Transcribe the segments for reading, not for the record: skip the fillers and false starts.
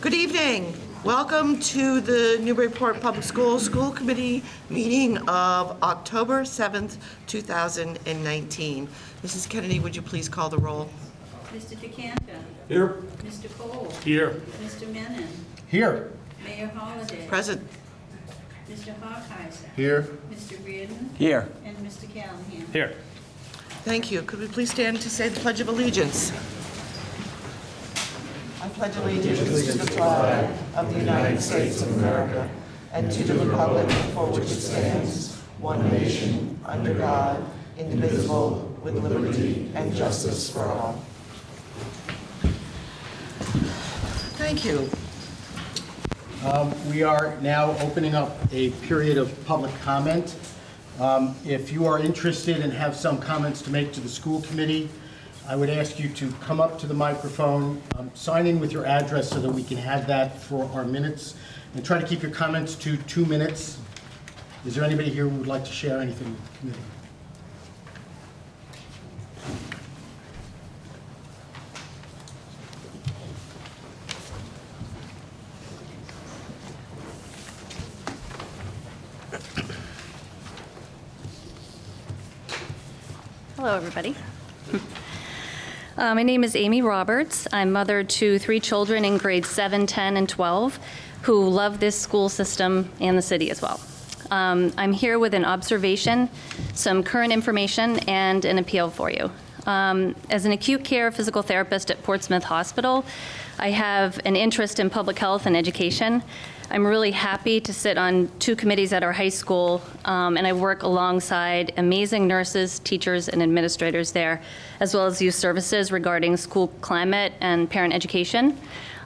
Good evening. Welcome to the Newburyport Public Schools School Committee meeting of October 7th, 2019. Mrs. Kennedy, would you please call the roll? Mr. DeCanta. Here. Mr. Cole. Here. Mr. Menon. Here. Mayor Holliday. Present. Mr. Hawkeiser. Here. Mr. Reardon. Here. And Mr. Callahan. Here. Thank you. Could we please stand to say the Pledge of Allegiance? I pledge allegiance to the flag of the United States of America and to the republic for which it stands, one nation, under God, indivisible, with liberty and justice for all. Thank you. We are now opening up a period of public comment. If you are interested and have some comments to make to the school committee, I would ask you to come up to the microphone, sign in with your address so that we can have that for our minutes, and try to keep your comments to 2 minutes. Is there anybody here who would like to share anything with the committee? Hello, everybody. My name is Amy Roberts. I'm mother to 3 children in grades 7, 10, and 12 who love this school system and the city as well. I'm here with an observation, some current information, and an appeal for you. As an acute care physical therapist at Portsmouth Hospital, I have an interest in public health and education. I'm really happy to sit on 2 committees at our high school, and I work alongside amazing nurses, teachers, and administrators there, as well as youth services regarding school climate and parent education.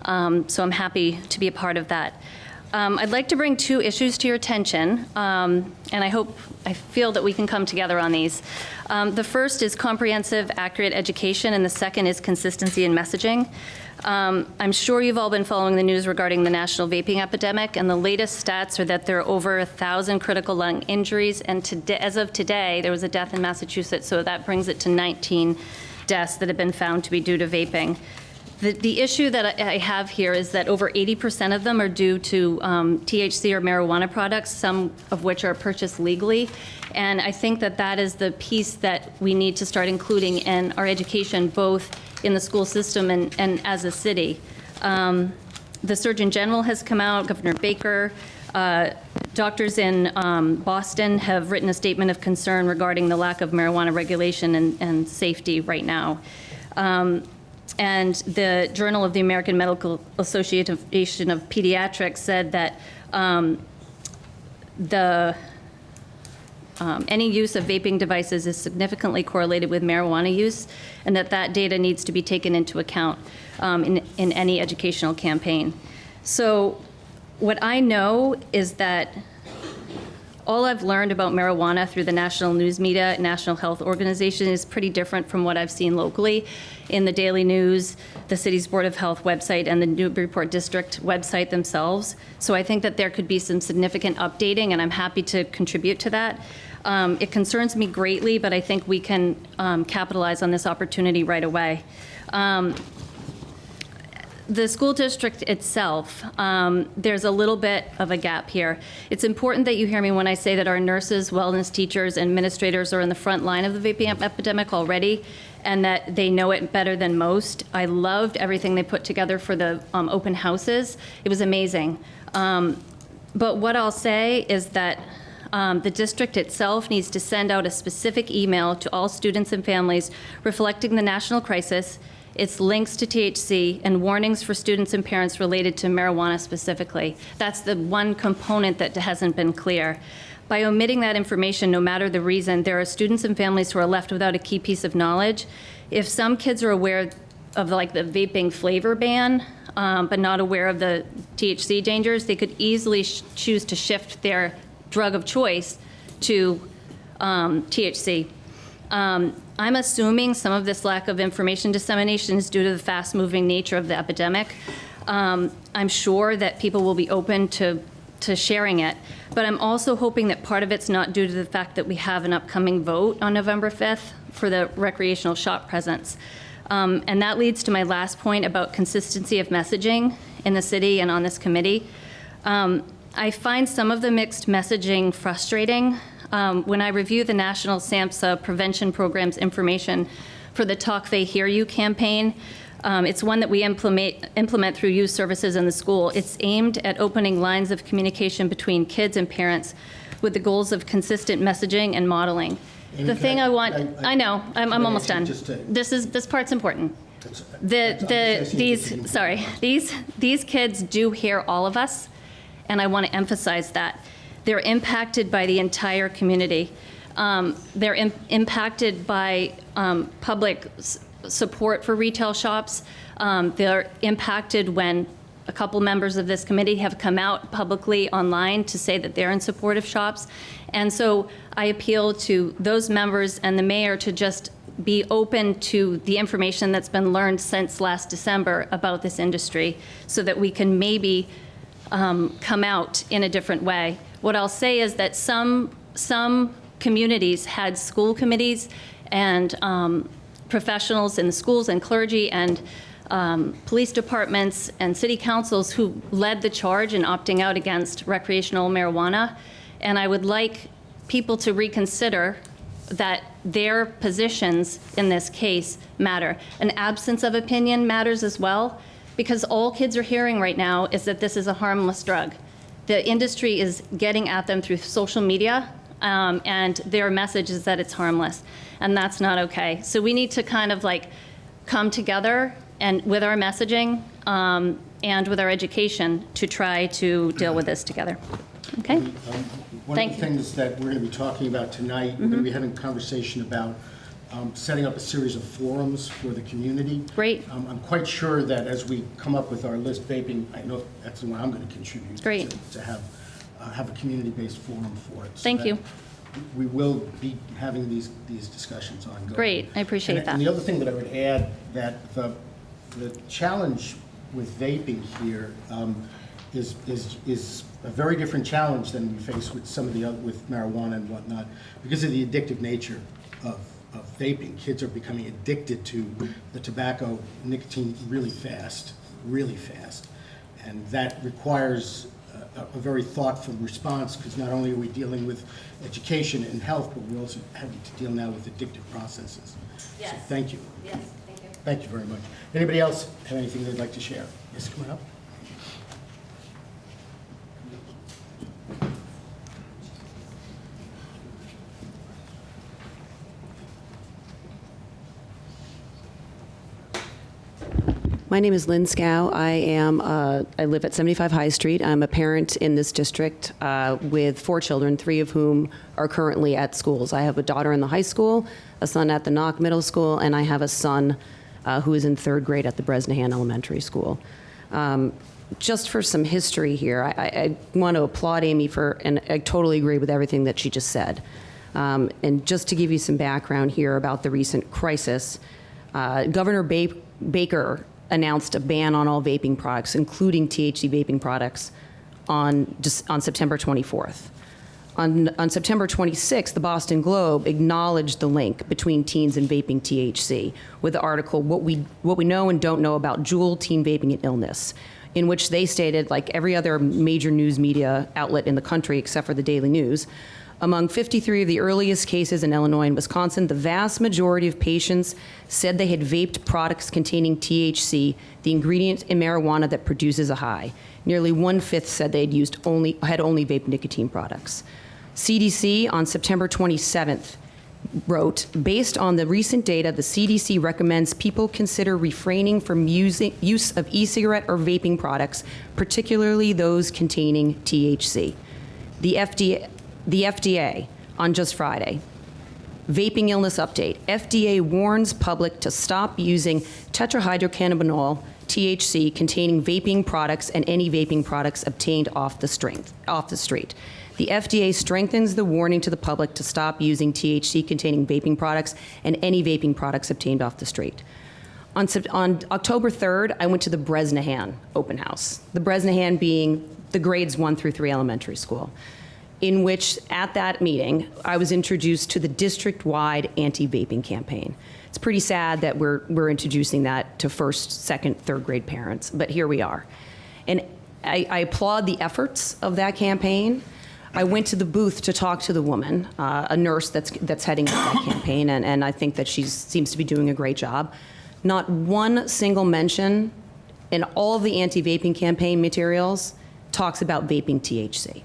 So I'm happy to be a part of that. I'd like to bring 2 issues to your attention, and I feel that we can come together on these. The first is comprehensive, accurate education, and the second is consistency in messaging. I'm sure you've all been following the news regarding the national vaping epidemic, and the latest stats are that there are over 1,000 critical lung injuries, and today, as of today, there was a death in Massachusetts, so that brings it to 19 deaths that have been found to be due to vaping. The issue that I have here is that over 80% of them are due to THC or marijuana products, some of which are purchased legally. And I think that that is the piece that we need to start including in our education, both in the school system and as a city. The Surgeon General has come out, Governor Baker, doctors in Boston have written a statement of concern regarding the lack of marijuana regulation and safety right now. And the Journal of the American Medical Association of Pediatrics said that any use of vaping devices is significantly correlated with marijuana use, and that data needs to be taken into account in any educational campaign. So what I know is that all I've learned about marijuana through the national news media, National Health Organization, is pretty different from what I've seen locally in the Daily News, the city's Board of Health website, and the Newburyport District website themselves. So I think that there could be some significant updating, and I'm happy to contribute to that. It concerns me greatly, but I think we can capitalize on this opportunity right away. The school district itself, there's a little bit of a gap here. It's important that you hear me when I say that our nurses, wellness teachers, and administrators are in the front line of the vaping epidemic already, and that they know it better than most. I loved everything they put together for the open houses. It was amazing. But what I'll say is that the district itself needs to send out a specific email to all students and families reflecting the national crisis, its links to THC, and warnings for students and parents related to marijuana specifically. That's the one component that hasn't been clear. By omitting that information, no matter the reason, there are students and families who are left without a key piece of knowledge. If some kids are aware of the vaping flavor ban, but not aware of the THC dangers, they could easily choose to shift their drug of choice to THC. I'm assuming some of this lack of information dissemination is due to the fast-moving nature of the epidemic. I'm sure that people will be open to sharing it, but I'm also hoping that part of it's not due to the fact that we have an upcoming vote on November 5th for the recreational shop presence. And that leads to my last point about consistency of messaging in the city and on this committee. I find some of the mixed messaging frustrating. When I review the National SAMHSA Prevention Program's information for the Talk They Hear You campaign, it's one that we implement through youth services in the school. It's aimed at opening lines of communication between kids and parents with the goals of consistent messaging and modeling. Amy, The thing I want, I I know, I'm can I almost ask done. you just to- This part's important. That's- These kids do hear all of us, and I want to emphasize that. They're impacted by the entire community. They're impacted by public support for retail shops. They're impacted when a couple members of this committee have come out publicly online to say that they're in support of shops. And so I appeal to those members and the mayor to just be open to the information that's been learned since last December about this industry so that we can maybe come out in a different way. What I'll say is that some communities had school committees and professionals in the schools and clergy and police departments and city councils who led the charge in opting out against recreational marijuana. And I would like people to reconsider that their positions in this case matter. An absence of opinion matters as well, because all kids are hearing right now is that this is a harmless drug. The industry is getting at them through social media, and their message is that it's harmless, and that's not okay. So we need to kind of like come together and with our messaging and with our education to try to deal with this together. Okay? One of the things that we're going to be talking about tonight, we're going to be having a conversation about setting up a series of forums for the community. Great. I'm quite sure that as we come up with our list, vaping, I know that's the one I'm going to contribute. Great. To have a community-based forum for it. So Thank that you. We will be having these discussions ongoing. Great, I appreciate that. And the other thing that I would add, that the challenge with vaping here is a very different challenge than we face with some of the other, with marijuana and whatnot, because of the addictive nature of vaping. Kids are becoming addicted to the tobacco, nicotine really fast, and that requires a very thoughtful response, because not only are we dealing with education and health, but we're also having to deal now with addictive processes. Yes. So thank you. Yes, thank you. Thank you very much. Anybody else have anything they'd like to share? Yes, come on up. My name is Lynn Scow. I live at 75 High Street. I'm a parent in this district with 4 children, 3 of whom are currently at schools. I have a daughter in the high school, a son at the Knock Middle School, and I have a son who is in 3rd grade at the Bresnahan Elementary School. Just for some history here, I want to applaud Amy and I totally agree with everything that she just said. And just to give you some background here about the recent crisis, Governor Baker announced a ban on all vaping products, including THC vaping products, on September 24th. On September 26th, the Boston Globe acknowledged the link between teens and vaping THC with the article, What We Know and Don't Know About Juul Teen Vaping and Illness, in which they stated, like every other major news media outlet in the country except for the Daily News, among 53 of the earliest cases in Illinois and Wisconsin, the vast majority of patients said they had vaped products containing THC, the ingredient in marijuana that produces a high. Nearly 1/5 said they had only vaped nicotine products. CDC on September 27th wrote, based on the recent data, the CDC recommends people consider refraining from use of e-cigarette or vaping products, particularly those containing THC. The FDA, on just Friday, vaping illness update. FDA warns public to stop using tetrahydrocannabinol, THC, containing vaping products and any vaping products obtained off the street. The FDA strengthens the warning to the public to stop using THC containing vaping products and any vaping products obtained off the street. On October 3rd, I went to the Bresnahan open house. The Bresnahan being the grades 1 through 3 elementary school, in which, at that meeting, I was introduced to the district-wide anti-vaping campaign. It's pretty sad that we're introducing that to 1st, 2nd, 3rd grade parents, but here we are. And I applaud the efforts of that campaign. I went to the booth to talk to the woman, a nurse that's heading up that campaign, and I think that she seems to be doing a great job. Not one single mention in all of the anti-vaping campaign materials talks about vaping THC.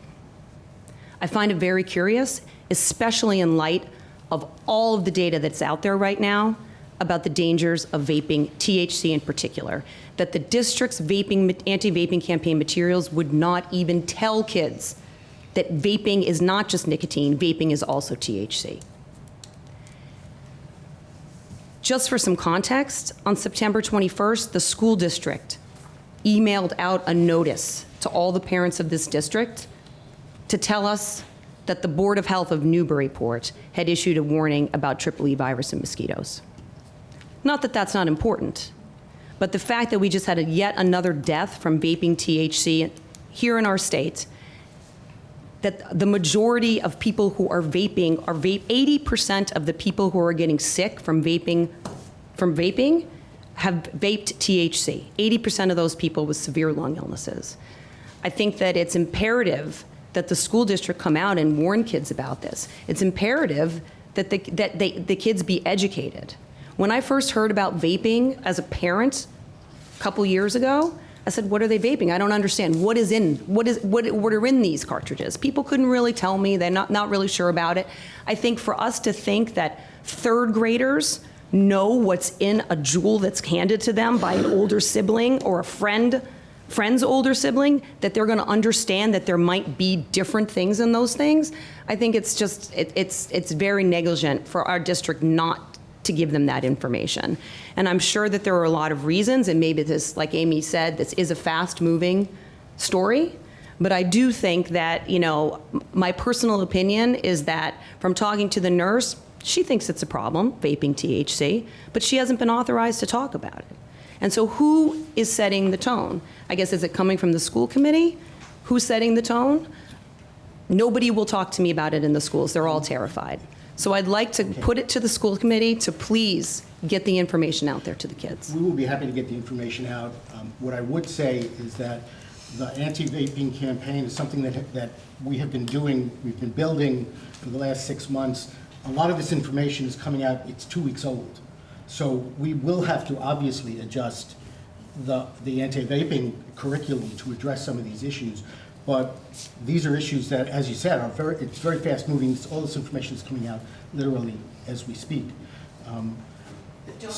I find it very curious, especially in light of all of the data that's out there right now about the dangers of vaping, THC in particular, that the district's anti-vaping campaign materials would not even tell kids that vaping is not just nicotine, vaping is also THC. Just for some context, on September 21st, the school district emailed out a notice to all the parents of this district to tell us that the Board of Health of Newburyport had issued a warning about triple E virus in mosquitoes. Not that that's not important, but the fact that we just had yet another death from vaping THC here in our state, that the majority of people who are vaping 80% of the people who are getting sick from vaping have vaped THC. 80% of those people with severe lung illnesses. I think that it's imperative that the school district come out and warn kids about this. It's imperative that the kids be educated. When I first heard about vaping as a parent a couple years ago, I said, what are they vaping? I don't understand. What are in these cartridges? People couldn't really tell me. They're not really sure about it. I think for us to think that third graders know what's in a jewel that's handed to them by an older sibling or a friend's older sibling, that they're going to understand that there might be different things in those things, I think it's just, it's very negligent for our district not to give them that information. And I'm sure that there are a lot of reasons, and maybe this, like Amy said, this is a fast-moving story, but I do think that, my personal opinion is that from talking to the nurse, she thinks it's a problem, vaping THC, but she hasn't been authorized to talk about it. And so who is setting the tone? I guess, is it coming from the school committee? Who's setting the tone? Nobody will talk to me about it in the schools. They're all terrified. So I'd like to put it to the school committee to please get the information out there to the kids. We will be happy to get the information out. What I would say is that the anti-vaping campaign is something that we have been doing, we've been building for the last 6 months. A lot of this information is coming out, it's 2 weeks old. So we will have to obviously adjust the anti-vaping curriculum to address some of these issues. But these are issues that, as you said, it's very fast moving. All this information is coming out literally as we speak. Don't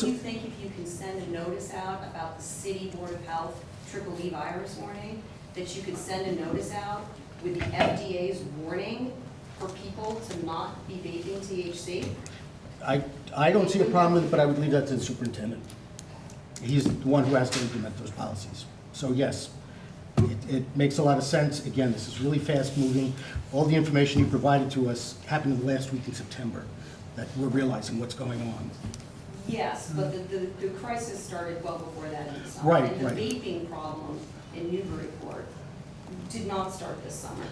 you think if you can send a notice out about the City Board of Health triple E virus warning, that you could send a notice out with the FDA's warning for people to not be vaping THC? I don't see a problem with it, but I would leave that to the superintendent. He's the one who has to implement those policies. So yes, it makes a lot of sense. Again, this is really fast moving. All the information you provided to us happened in the last week in September, that we're realizing what's going on. Yes, but the crisis started well before that in the summer. Right, and right. The vaping problem in Newburyport did not start this summer.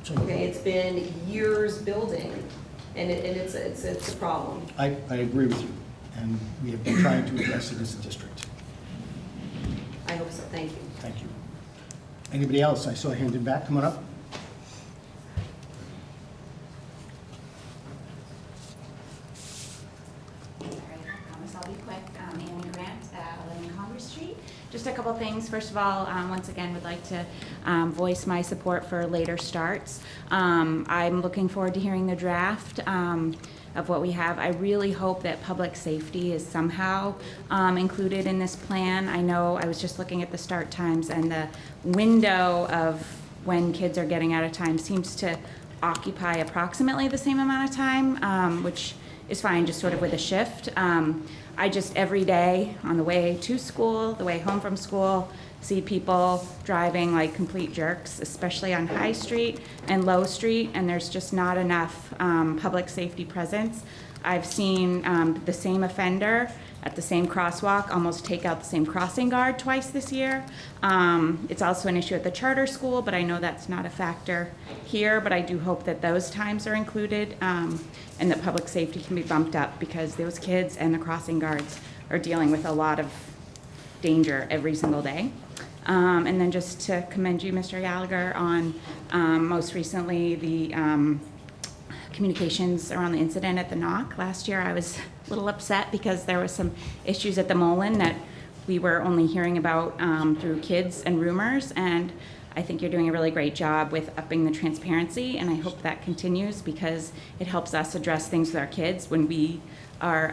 So- Okay, it's been years building, and it's a problem. I agree with you, and we have been trying to address it as a district. I hope so. Thank you. Thank you. Anybody else? I saw a hand in back. Come on up. All right, I promise I'll be quick. Annie Grant, 11 Congress Street. Just a couple things. First of all, once again, would like to voice my support for later starts. I'm looking forward to hearing the draft of what we have. I really hope that public safety is somehow included in this plan. I know I was just looking at the start times, and the window of when kids are getting out of time seems to occupy approximately the same amount of time, which is fine, just sort of with a shift. I just, every day on the way to school, the way home from school, see people driving like complete jerks, especially on High Street and Low Street, and there's just not enough public safety presence. I've seen the same offender at the same crosswalk almost take out the same crossing guard twice this year. It's also an issue at the charter school, but I know that's not a factor here, but I do hope that those times are included and that public safety can be bumped up, because those kids and the crossing guards are dealing with a lot of danger every single day. And then just to commend you, Mr. Gallagher, on most recently the communications around the incident at the Knock. Last year I was a little upset because there was some issues at the Mullen that we were only hearing about through kids and rumors, and I think you're doing a really great job with upping the transparency, and I hope that continues because it helps us address things with our kids when we are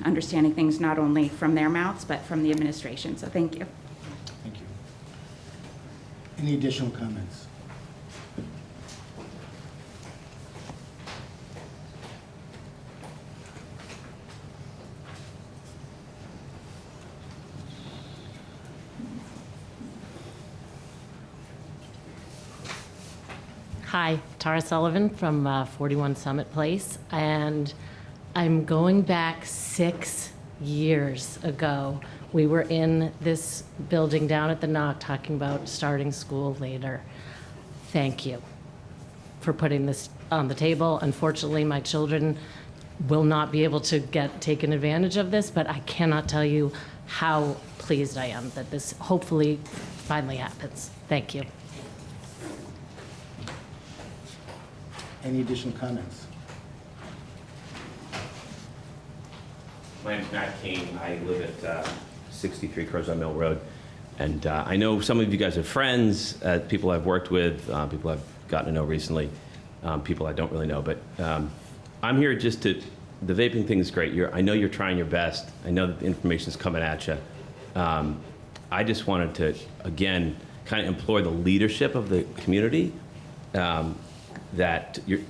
understanding things not only from their mouths but from the administration. So thank you. Thank you. Any additional comments? Hi, Tara Sullivan from 41 Summit Place, and I'm going back 6 years ago. We were in this building down at the Knock talking about starting school later. Thank you for putting this on the table. Unfortunately, my children will not be able to get taken advantage of this, but I cannot tell you how pleased I am that this hopefully finally happens. Thank you. Any additional comments? My name's Matt Kane. I live at 63 Curzon Mill Road. And I know some of you guys are friends, people I've worked with, people I've gotten to know recently, people I don't really know. But I'm here just to, the vaping thing is great. I know you're trying your best. I know that the information's coming at you. I just wanted to, again, kind of implore the leadership of the community that your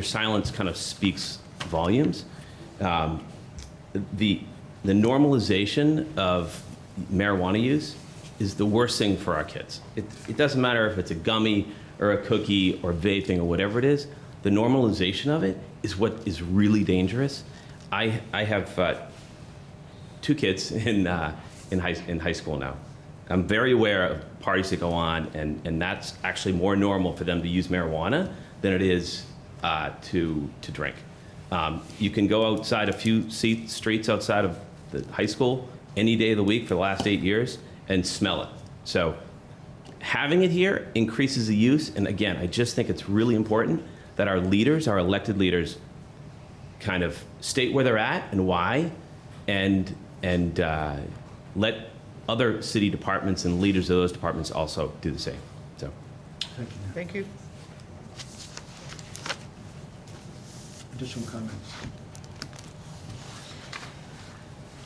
silence kind of speaks volumes. The normalization of marijuana use is the worst thing for our kids. It doesn't matter if it's a gummy or a cookie or vaping or whatever it is. The normalization of it is what is really dangerous. I have 2 kids in high school now. I'm very aware of parties that go on, and that's actually more normal for them to use marijuana than it is to drink. You can go outside a few streets outside of the high school any day of the week for the last 8 years and smell it. So having it here increases the use, and again, I just think it's really important that our leaders, our elected leaders, kind of state where they're at and why, and let other city departments and leaders of those departments also do the same. So, Thank you. Thank you. Additional comments?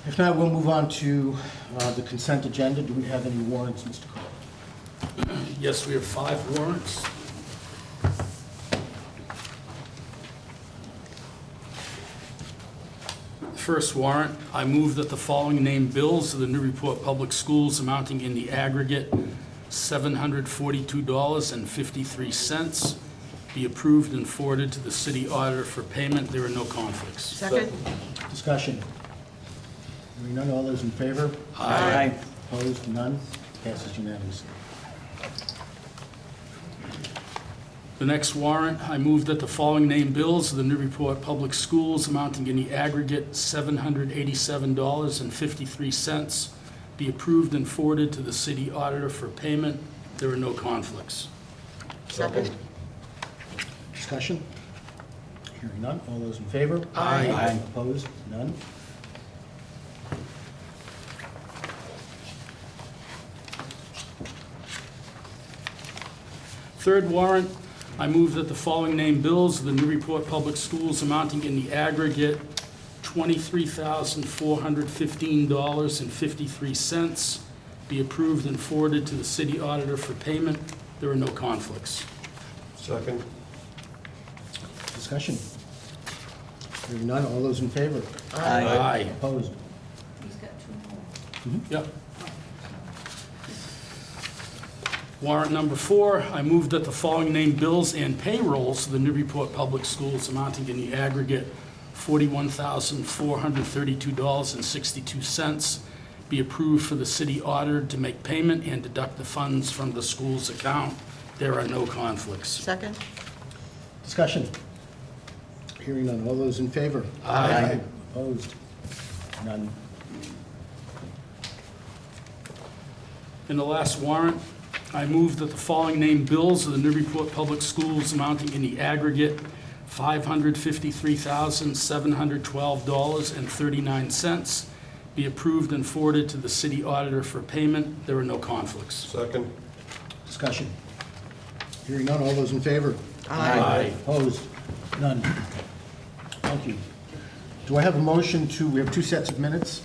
If not, we'll move on to the consent agenda. Do we have any warrants, Mr. Cole? Yes, we have 5 warrants. First warrant, I move that the following named bills of the Newburyport Public Schools amounting in the aggregate $742.53 be approved and forwarded to the city auditor for payment. There are no conflicts. Second? Discussion. Hearing none, all those in favor? Aye. Opposed? None? Passes unanimously. The next warrant, I move that the following named bills of the Newburyport Public Schools amounting in the aggregate $787.53 be approved and forwarded to the city auditor for payment. There are no conflicts. Second? Discussion. Hearing none, all those in favor? Aye. Opposed? None? Third warrant, I move that the following named bills of the Newburyport Public Schools amounting in the aggregate $23,415.53 be approved and forwarded to the city auditor for payment. There are no conflicts. Second. Discussion. Hearing none, all those in favor? Aye. Opposed? He's got 2 more. Yep. Warrant number 4, I move that the following named bills and payrolls of the Newburyport Public Schools amounting in the aggregate $41,432.62 be approved for the city auditor to make payment and deduct the funds from the school's account. There are no conflicts. Second? Discussion. Hearing none, all those in favor? Aye. Opposed? None? And the last warrant, I move that the following named bills of the Newburyport Public Schools amounting in the aggregate $553,712.39 be approved and forwarded to the city auditor for payment. There are no conflicts. Second. Discussion. Hearing none, all those in favor? Aye. Opposed? None. Thank you. Do I have a motion to, we have two sets of minutes.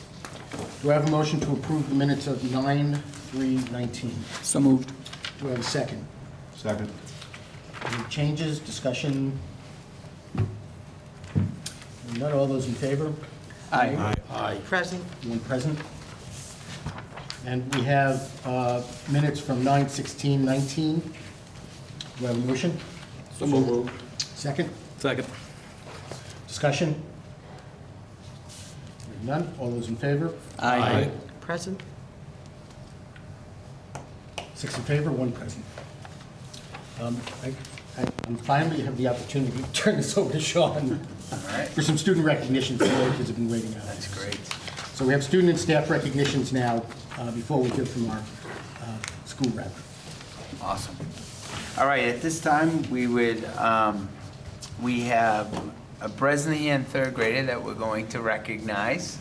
Do I have a motion to approve the minutes of 9/3/19? So moved. Do I have a second? Second. Any changes, discussion? Hearing none, all those in favor? Aye. Aye. Present. One present. And we have minutes from 9/16/19. Do I have a motion? So moved. Second? Second. Discussion? Hearing none, all those in favor? Aye. Present. 6 in favor, 1 present. I'm finally have the opportunity to turn this over to Sean for some student recognitions. The kids have been waiting on. That's great. So we have student and staff recognitions now before we hear from our school rep. Awesome. All right, at this time, we have a Bresney and third grader that we're going to recognize.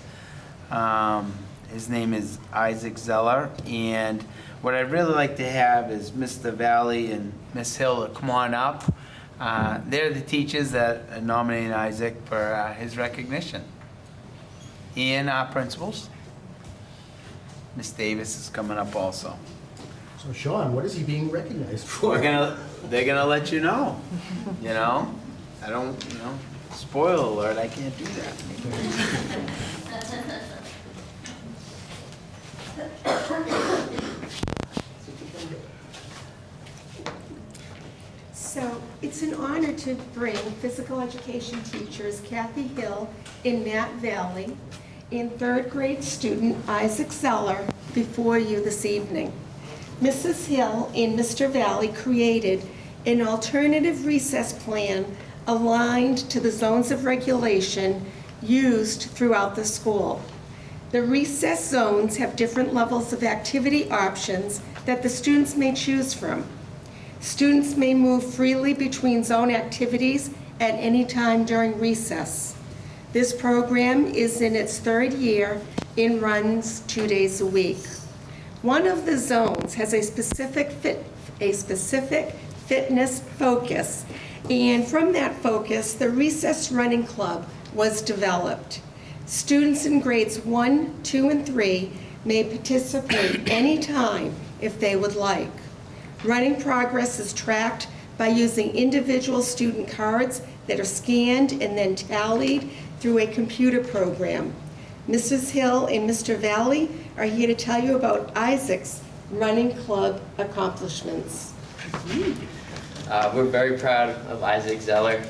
His name is Isaac Zeller, and what I'd really like to have is Mr. Valley and Miss Hill to come on up. They're the teachers that are nominating Isaac for his recognition. And our principals. Miss Davis is coming up also. So Sean, what is he being recognized for? They're gonna let you know, you know? I don't, spoiler alert, I can't do that. So it's an honor to bring physical education teachers Kathy Hill and Matt Valley and third grade student Isaac Zeller before you this evening. Mrs. Hill and Mr. Valley created an alternative recess plan aligned to the zones of regulation used throughout the school. The recess zones have different levels of activity options that the students may choose from. Students may move freely between zone activities at any time during recess. This program is in its third year and runs 2 days a week. One of the zones has a specific fitness focus, and from that focus, the Recess Running Club was developed. Students in grades 1, 2, and 3 may participate anytime if they would like. Running progress is tracked by using individual student cards that are scanned and then tallied through a computer program. Mrs. Hill and Mr. Valley are here to tell you about Isaac's running club accomplishments. We're very proud of Isaac Zeller.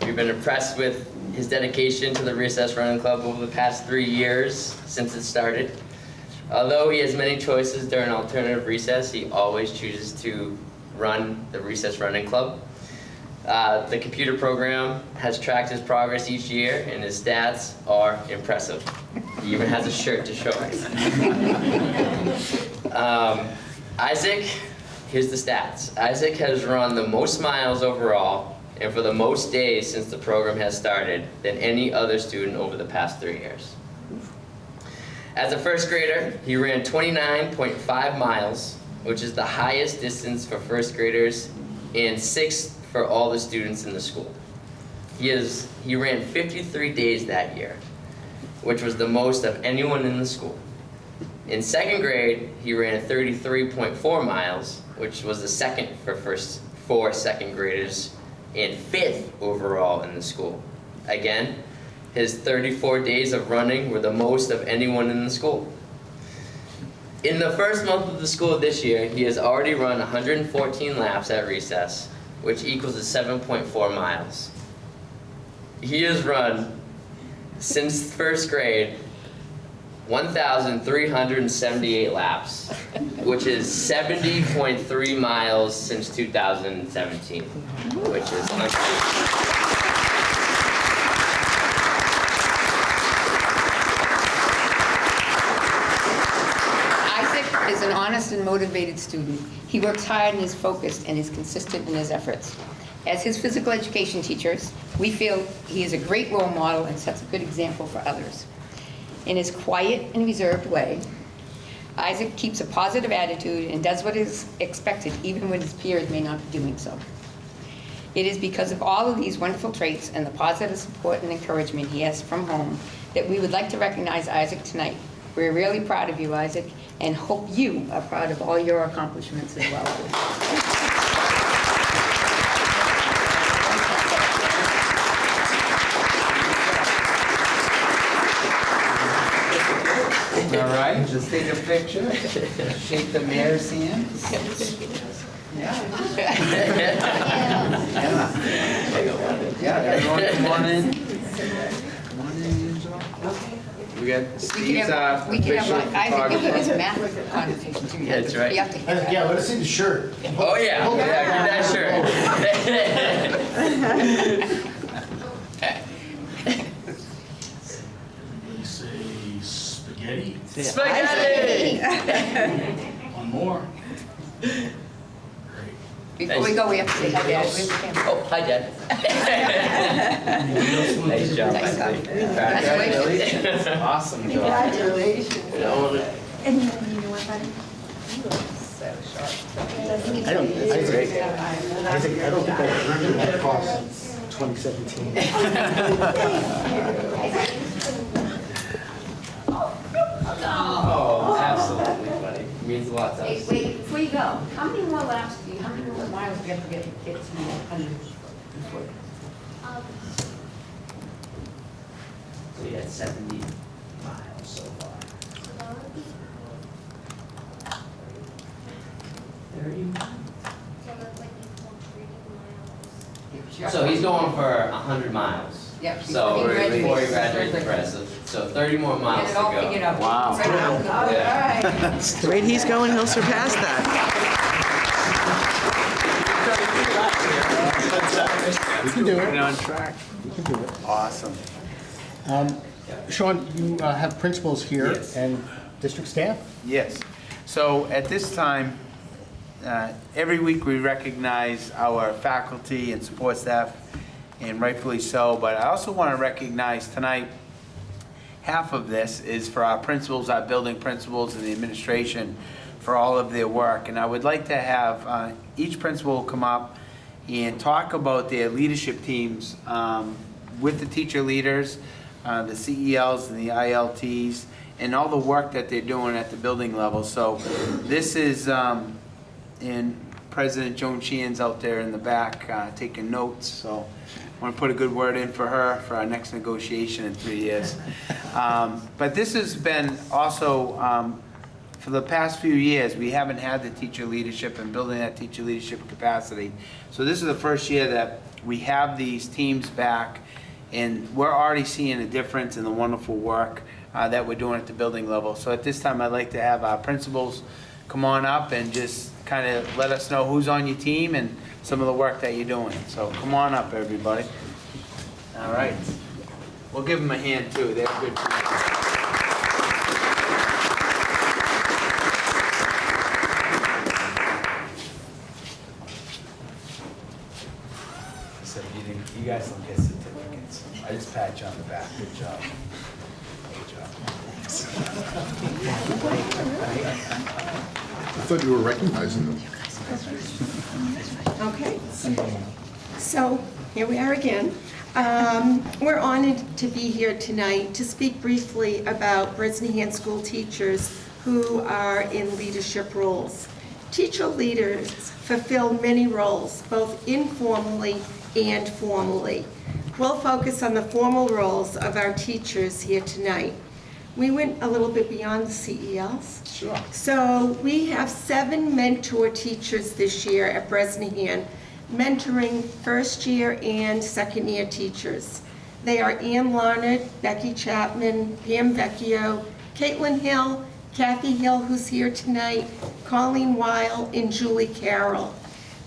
We've been impressed with his dedication to the Recess Running Club over the past 3 years since it started. Although he has many choices during alternative recess, he always chooses to run the Recess Running Club. The computer program has tracked his progress each year, and his stats are impressive. He even has a shirt to show us. Isaac, here's the stats. Isaac has run the most miles overall and for the most days since the program has started than any other student over the past 3 years. As a first grader, he ran 29.5 miles, which is the highest distance for first graders and 6th for all the students in the school. He ran 53 days that year, which was the most of anyone in the school. In second grade, he ran 33.4 miles, which was the second for second graders and 5th overall in the school. Again, his 34 days of running were the most of anyone in the school. In the first month of the school this year, he has already run 114 laps at recess, which equals 7.4 miles. He has run, since first grade, 1,378 laps, which is 70.3 miles since 2017, which is unbelievable. Isaac is an honor motivated student. He works hard and is focused and is consistent in his efforts. As his physical education teachers, we feel he is a great role model and sets a good example for others. In his quiet and reserved way, Isaac keeps a positive attitude and does what is expected even when his peers may not be doing so. It is because of all of these wonderful traits and the positive support and encouragement he has from home that we would like to recognize Isaac tonight. We're really proud of you, Isaac, and hope you are proud of all your accomplishments as well. All right, just take a picture. Shake the mayor's hand. Yeah, everyone come on in. Come on in, Angela. We got Steve's We can official have Isaac give his photographer. math connotation too. Yeah, that's right. You have to hear Yeah, that. let us see the shirt. Oh, yeah, yeah, give that shirt. Say spaghetti. Spaghetti! One more. Before we go, we have to say hi, Dad. Where's the camera? Oh, hi, Dad. Nice job. Nice job. Congratulations. Awesome job. Congratulations. And you know what, buddy? You are so sharp. I don't think I remember that class since 2017. Oh, absolutely, buddy. Means a lot to Hey, us. wait, before you go, how many more laps do you, how many more miles do you have to get to under this work? So you had 70 miles so far. 30 miles? So he's going for 100 miles. Yep. So Before he graduates. before he graduates the press, so 30 more miles Get to it all go. figured out. Wow. Right now. Yeah. The rate he's going, he'll surpass that. We can do We're it. on track. We can do it. Awesome. Sean, you have principals here Yes. and district staff? Yes. So at this time, every week we recognize our faculty and support staff, and rightfully so, but I also want to recognize tonight, half of this is for our principals, our building principals, and the administration for all of their work. And I would like to have each principal come up and talk about their leadership teams with the teacher leaders, the CELs and the ILTs, and all the work that they're doing at the building level. So this is, and President Joan Sheehan's out there in the back taking notes, so I want to put a good word in for her for our next negotiation in 3 years. But this has been also, for the past few years, we haven't had the teacher leadership and building that teacher leadership capacity. So this is the first year that we have these teams back, and we're already seeing a difference in the wonderful work that we're doing at the building level. So at this time, I'd like to have our principals come on up and just kind of let us know who's on your team and some of the work that you're doing. So come on up, everybody. All right. We'll give them a hand, too. They're good people. So you guys don't get certificates. I just pat you on the back. Good job. Good job. I thought you were recognizing them. Okay, so here we are again. We're honored to be here tonight to speak briefly about Bresnahan school teachers who are in leadership roles. Teacher leaders fulfill many roles, both informally and formally. We'll focus on the formal roles of our teachers here tonight. We went a little bit beyond the CELs. Sure. So we have 7 mentor teachers this year at Bresnahan, mentoring first-year and second-year teachers. They are Ann Larned, Becky Chapman, Pam Vecchio, Caitlin Hill, Kathy Hill, who's here tonight, Colleen Weil, and Julie Carroll.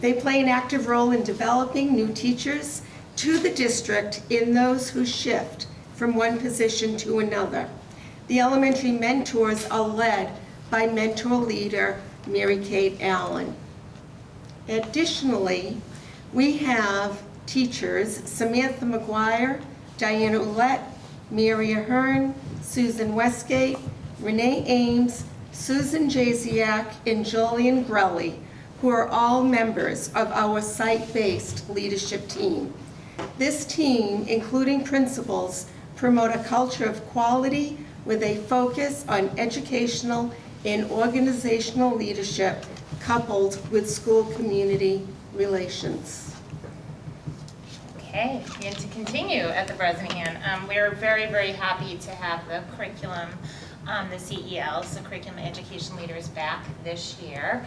They play an active role in developing new teachers to the district in those who shift from one position to another. The elementary mentors are led by mentor leader Mary-Kate Allen. Additionally, we have teachers Samantha McGuire, Diana Ouellette, Mary Ahern, Susan Westgate, Renee Ames, Susan Jasiak, and Jolien Grelly, who are all members of our site-based leadership team. This team, including principals, promote a culture of quality with a focus on educational and organizational leadership coupled with school-community relations. Okay, and to continue at the Bresnahan, we're very, very happy to have the curriculum, the CELs, the curriculum education leaders, back this year.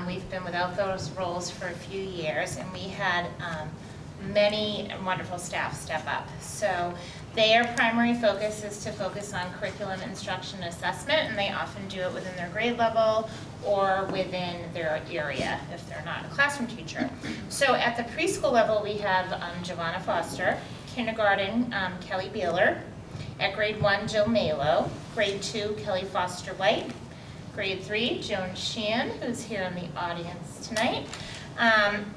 We've been without those roles for a few years, and we had many wonderful staff step up. So their primary focus is to focus on curriculum instruction assessment, and they often do it within their grade level or within their area if they're not a classroom teacher. So at the preschool level, we have Giovanna Foster, kindergarten Kelly Beeler, at grade 1 Jill Malo, grade 2 Kelly Foster White, grade 3 Joan Sheehan, who's here in the audience tonight,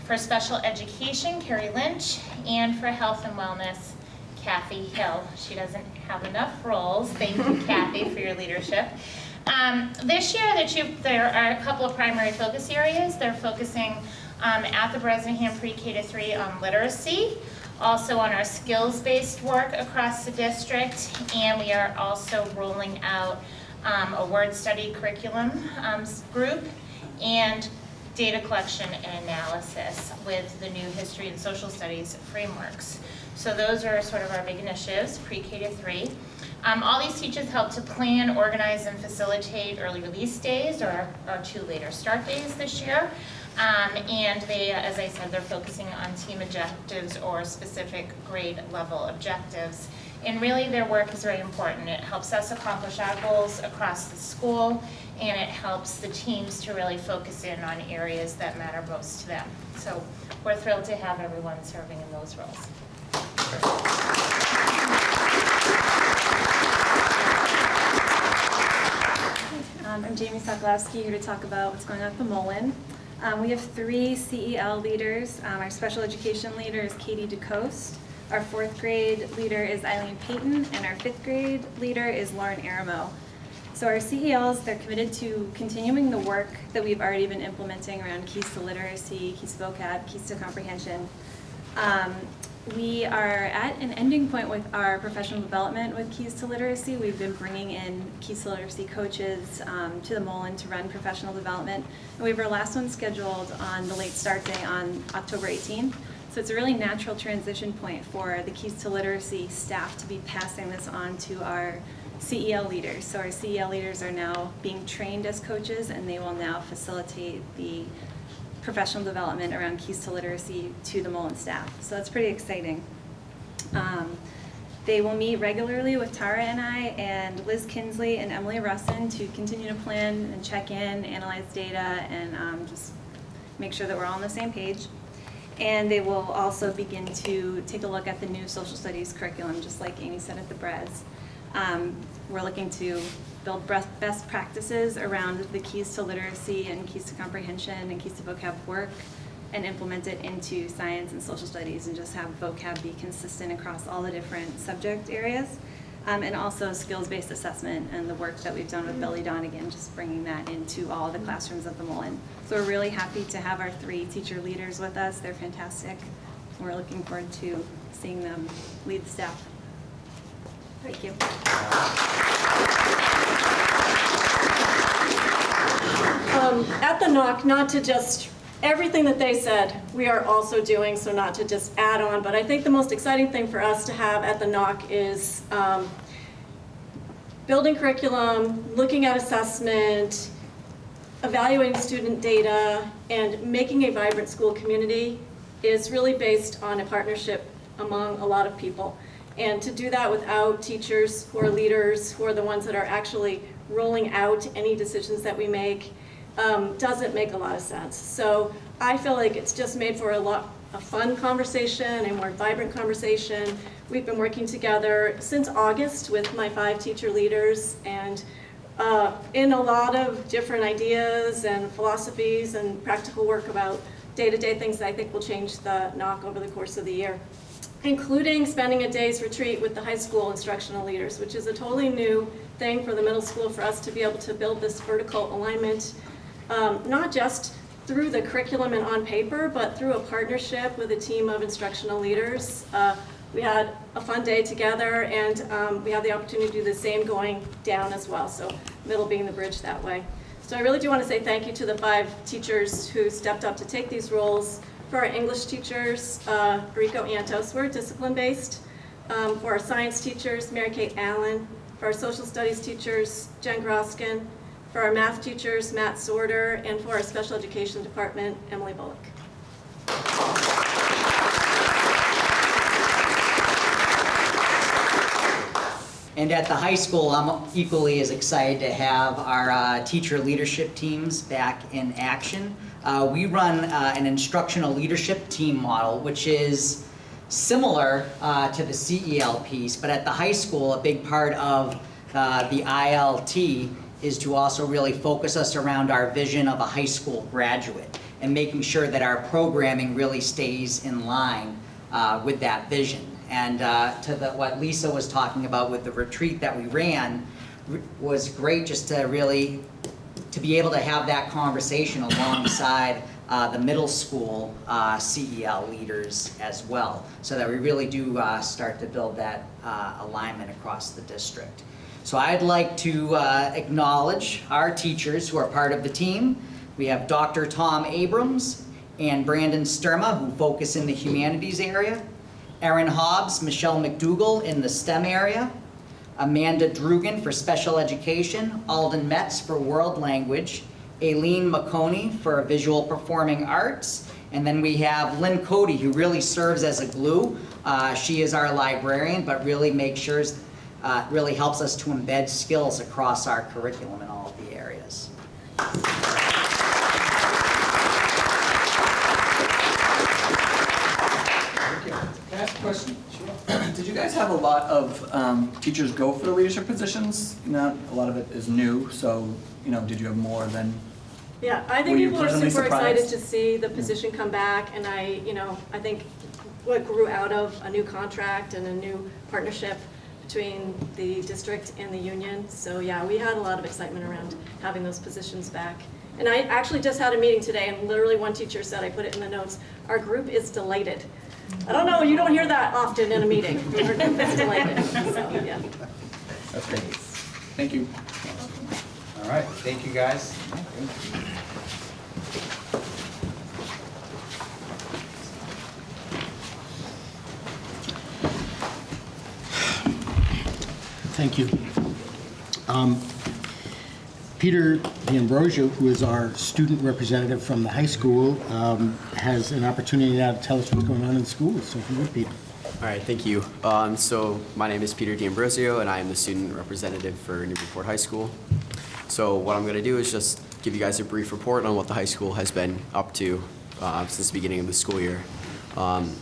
for special education Carrie Lynch, and for health and wellness Kathy Hill. She doesn't have enough roles. Thank you, Kathy, for your leadership. This year, there are a couple of primary focus areas. They're focusing at the Bresnahan Pre-K to 3 on literacy, also on our skills-based work across the district, and we are also rolling out a word study curriculum group and data collection and analysis with the new history and social studies frameworks. So those are sort of our big initiatives, pre-K to 3. All these teachers help to plan, organize, and facilitate early release days, or our 2 later start days this year. And they, as I said, they're focusing on team objectives or specific grade level objectives. And really their work is very important. It helps us accomplish our goals across the school, and it helps the teams to really focus in on areas that matter most to them. So we're thrilled to have everyone serving in those roles. I'm Jamie Sokolowski, here to talk about what's going on at the Mullen. We have 3 CEL leaders. Our special education leader is Katie DeCoste. Our 4th grade leader is Eileen Payton, and our 5th grade leader is Lauren Aramo. So our CELs, they're committed to continuing the work that we've already been implementing around keys to literacy, keys to vocab, keys to comprehension. We are at an ending point with our professional development with Keys to Literacy. We've been bringing in Keys to Literacy coaches to the Mullen to run professional development. And we have our last one scheduled on the late start day on October 18th. So it's a really natural transition point for the Keys to Literacy staff to be passing this on to our CEL leaders. So our CEL leaders are now being trained as coaches, and they will now facilitate the professional development around Keys to Literacy to the Mullen staff. So that's pretty exciting. They will meet regularly with Tara and I and Liz Kinsley and Emily Russin to continue to plan and check in, analyze data, and just make sure that we're all on the same page. And they will also begin to take a look at the new social studies curriculum, just like Amy said at the Bres. We're looking to build best practices around the keys to literacy and keys to comprehension and keys to vocab work, and implement it into science and social studies, and just have vocab be consistent across all the different subject areas. And also skills-based assessment and the work that we've done with Billy Donegan, just bringing that into all the classrooms at the Mullen. So we're really happy to have our 3 teacher leaders with us. They're fantastic. We're looking forward to seeing them lead the staff. Thank you. At the NOC, not to just, everything that they said, we are also doing, so not to just add on, but I think the most exciting thing for us to have at the NOC is building curriculum, looking at assessment, evaluating student data, and making a vibrant school community is really based on a partnership among a lot of people. And to do that without teachers who are leaders, who are the ones that are actually rolling out any decisions that we make, doesn't make a lot of sense. So I feel like it's just made for a fun conversation, a more vibrant conversation. We've been working together since August with my 5 teacher leaders, and in a lot of different ideas and philosophies and practical work about day-to-day things that I think will change the NOC over the course of the year, including spending a day's retreat with the high school instructional leaders, which is a totally new thing for the middle school for us to be able to build this vertical alignment, not just through the curriculum and on paper, but through a partnership with a team of instructional leaders. We had a fun day together, and we have the opportunity to do the same going down as well, so middle being the bridge that way. So I really do want to say thank you to the 5 teachers who stepped up to take these roles. For our English teachers, Rico Antos, we're discipline-based. For our science teachers, Mary Kate Allen. For our social studies teachers, Jen Groskin. For our math teachers, Matt Sorter. And for our special education department, Emily Bullock. And at the high school, I'm equally as excited to have our teacher leadership teams back in action. We run an instructional leadership team model, which is similar to the CEL piece, but at the high school, a big part of the ILT is to also really focus us around our vision of a high school graduate and making sure that our programming really stays in line with that vision. And what Lisa was talking about with the retreat that we ran was great, just to really to be able to have that conversation alongside the middle school CEL leaders as well, so that we really do start to build that alignment across the district. So I'd like to acknowledge our teachers who are part of the team. We have Dr. Tom Abrams and Brandon Sturma, who focus in the humanities area. Erin Hobbs, Michelle McDougall in the STEM area. Amanda Drugan for special education. Alden Metz for world language. Aileen McConey for visual performing arts. And then we have Lynn Cody, who really serves as a glue. She is our librarian, but really makes sure, really helps us to embed skills across our curriculum in all of the areas. Can I ask a question? Sure. Did you guys have a lot of teachers go for the leadership positions? Not a lot of it is new, so did you have more than? Yeah, I think Were you people are super pleasantly surprised? excited to see the position come back, and I think what grew out of a new contract and a new partnership between the district and the union. So yeah, we had a lot of excitement around having those positions back. And I actually just had a meeting today, and literally one teacher said, I put it in the notes, our group is delighted. I don't know, you don't hear that often in a meeting. Our group is delighted, so yeah. That's great. Thank you. All right, thank you guys. Thank you. Peter D'Ambrosio, who is our student representative from the high school, has an opportunity now to tell us what's going on in the school. So if you would, Peter. All right, thank you. So my name is Peter D'Ambrosio, and I am the student representative for Newburyport High School. So what I'm going to do is just give you guys a brief report on what the high school has been up to since the beginning of the school year.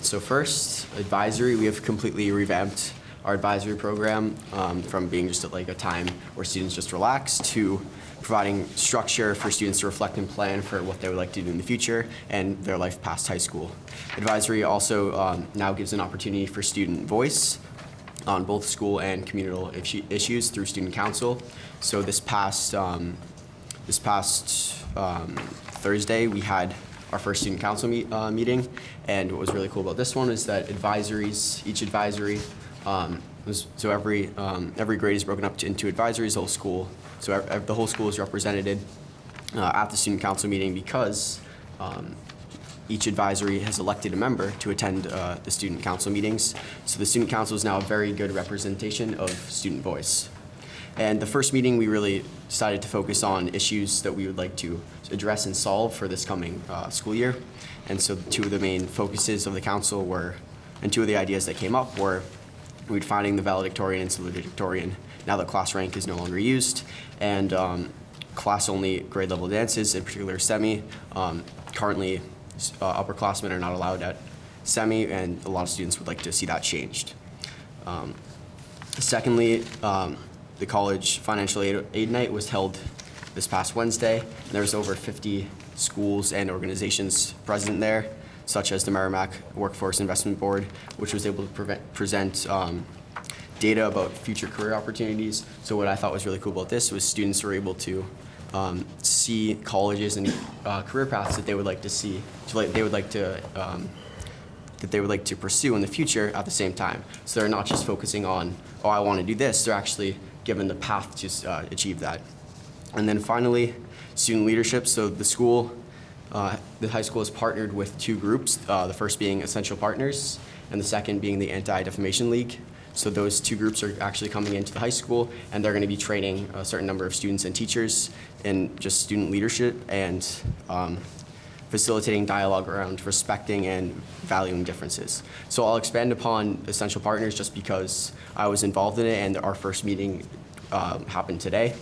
So first, advisory. We have completely revamped our advisory program from being just like a time where students just relax to providing structure for students to reflect and plan for what they would like to do in the future and their life past high school. Advisory also now gives an opportunity for student voice on both school and communal issues through student council. So this past Thursday, we had our first student council meeting, and what was really cool about this one is that each advisory, so every grade is broken up into advisories, the whole school. So the whole school is represented at the student council meeting because each advisory has elected a member to attend the student council meetings. So the student council is now a very good representation of student voice. And the first meeting, we really decided to focus on issues that we would like to address and solve for this coming school year. And so two of the main focuses of the council were, and two of the ideas that came up were, we'd finding the valedictorian and salutatorian now that class rank is no longer used, and class-only grade level dances, in particular semi. Currently, upperclassmen are not allowed at semi, and a lot of students would like to see that changed. Secondly, the college financial aid night was held this past Wednesday. And there was over 50 schools and organizations present there, such as the Merrimack Workforce Investment Board, which was able to present data about future career opportunities. So what I thought was really cool about this was students were able to see colleges and career paths that they would like to see, that they would like to pursue in the future at the same time. So they're not just focusing on, oh, I want to do this. They're actually given the path to achieve that. And then finally, student leadership. So the school, the high school has partnered with two groups, the first being Essential Partners, and the second being the Anti-Defamation League. So those two groups are actually coming into the high school, and they're going to be training a certain number of students and teachers in just student leadership and facilitating dialogue around respecting and valuing differences. So I'll expand upon Essential Partners just because I was involved in it, and our first meeting happened today.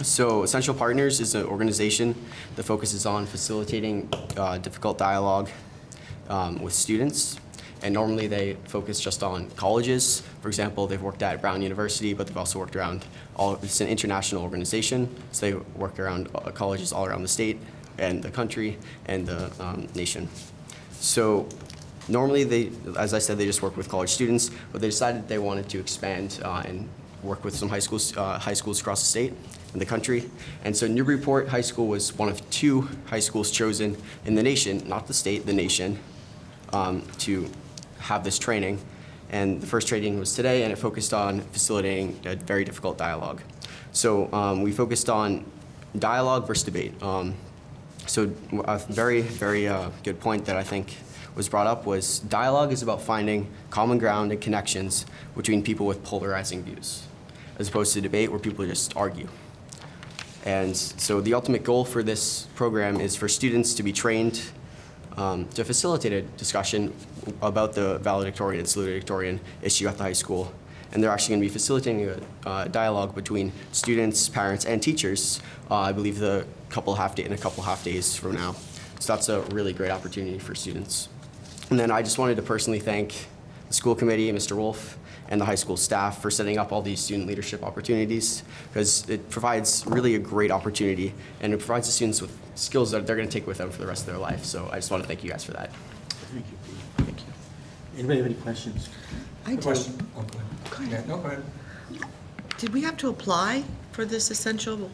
So Essential Partners is an organization that focuses on facilitating difficult dialogue with students. And normally they focus just on colleges. For example, they've worked at Brown University, but they've also worked around it's an international organization. So they work around colleges all around the state and the country and the nation. So normally they, as I said, they just work with college students, but they decided they wanted to expand and work with some high schools across the state and the country. And so Newburyport High School was one of two high schools chosen in the nation, not the state, the nation, to have this training. And the first training was today, and it focused on facilitating a very difficult dialogue. So we focused on dialogue versus debate. So a very, very good point that I think was brought up was dialogue is about finding common ground and connections between people with polarizing views, as opposed to debate where people just argue. And so the ultimate goal for this program is for students to be trained to facilitate a discussion about the valedictorian and salutatorian issue at the high school. And they're actually going to be facilitating a dialogue between students, parents, and teachers, I believe in a couple half days from now. So that's a really great opportunity for students. And then I just wanted to personally thank the school committee, Mr. Wolf, and the high school staff for setting up all these student leadership opportunities, because it provides really a great opportunity, and it provides the students with skills that they're going to take with them for the rest of their life. So I just want to thank you guys for that. Thank you. Thank you. Anybody have any questions? I do. Question? Oh, go ahead. Yeah, no, go ahead. Did we have to apply for this Essential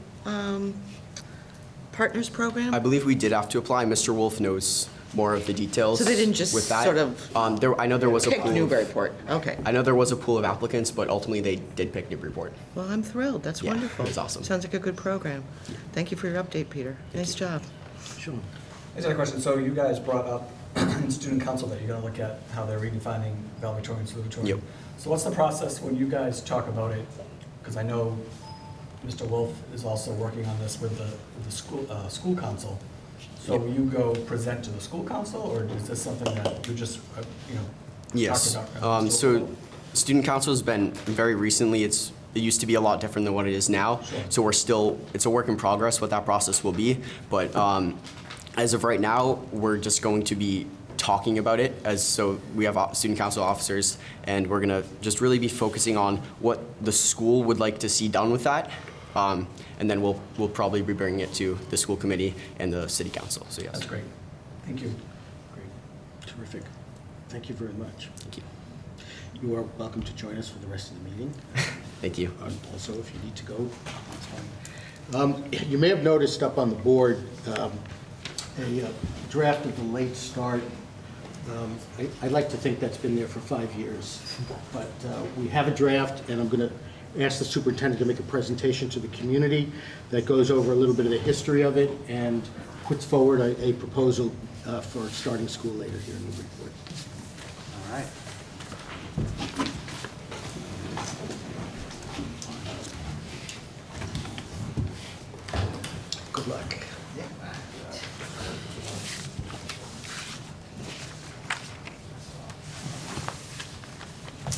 Partners program? I believe we did have to apply. Mr. Wolf knows more of the details. So they didn't just with that. sort of I know there was a pick pool. Newburyport. Okay. I know there was a pool of applicants, but ultimately they did pick Newburyport. Well, I'm thrilled. That's Yeah, wonderful. it's awesome. Sounds like a good program. Thank you for your update, Peter. Nice job. Sure. I just had a question. So you guys brought up in student council that you're going to look at how they're redefining valedictorian, salutatorian. Yep. So what's the process when you guys talk about it? Because I know Mr. Wolf is also working on this with the school council. So will you go present to the school council, or is this something that you just, Yes. talk about? So student council has been very recently, it used to be a lot different than what it is now. Sure. So it's a work in progress what that process will be. But as of right now, we're just going to be talking about it. So we have student council officers, and we're going to just really be focusing on what the school would like to see done with that. And then we'll probably be bringing it to the school committee and the city council. So yes. That's great. Thank you. Great. Terrific. Thank you very much. Thank you. You are welcome to join us for the rest of the meeting. Thank you. Also, if you need to go, that's fine. You may have noticed up on the board a draft of the late start. I'd like to think that's been there for 5 years. But we have a draft, and I'm going to ask the superintendent to make a presentation to the community that goes over a little bit of the history of it and puts forward a proposal for starting school later here in Newburyport. All right. Good luck.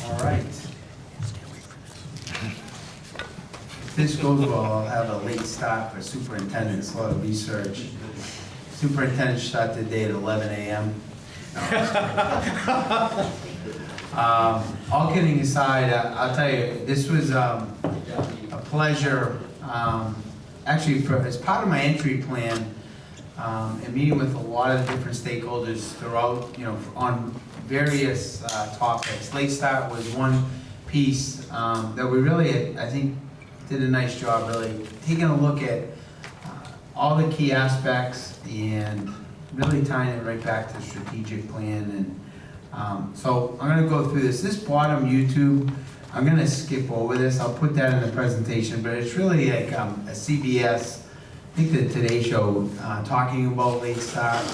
All right. This goes well, I'll have a late start for superintendents, a lot of research. Superintendent start the day at 11 a.m. All kidding aside, I'll tell you, this was pleasure, actually, as part of my entry plan, and meeting with a lot of different stakeholders throughout, on various topics. Late Start was one piece that we really, I think, did a nice job really taking a look at all the key aspects and really tying it right back to the strategic plan. And so I'm going to go through this. This bottom YouTube, I'm going to skip over this. I'll put that in the presentation, but it's really like a CBS, I think the Today Show, talking about Late Start.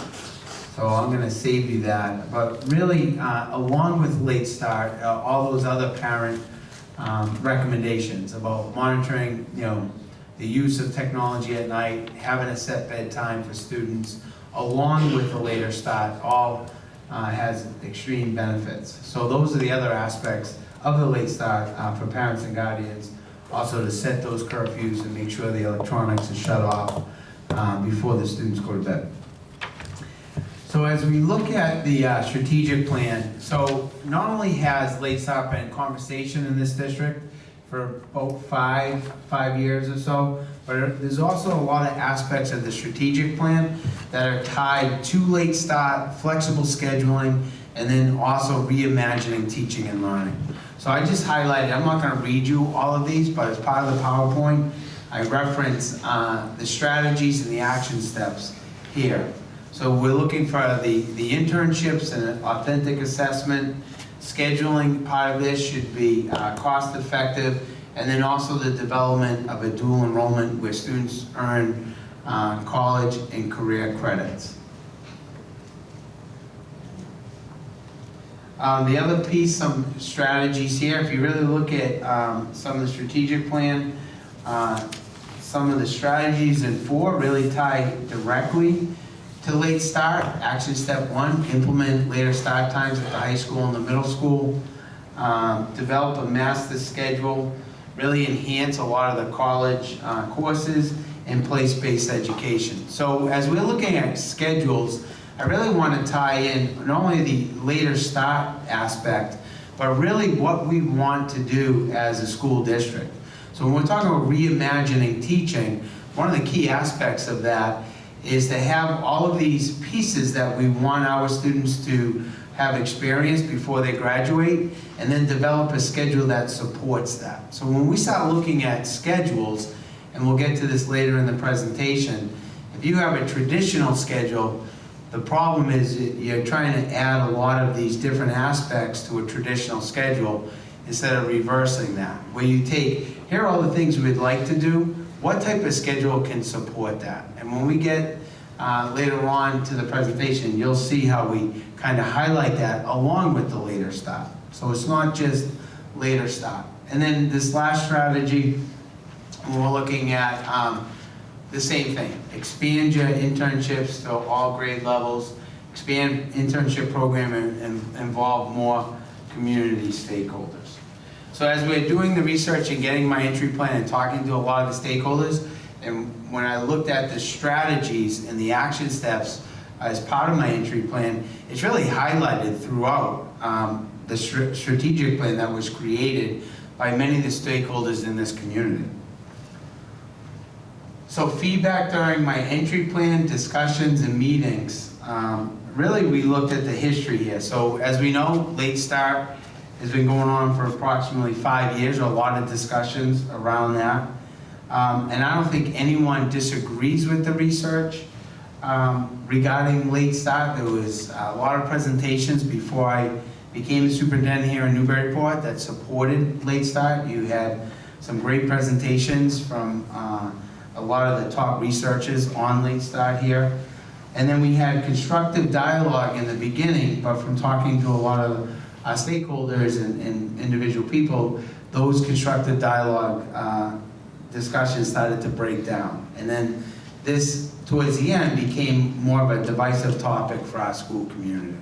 So I'm going to save you that. But really, along with Late Start, all those other parent recommendations about monitoring, the use of technology at night, having a set bedtime for students, along with the later start, all has extreme benefits. So those are the other aspects of the Late Start for parents and guardians, also to set those curfews and make sure the electronics are shut off before the students go to bed. So as we look at the strategic plan, so not only has Late Start been conversation in this district for about five years or so, but there's also a lot of aspects of the strategic plan that are tied to Late Start, flexible scheduling, and then also reimagining teaching and learning. So I just highlighted, I'm not going to read you all of these, but as part of the PowerPoint, I reference the strategies and the action steps here. So we're looking for the internships and authentic assessment. Scheduling, part of this should be cost effective, and then also the development of a dual enrollment where students earn college and career credits. The other piece, some strategies here, if you really look at some of the strategic plan, some of the strategies in 4 really tie directly to Late Start. Action step 1, implement later start times at the high school and the middle school. Develop a master schedule, really enhance a lot of the college courses and place-based education. So as we're looking at schedules, I really want to tie in not only the later start aspect, but really what we want to do as a school district. So when we're talking about reimagining teaching, one of the key aspects of that is to have all of these pieces that we want our students to have experience before they graduate, and then develop a schedule that supports that. So when we start looking at schedules, and we'll get to this later in the presentation, if you have a traditional schedule, the problem is you're trying to add a lot of these different aspects to a traditional schedule instead of reversing that. Where you take, here are all the things we'd like to do, what type of schedule can support that? And when we get later on to the presentation, you'll see how we kind of highlight that along with the later start. So it's not just later start. And then this last strategy, we're looking at the same thing. Expand your internships to all grade levels, expand internship program, and involve more community stakeholders. So as we're doing the research and getting my entry plan and talking to a lot of the stakeholders, and when I looked at the strategies and the action steps as part of my entry plan, it's really highlighted throughout the strategic plan that was created by many of the stakeholders in this community. So feedback during my entry plan discussions and meetings, really we looked at the history here. So as we know, Late Start has been going on for approximately 5 years, a lot of discussions around that. And I don't think anyone disagrees with the research regarding Late Start. There was a lot of presentations before I became the superintendent here in Newburyport that supported Late Start. You had some great presentations from a lot of the top researchers on Late Start here. And then we had constructive dialogue in the beginning, but from talking to a lot of our stakeholders and individual people, those constructive dialogue discussions started to break down. And then this, towards the end, became more of a divisive topic for our school community.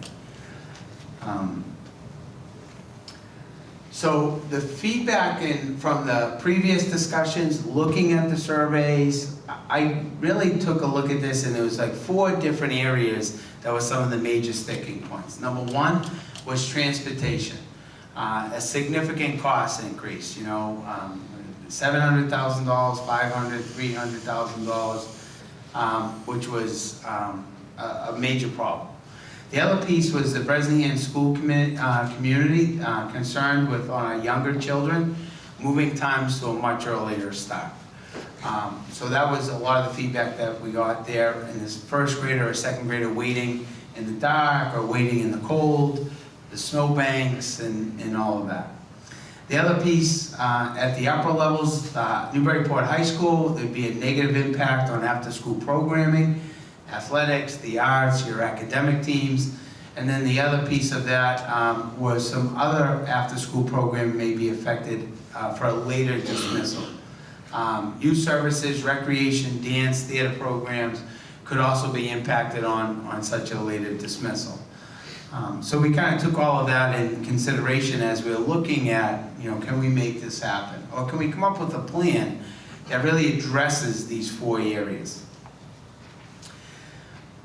So the feedback from the previous discussions, looking at the surveys, I really took a look at this, and there was like 4 different areas that were some of the major sticking points. Number 1 was transportation. A significant cost increase, $700,000, $500,000, $300,000, which was a major problem. The other piece was the Bresnahan school community concerned with younger children, moving times to a much earlier start. So that was a lot of the feedback that we got there in this first grader or second grader waiting in the dark or waiting in the cold, the snowbanks and all of that. The other piece, at the upper levels, Newburyport High School, there'd be a negative impact on after-school programming, athletics, the arts, your academic teams, and then the other piece of that was some other after-school program may be affected for a later dismissal. Youth services, recreation, dance, theater programs could also be impacted on such a later dismissal. So we kind of took all of that in consideration as we were looking at, can we make this happen? Or can we come up with a plan that really addresses these 4 areas?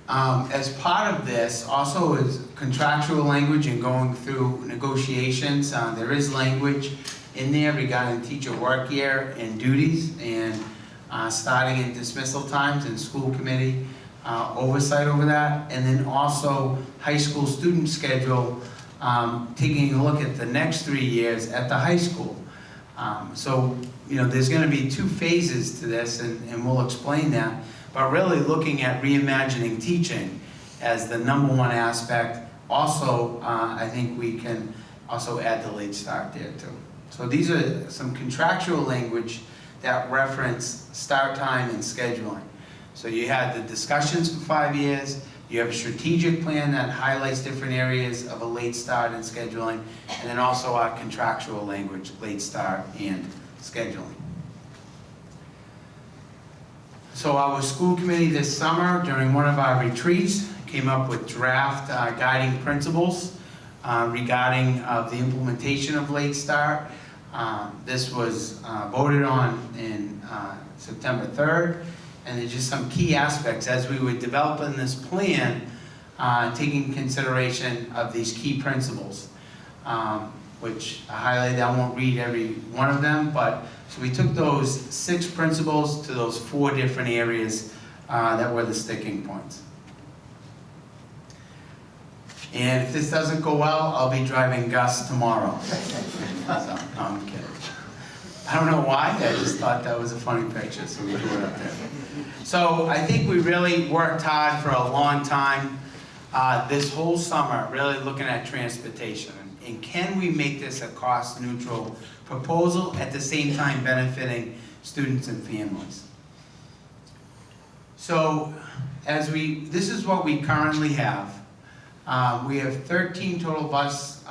As part of this, also is contractual language and going through negotiations. There is language in there regarding teacher work year and duties and starting in dismissal times and school committee oversight over that. And then also high school student schedule, taking a look at the next 3 years at the high school. So, there's going to be 2 phases to this, and we'll explain that. But really looking at reimagining teaching as the #1 aspect. Also, I think we can also add the late start there too. So these are some contractual language that reference start time and scheduling. So you had the discussions for 5 years, you have a strategic plan that highlights different areas of a late start and scheduling, and then also our contractual language, late start and scheduling. So our school committee this summer, during one of our retreats, came up with draft guiding principles regarding the implementation of late start. This was voted on in September 3rd, and there's just some key aspects as we were developing this plan, taking consideration of these key principles, which I highlighted. I won't read every one of them, but so we took those 6 principles to those 4 different areas that were the sticking points. And if this doesn't go well, I'll be driving Gus tomorrow. So, no, I'm kidding. I don't know why, I just thought that was a funny picture, so we threw it up there. So I think we really worked hard for a long time this whole summer, really looking at transportation. And can we make this a cost-neutral proposal at the same time benefiting students and families? So this is what we currently have. We have 13 total bus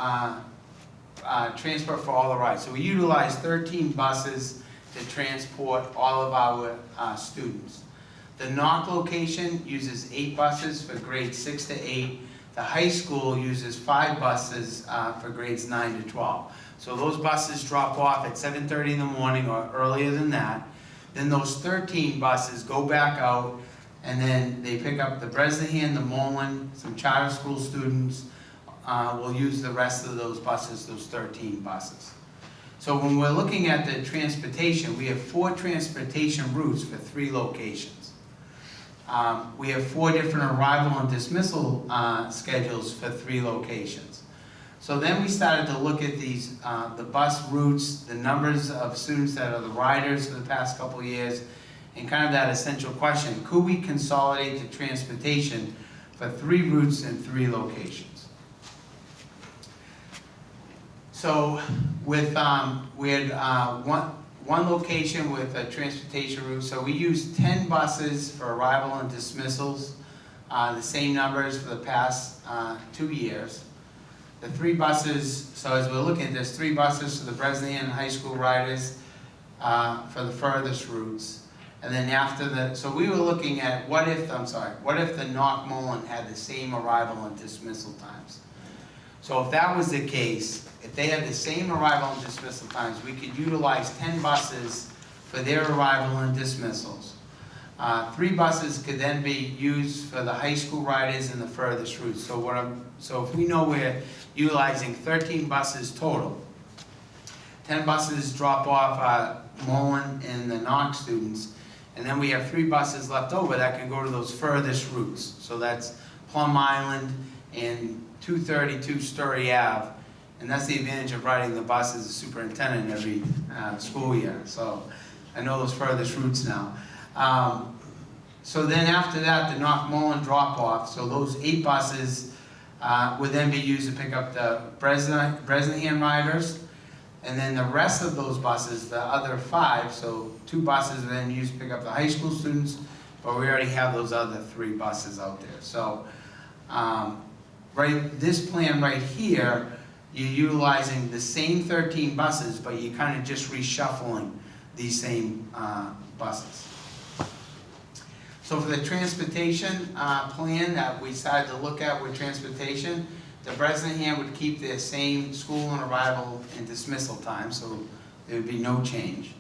transport for all the rides. So we utilize 13 buses to transport all of our students. The Knock location uses 8 buses for grades 6 to 8. The high school uses 5 buses for grades 9 to 12. So those buses drop off at 7:30 in the morning or earlier than that. Then those 13 buses go back out, and then they pick up the Bresnahan, the Mullen, some charter school students. Will use the rest of those buses, those 13 buses. So when we're looking at the transportation, we have 4 transportation routes for 3 locations. We have 4 different arrival and dismissal schedules for 3 locations. So then we started to look at these, the bus routes, the numbers of students that are the riders for the past couple of years, and kind of that essential question, could we consolidate the transportation for 3 routes and 3 locations? So with, we had one location with a transportation route, so we used 10 buses for arrival and dismissals, the same numbers for the past 2 years. The 3 buses, so as we're looking at this, 3 buses for the Bresnahan High School riders for the furthest routes. And then after the, so we were looking at what if the Knock Mullen had the same arrival and dismissal times. So if that was the case, if they had the same arrival and dismissal times, we could utilize 10 buses for their arrival and dismissals. 3 buses could then be used for the high school riders and the furthest routes. So if we know we're utilizing 13 buses total, 10 buses drop off Mullen and the Knox students, and then we have 3 buses left over that can go to those furthest routes. So that's Plum Island and 232 Story Ave. And that's the advantage of riding the bus as a superintendent every school year. So I know those furthest routes now. So then after that, the Knox Mullen drop off. So those 8 buses would then be used to pick up the Bresnahan riders. And then the rest of those buses, the other 5, so 2 buses are then used to pick up the high school students, but we already have those other 3 buses out there. So this plan right here, you're utilizing the same 13 buses, but you're kind of just reshuffling these same buses. So for the transportation plan that we decided to look at with transportation, the Bresnahan would keep their same school and arrival and dismissal time, so there would be no change.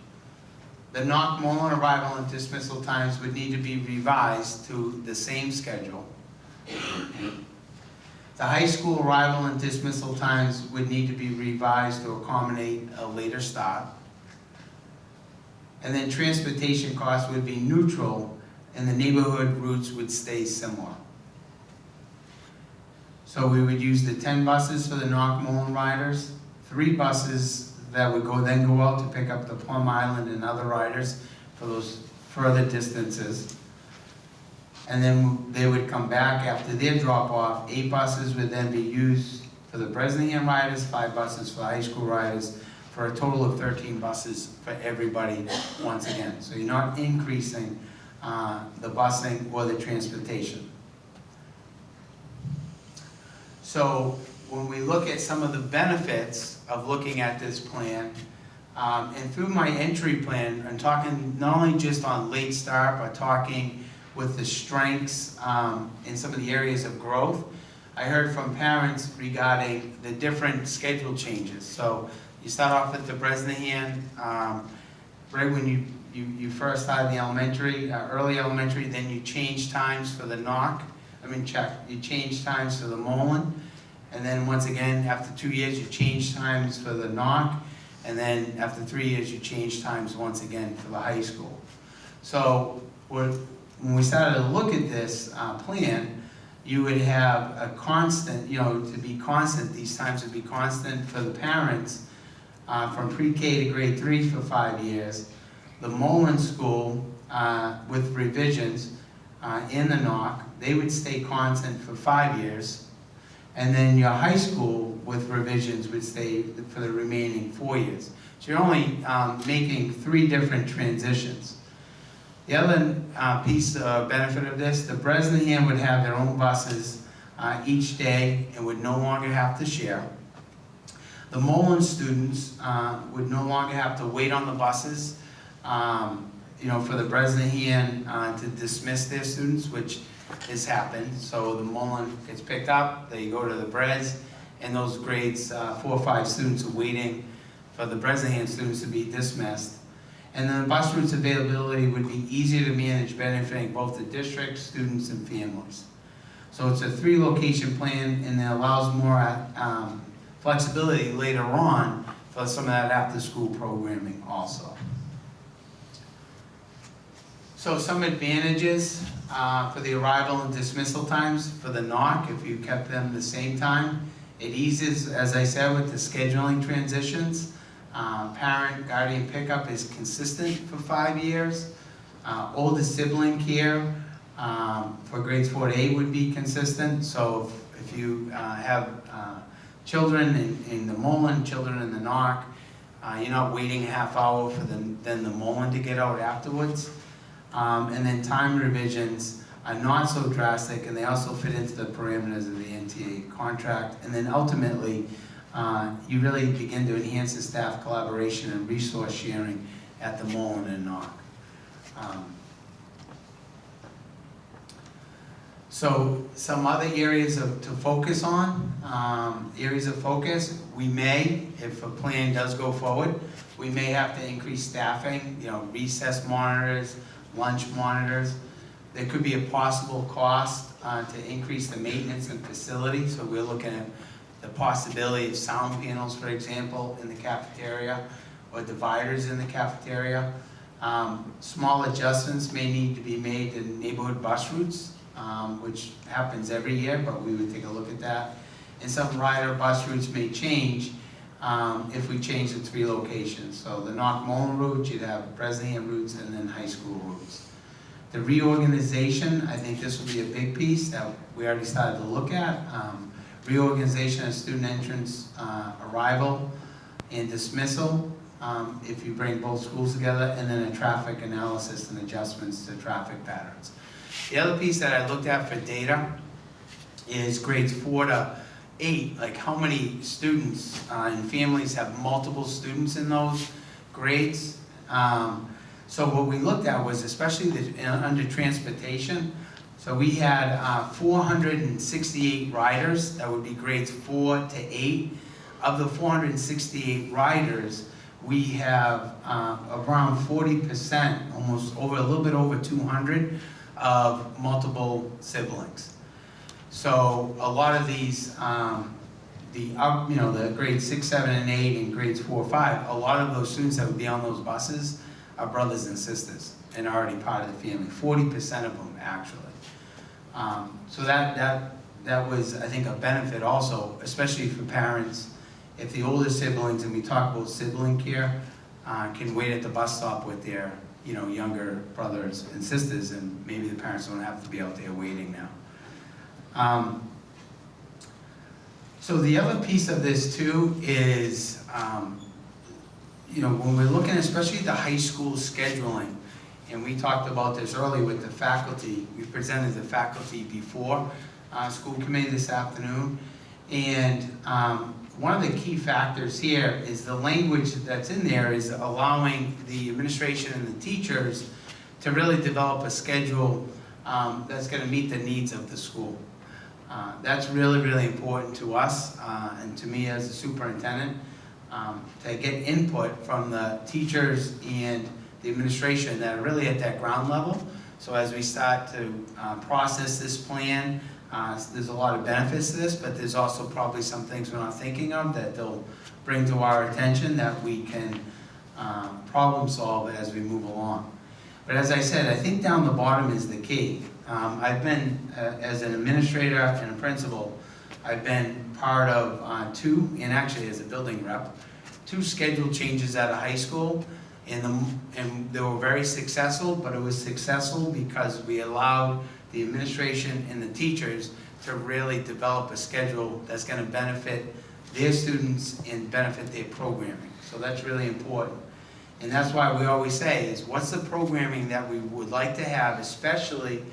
The Knox Mullen arrival and dismissal times would need to be revised to the same schedule. The high school arrival and dismissal times would need to be revised to accommodate a later start. And then transportation costs would be neutral and the neighborhood routes would stay similar. So we would use the 10 buses for the Knox Mullen riders, 3 buses that would then go out to pick up the Plum Island and other riders for those further distances. And then they would come back after their drop-off. 8 buses would then be used for the Bresnahan riders, 5 buses for high school riders, for a total of 13 buses for everybody once again. So you're not increasing the busing or the transportation. So when we look at some of the benefits of looking at this plan, and through my entry plan, I'm talking not only just on late start, but talking with the strengths in some of the areas of growth. I heard from parents regarding the different schedule changes. So you start off at the Bresnahan, right when you first started the elementary, early elementary, then you change times for the you change times for the Mullen, and then once again, after 2 years, you change times for the Knox, and then after 3 years, you change times once again for the high school. So when we started to look at this plan, you would have a constant, to be constant, these times would be constant for the parents from pre-K to grade 3 for 5 years. The Mullen School with revisions in the Knox, they would stay constant for 5 years. And then your high school with revisions would stay for the remaining 4 years. So you're only making 3 different transitions. The other piece of benefit of this, the Bresnahan would have their own buses each day and would no longer have to share. The Mullen students would no longer have to wait on the buses, for the Bresnahan to dismiss their students, which has happened. So the Mullen gets picked up, they go to the Bres, and those grades 4 or 5 students are waiting for the Bresnahan students to be dismissed. And then the bus routes availability would be easier to manage, benefiting both the district, students, and families. So it's a 3-location plan, and it allows more flexibility later on for some of that after-school programming also. So some advantages for the arrival and dismissal times for the Knox, if you kept them the same time. It eases, as I said, with the scheduling transitions. Parent guardian pickup is consistent for 5 years. Older sibling care for grades 4 to 8 would be consistent. So if you have children in the Mullen, children in the Knox, you're not waiting a half hour for then the Mullen to get out afterwards. And then time revisions are not so drastic, and they also fit into the parameters of the NTA contract. And then ultimately, you really begin to enhance the staff collaboration and resource sharing at the Mullen and Knox. So some other areas to focus on, areas of focus, we may, if a plan does go forward, we may have to increase staffing, recess monitors, lunch monitors. There could be a possible cost to increase the maintenance and facility, so we're looking at the possibility of sound panels, for example, in the cafeteria, or dividers in the cafeteria. Small adjustments may need to be made in neighborhood bus routes, which happens every year, but we would take a look at that. And some rider bus routes may change if we change the 3 locations. So the Knock-Mullen route, you'd have Bresnahan routes and then high school routes. The reorganization, I think this will be a big piece that we already started to look at. Reorganization of student entrance, arrival, and dismissal, if you bring both schools together, and then a traffic analysis and adjustments to traffic patterns. The other piece that I looked at for data is grades 4 to 8, like how many students and families have multiple students in those grades. So what we looked at was especially under transportation. So we had 468 riders, that would be grades 4 to 8. Of the 468 riders, we have around 40%, almost over, a little bit over 200 of multiple siblings. So a lot of these, the grades 6, 7, and 8, and grades 4, 5, a lot of those students that would be on those buses are brothers and sisters and already part of the family. 40% of them actually. So that was, I think, a benefit also, especially for parents. If the older siblings, and we talk about sibling care, can wait at the bus stop with their younger brothers and sisters, and maybe the parents don't have to be out there waiting now. So the other piece of this too is, when we're looking especially at the high school scheduling, and we talked about this earlier with the faculty, we presented the faculty before school committee this afternoon, and one of the key factors here is the language that's in there is allowing the administration and the teachers to really develop a schedule that's going to meet the needs of the school. That's really, really important to us and to me as a superintendent, to get input from the teachers and the administration that are really at that ground level. So as we start to process this plan, there's a lot of benefits to this, but there's also probably some things we're not thinking of that they'll bring to our attention that we can problem solve as we move along. But as I said, I think down the bottom is the key. I've been, as an administrator and a principal, I've been part of 2, and actually as a building rep, 2 schedule changes at a high school, and they were very successful, but it was successful because we allowed the administration and the teachers to really develop a schedule that's going to benefit their students and benefit their programming. So that's really important. And that's why we always say is, what's the programming that we would like to have, especially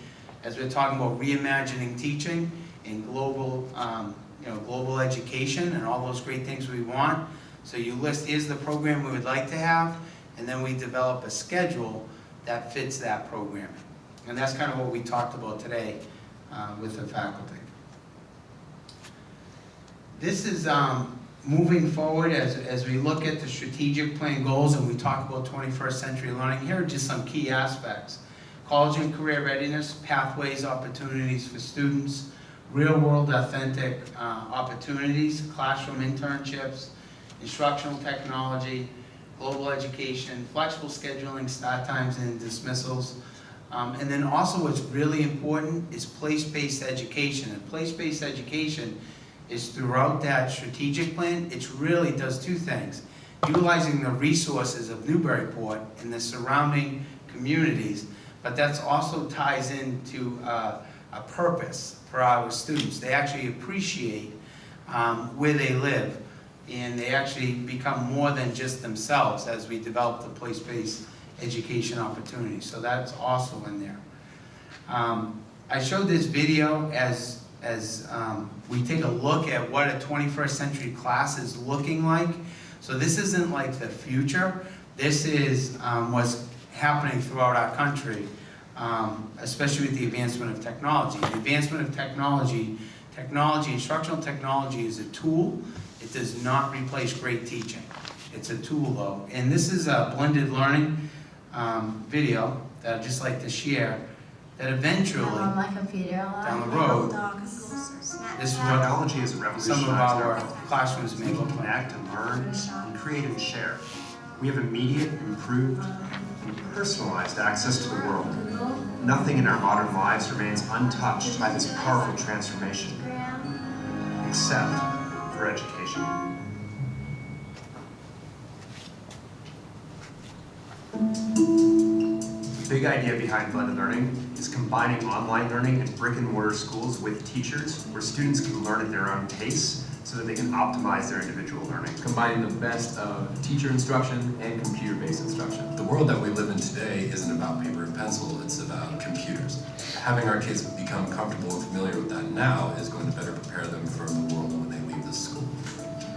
as we're talking about reimagining teaching and global, global education and all those great things we want. So you list, here's the program we would like to have, and then we develop a schedule that fits that programming. And that's kind of what we talked about today with the faculty. This is moving forward as we look at the strategic plan goals and we talk about 21st century learning. Here are just some key aspects. College and career readiness, pathways, opportunities for students, real-world authentic opportunities, classroom internships, instructional technology, global education, flexible scheduling, start times and dismissals. And then also what's really important is place-based education. And place-based education is throughout that strategic plan. It really does 2 things. Utilizing the resources of Newburyport and the surrounding communities, but that's also ties into a purpose for our students. They actually appreciate where they live, and they actually become more than just themselves as we develop the place-based education opportunities. So that's also in there. I showed this video as we take a look at what a 21st century class is looking like. So this isn't like the future. This is what's happening throughout our country, especially with the advancement of technology. The advancement of technology, instructional technology is a tool. It does not replace great teaching. It's a tool though. And this is a blended learning video that I'd just like to share that eventually, I'm on my computer a lot. down the road, this is what Technology has some of revolutionized our our classrooms may look like. connect and learn and create and share. We have immediate, improved, and personalized access to the world. Nothing in our modern lives remains untouched by this powerful transformation, except for education. The big idea behind blended learning is combining online learning and brick-and-mortar schools with teachers, where students can learn at their own pace so that they can optimize their individual learning. Combining the best of teacher instruction and computer-based instruction. The world that we live in today isn't about paper and pencil, it's about computers. Having our kids become comfortable and familiar with that now is going to better prepare them for the world when they leave this school.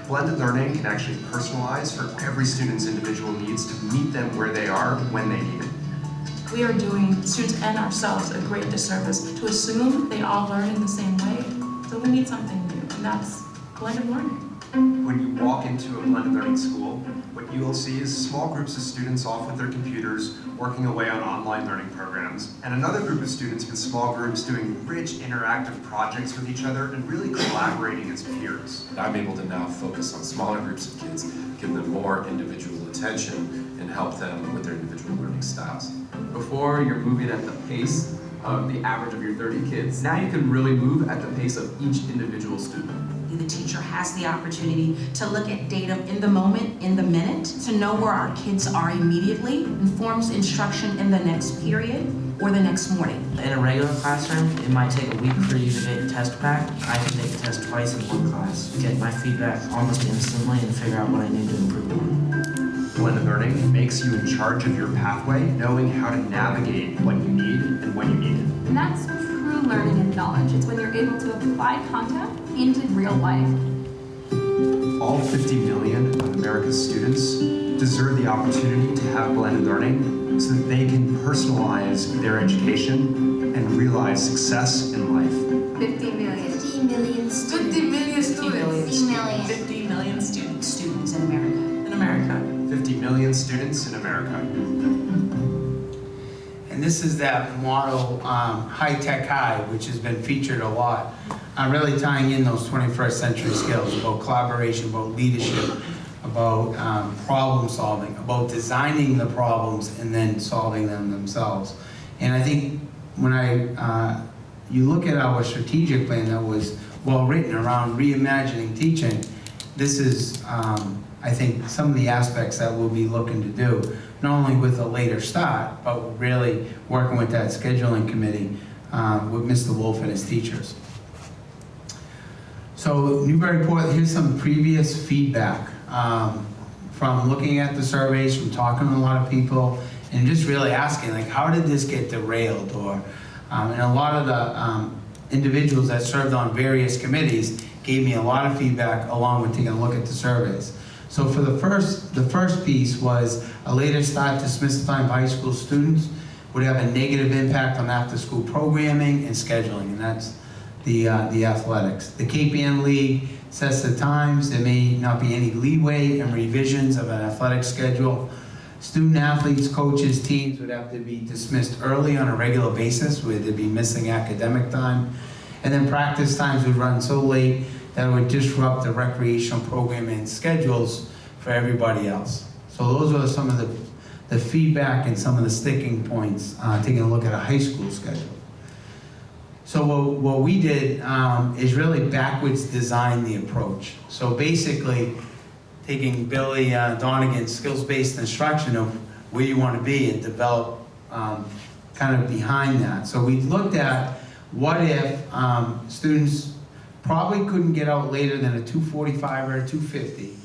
Blended learning can actually personalize for every student's individual needs to meet them where they are when they need it. We are doing students and ourselves a great disservice to assume they all learn in the same way. So we need something new, and that's blended learning. When you walk into a blended learning school, what you will see is small groups of students off with their computers working away on online learning programs, and another group of students in small groups doing rich interactive projects with each other and really collaborating as peers. I'm able to now focus on smaller groups of kids, give them more individual attention, and help them with their individual learning styles. Before, you're moving at the pace of the average of your 30 kids. Now you can really move at the pace of each individual student. The teacher has the opportunity to look at data in the moment, in the minute, to know where our kids are immediately, informs instruction in the next period or the next morning. In a regular classroom, it might take a week for you to get your test back. I can take a test twice in one class, get my feedback almost instantly, and figure out what I need to improve on. Blended learning makes you in charge of your pathway, knowing how to navigate what you need and when you need it. And that's true learning and knowledge. It's when you're able to apply content into real life. All 50 million of America's students deserve the opportunity to have blended learning so that they can personalize their education and realize success in life. 50 million. 50 million students. 50 million students. 50 million. 50 million students in America. In America. 50 million students in America. And this is that model, High Tech High, which has been featured a lot. Really tying in those 21st century skills about collaboration, about leadership, about problem solving, about designing the problems and then solving them themselves. And I think when you look at our strategic plan that was well written around reimagining teaching, this is, I think, some of the aspects that we'll be looking to do, not only with a later start, but really working with that scheduling committee with Mr. Wolf and his teachers. So Newburyport, here's some previous feedback from looking at the surveys, from talking to a lot of people, and just really asking, like, how did this get derailed? Or, and a lot of the individuals that served on various committees gave me a lot of feedback along with taking a look at the surveys. So for the first piece was a later start dismissal time for high school students would have a negative impact on after-school programming and scheduling, and that's the athletics. The KPN League sets the times. There may not be any leeway in revisions of an athletic schedule. Student athletes, coaches, teams would have to be dismissed early on a regular basis where they'd be missing academic time. And then practice times would run so late that it would disrupt the recreational programming and schedules for everybody else. So those are some of the feedback and some of the sticking points, taking a look at a high school schedule. So what we did is really backwards design the approach. So basically, taking Billy Donegan's skills-based instruction of where you want to be and develop kind of behind that. So we looked at what if students probably couldn't get out later than a 2:45 or a 2:50.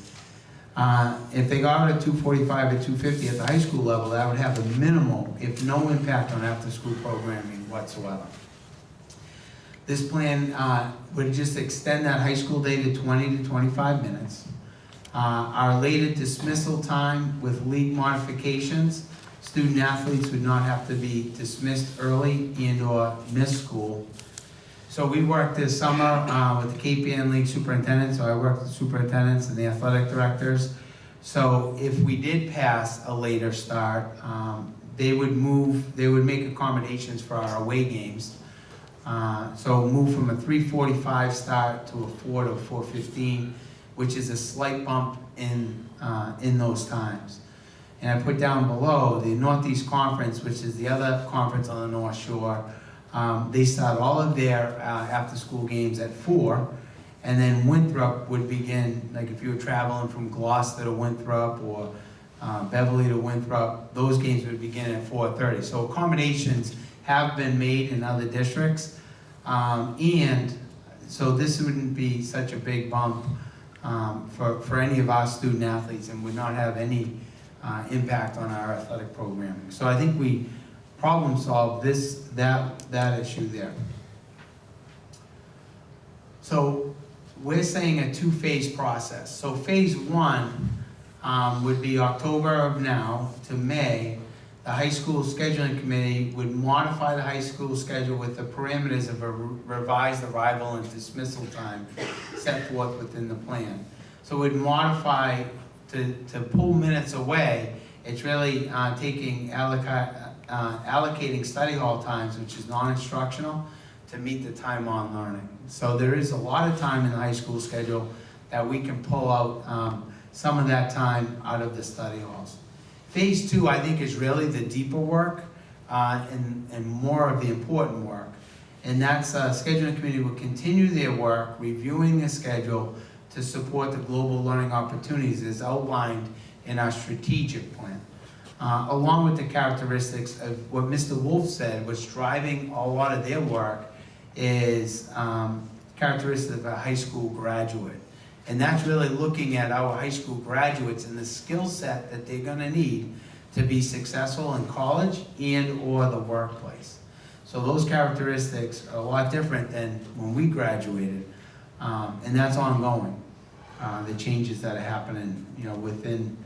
If they got out at 2:45 or 2:50 at the high school level, that would have a minimal, if no impact on after-school programming whatsoever. This plan would just extend that high school day to 20 to 25 minutes. Our later dismissal time with league modifications, student athletes would not have to be dismissed early and or miss school. So we worked this summer with the KPN League superintendent, so I worked with superintendents and the athletic directors. So if we did pass a later start, they would make accommodations for our away games. So move from a 3:45 start to a 4 to 4:15, which is a slight bump in those times. And I put down below the Northeast Conference, which is the other conference on the North Shore. They start all of their after-school games at 4, and then Winthrop would begin, like if you were traveling from Gloucester to Winthrop or Beverly to Winthrop, those games would begin at 4:30. So accommodations have been made in other districts, and so this wouldn't be such a big bump for any of our student athletes and would not have any impact on our athletic programming. So I think we problem solved that issue there. So we're saying a two-phase process. So phase 1 would be October of now to May. The high school scheduling committee would modify the high school schedule with the parameters of a revised arrival and dismissal time set forth within the plan. So it would modify to pull minutes away. It's really allocating study hall times, which is non-instructional, to meet the time on learning. So there is a lot of time in the high school schedule that we can pull out some of that time out of the study halls. Phase 2, I think, is really the deeper work and more of the important work. And that's scheduling committee will continue their work reviewing the schedule to support the global learning opportunities as outlined in our strategic plan. Along with the characteristics of what Mr. Wolf said, what's driving a lot of their work is characteristics of a high school graduate. And that's really looking at our high school graduates and the skill set that they're gonna need to be successful in college and or the workplace. So those characteristics are a lot different than when we graduated, and that's ongoing. The changes that are happening, within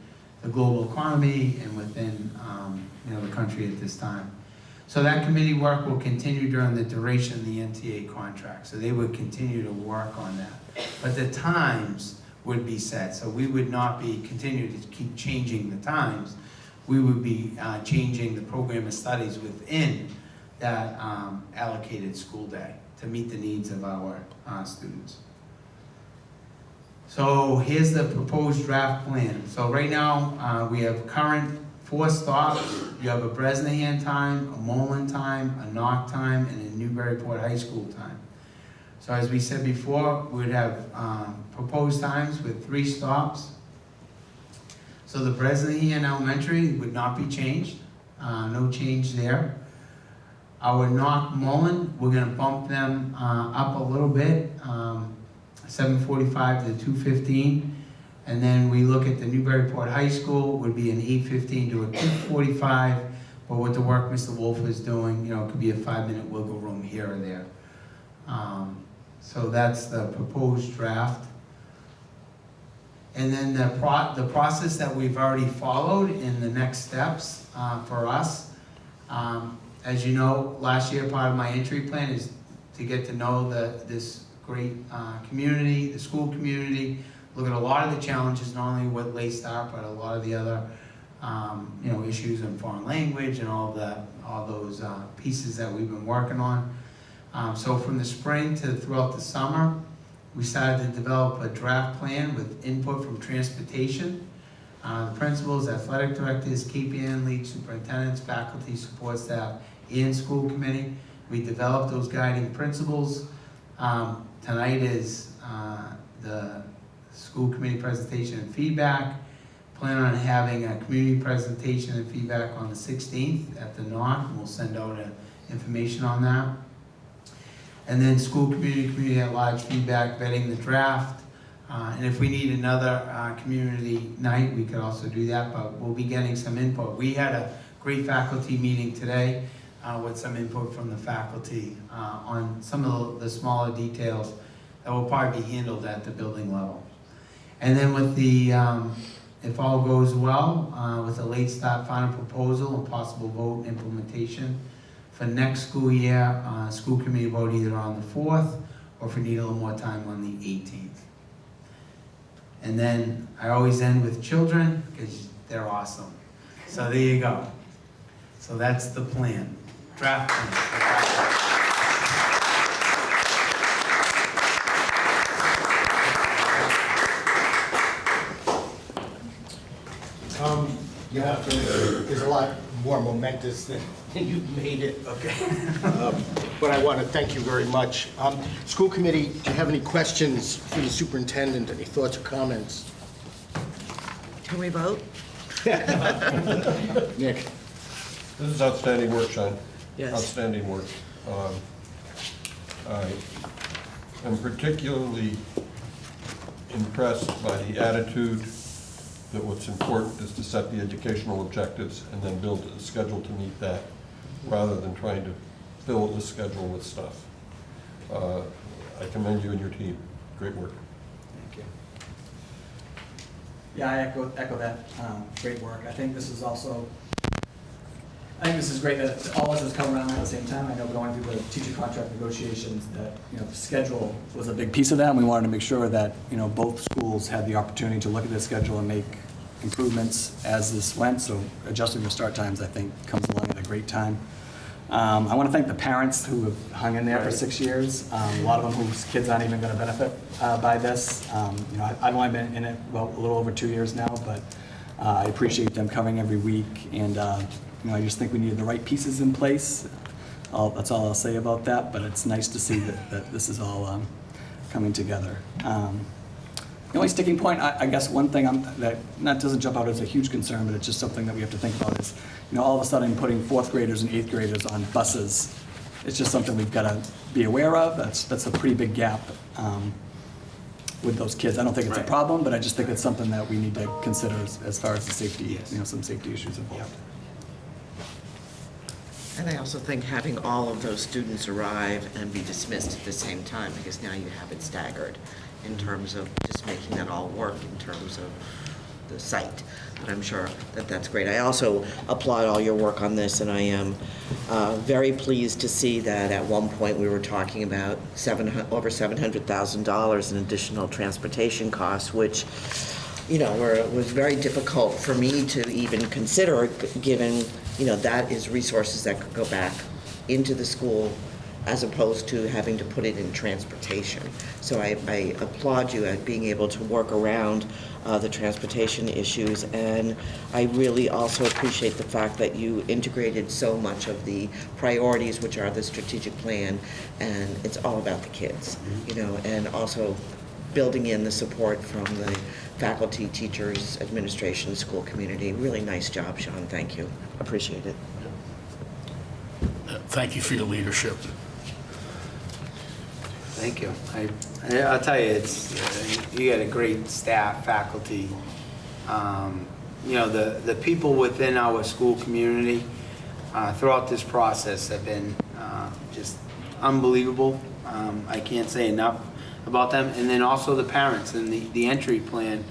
the global economy and within, the country at this time. So that committee work will continue during the duration of the NTA contract. So they would continue to work on that. But the times would be set. So we would not be continue to keep changing the times. We would be changing the program of studies within that allocated school day to meet the needs of our students. So here's the proposed draft plan. So right now we have current 4 stops. You have a Bresnahan time, a Mullen time, a Knock time, and a Newburyport High School time. So as we said before, we would have proposed times with 3 stops. So the Bresnahan Elementary would not be changed, no change there. Our Knock Mullen, we're gonna bump them up a little bit, 7:45 to 2:15. And then we look at the Newburyport High School, would be an 8:15 to a 2:45. But with the work Mr. Wolf is doing, it could be a 5-minute wiggle room here or there. So that's the proposed draft. And then the process that we've already followed in the next steps for us. As you know, last year part of my entry plan is to get to know this great community, the school community, look at a lot of the challenges, not only with late start, but a lot of the other issues in foreign language and all those pieces that we've been working on. So from the spring to throughout the summer, we started to develop a draft plan with input from transportation, the principals, athletic directors, KPN lead superintendents, faculty, support staff, and school committee. We developed those guiding principles. Tonight is the school committee presentation and feedback. Plan on having a community presentation and feedback on the 16th at the NOC, and we'll send out information on that. And then school community at large feedback, vetting the draft. And if we need another community night, we could also do that, but we'll be getting some input. We had a great faculty meeting today with some input from the faculty on some of the smaller details that will probably be handled at the building level. And then with the, if all goes well, with a late start final proposal and possible vote and implementation for next school year, school committee vote either on the 4th or if we need a little more time on the 18th. And then I always end with children because they're awesome. So there you go. So that's the plan, draft plan. Yeah, there's a lot more momentous than you've made it. Okay. But I want to thank you very much. School committee, do you have any questions for the superintendent? Any thoughts or comments? Can we vote? Nick? This is outstanding work, Sean. Yes. Outstanding work. I am particularly impressed by the attitude that what's important is to set the educational objectives and then build a schedule to meet that, rather than trying to fill the schedule with stuff. I commend you and your team. Great work. Thank you. Yeah, I echo that. Great work. I think this is great that all of us has come around at the same time. I know going through the teacher contract negotiations that, the schedule was a big piece of that, and we wanted to make sure that, both schools had the opportunity to look at the schedule and make improvements as this went. So adjusting the start times, I think, comes along at a great time. I want to thank the parents who have hung in there for 6 years. A lot of them whose kids aren't even going to benefit by this. I've only been in it, a little over 2 years now, but I appreciate them coming every week. And I just think we needed the right pieces in place. That's all I'll say about that, but it's nice to see that this is all coming together. The only sticking point, I guess one thing that doesn't jump out as a huge concern, but it's just something that we have to think about is, all of a sudden putting 4th graders and 8th graders on buses. It's just something we've got to be aware of. That's a pretty big gap with those kids. I don't think it's a problem, but I just think it's something that we need to consider as far as the safety, some safety issues involved. And I also think having all of those students arrive and be dismissed at the same time, because now you have it staggered in terms of just making that all work in terms of the site. But I'm sure that that's great. I also applaud all your work on this, and I am very pleased to see that at one point we were talking about over $700,000 in additional transportation costs, which was very difficult for me to even consider, given that is resources that could go back into the school as opposed to having to put it in transportation. So I applaud you at being able to work around the transportation issues, and I really also appreciate the fact that you integrated so much of the priorities, which are the strategic plan, and it's all about the kids, and also building in the support from the faculty, teachers, administration, school community. Really nice job, Sean. Thank you. Appreciate it. Thank you for your leadership. Thank you. I'll tell you, you got a great staff, faculty. The people within our school community throughout this process have been just unbelievable. I can't say enough about them. And then also the parents and the entry plan.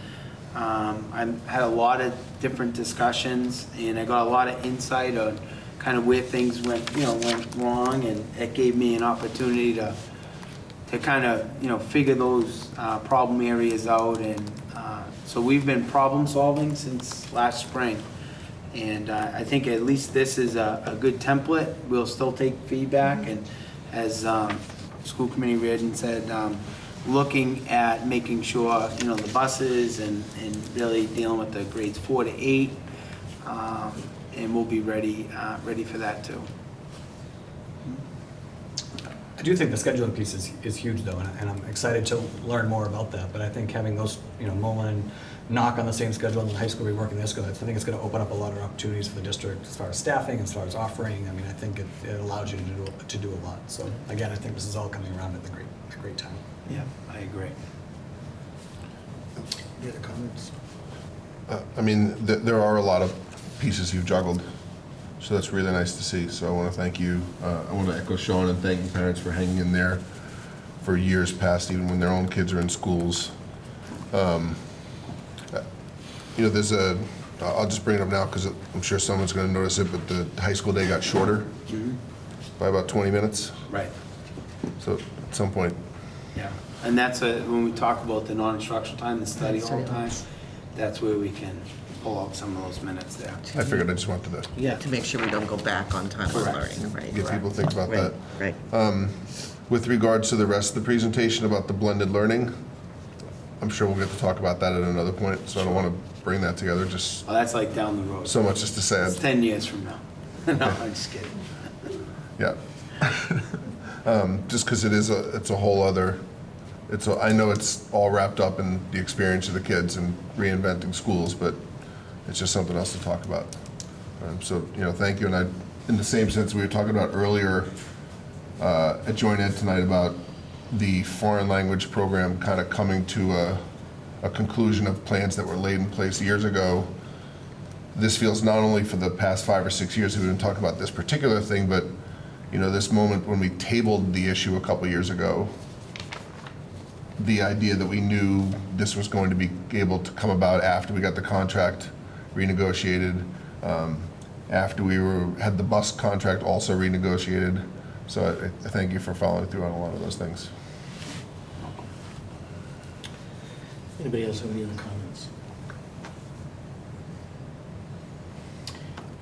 I had a lot of different discussions, and I got a lot of insight on kind of where things went wrong, and it gave me an opportunity to kind of figure those problem areas out. And so we've been problem solving since last spring, and I think at least this is a good template. We'll still take feedback, and as school committee Reardon said, looking at making sure the buses and really dealing with the grades 4 to 8, and we'll be ready for that too. I do think the scheduling piece is huge, though, and I'm excited to learn more about that. But I think having those, Mullen and Knock on the same schedule in the high school we work in this school, I think it's going to open up a lot of opportunities for the district as far as staffing, as far as offering. I mean, I think it allows you to do a lot. So again, I think this is all coming around at a great time. Yeah, I agree. Any other comments? There are a lot of pieces you've juggled, so that's really nice to see. So I want to thank you. I want to echo Sean and thank the parents for hanging in there for years past, even when their own kids are in schools. There's I'll just bring it up now because I'm sure someone's going to notice it, but the high school day got shorter by about 20 minutes. Right. So at some point. Yeah, and that's when we talk about the non-instructional time, the study hall time, that's where we can pull out some of those minutes there. I figured I just wanted to Yeah, to make sure we don't go back on time on learning, right? get people to think about that. Right. With regards to the rest of the presentation about the blended learning, I'm sure we'll get to talk about that at another point, so I don't want to bring that together, just Oh, that's like down the road. so much just to say. It's 10 years from now. No, I'm just kidding. Yeah. Just because it's a whole other, I know it's all wrapped up in the experience of the kids and reinventing schools, but it's just something else to talk about. So, thank you. And in the same sense we were talking about earlier at Joint Ed tonight about the foreign language program kind of coming to a conclusion of plans that were laid in place years ago. This feels not only for the past 5 or 6 years we've been talking about this particular thing, but this moment when we tabled the issue a couple years ago, the idea that we knew this was going to be able to come about after we got the contract renegotiated, after we had the bus contract also renegotiated. So I thank you for following through on a lot of those things. Anybody else have any other comments?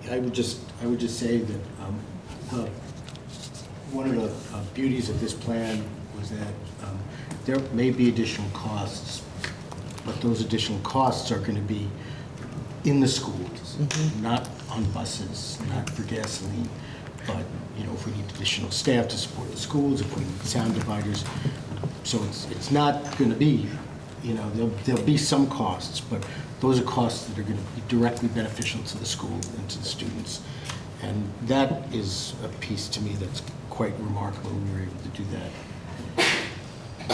I would just say that one of the beauties of this plan was that there may be additional costs, but those additional costs are going to be in the schools, not on buses, not for gasoline, but if we need additional staff to support the schools, if we need sound dividers. So it's not going to be, there'll be some costs, but those are costs that are going to be directly beneficial to the school and to the students. And that is a piece to me that's quite remarkable. We were able to do that.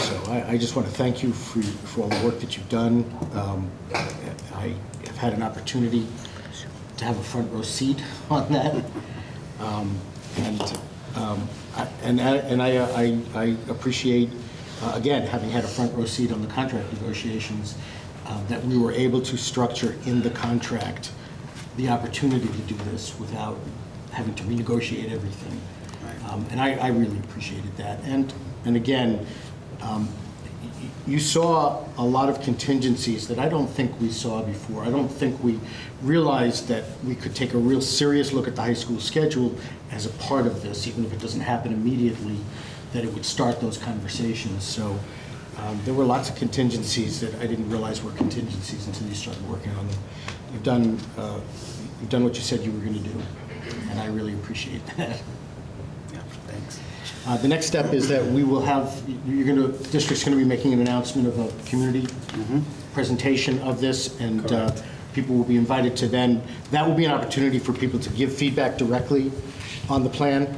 So I just want to thank you for all the work that you've done. I have had an opportunity to have a front row seat on that. I appreciate, again, having had a front row seat on the contract negotiations, that we were able to structure in the contract the opportunity to do this without having to renegotiate everything. And I really appreciated that. And again, you saw a lot of contingencies that I don't think we saw before. I don't think we realized that we could take a real serious look at the high school schedule as a part of this, even if it doesn't happen immediately, that it would start those conversations. So there were lots of contingencies that I didn't realize were contingencies until you started working on them. You've done what you said you were going to do, and I really appreciate that. Yeah, thanks. The next step is that we will have, the district's going to be making an announcement of a community presentation of this, and people will be invited to then, that will be an opportunity for people to give feedback directly on the plan.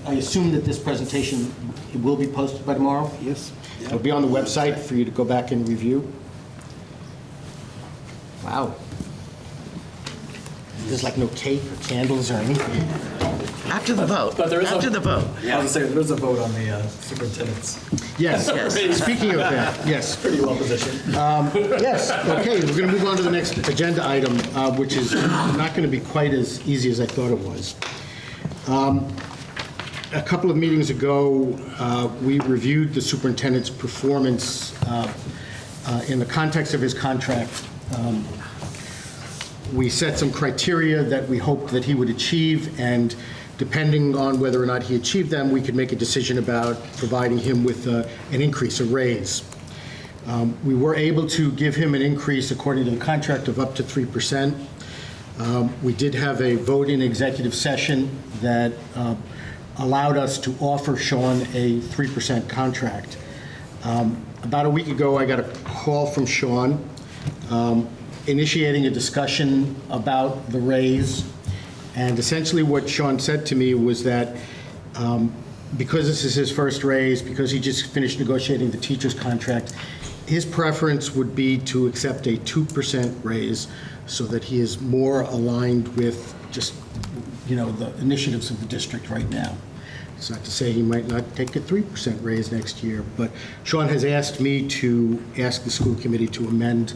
I assume that this presentation will be posted by tomorrow? Yes. It'll be on the website for you to go back and review. Wow. There's like no cake or candles or anything. After the vote. But there is After the vote. I was saying, there's a vote on the superintendent's. Yes, speaking of that, yes. Pretty well positioned. Yes, okay, we're going to move on to the next agenda item, which is not going to be quite as easy as I thought it was. A couple of meetings ago, we reviewed the superintendent's performance in the context of his contract. We set some criteria that we hoped that he would achieve, and depending on whether or not he achieved them, we could make a decision about providing him with an increase, a raise. We were able to give him an increase according to the contract of up to 3%. We did have a vote in executive session that allowed us to offer Sean a 3% contract. About a week ago, I got a call from Sean initiating a discussion about the raise. And essentially what Sean said to me was that because this is his first raise, because he just finished negotiating the teacher's contract, his preference would be to accept a 2% raise so that he is more aligned with just, the initiatives of the district right now. It's not to say he might not take a 3% raise next year, but Sean has asked me to ask the school committee to amend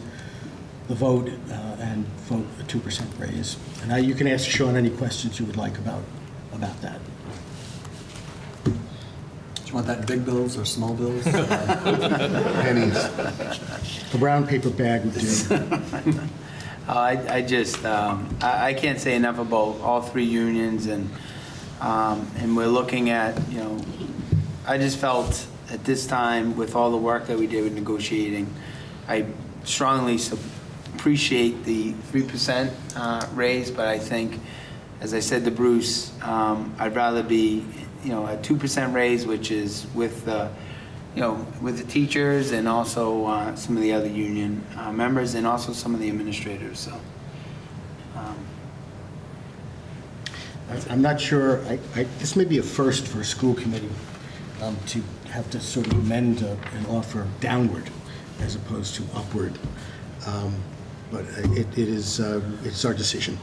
the vote and vote a 2% raise. And you can ask Sean any questions you would like about that. Do you want that in big bills or small bills? Pennies. A brown paper bag would do. I can't say enough about all three unions, and we're looking at, I just felt at this time, with all the work that we did with negotiating, I strongly appreciate the 3% raise, but I think, as I said to Bruce, I'd rather be, a 2% raise, which is with the, with the teachers and also some of the other union members and also some of the administrators. So, I'm not sure, this may be a first for a school committee to have to sort of amend an offer downward as opposed to upward. But it's our decision.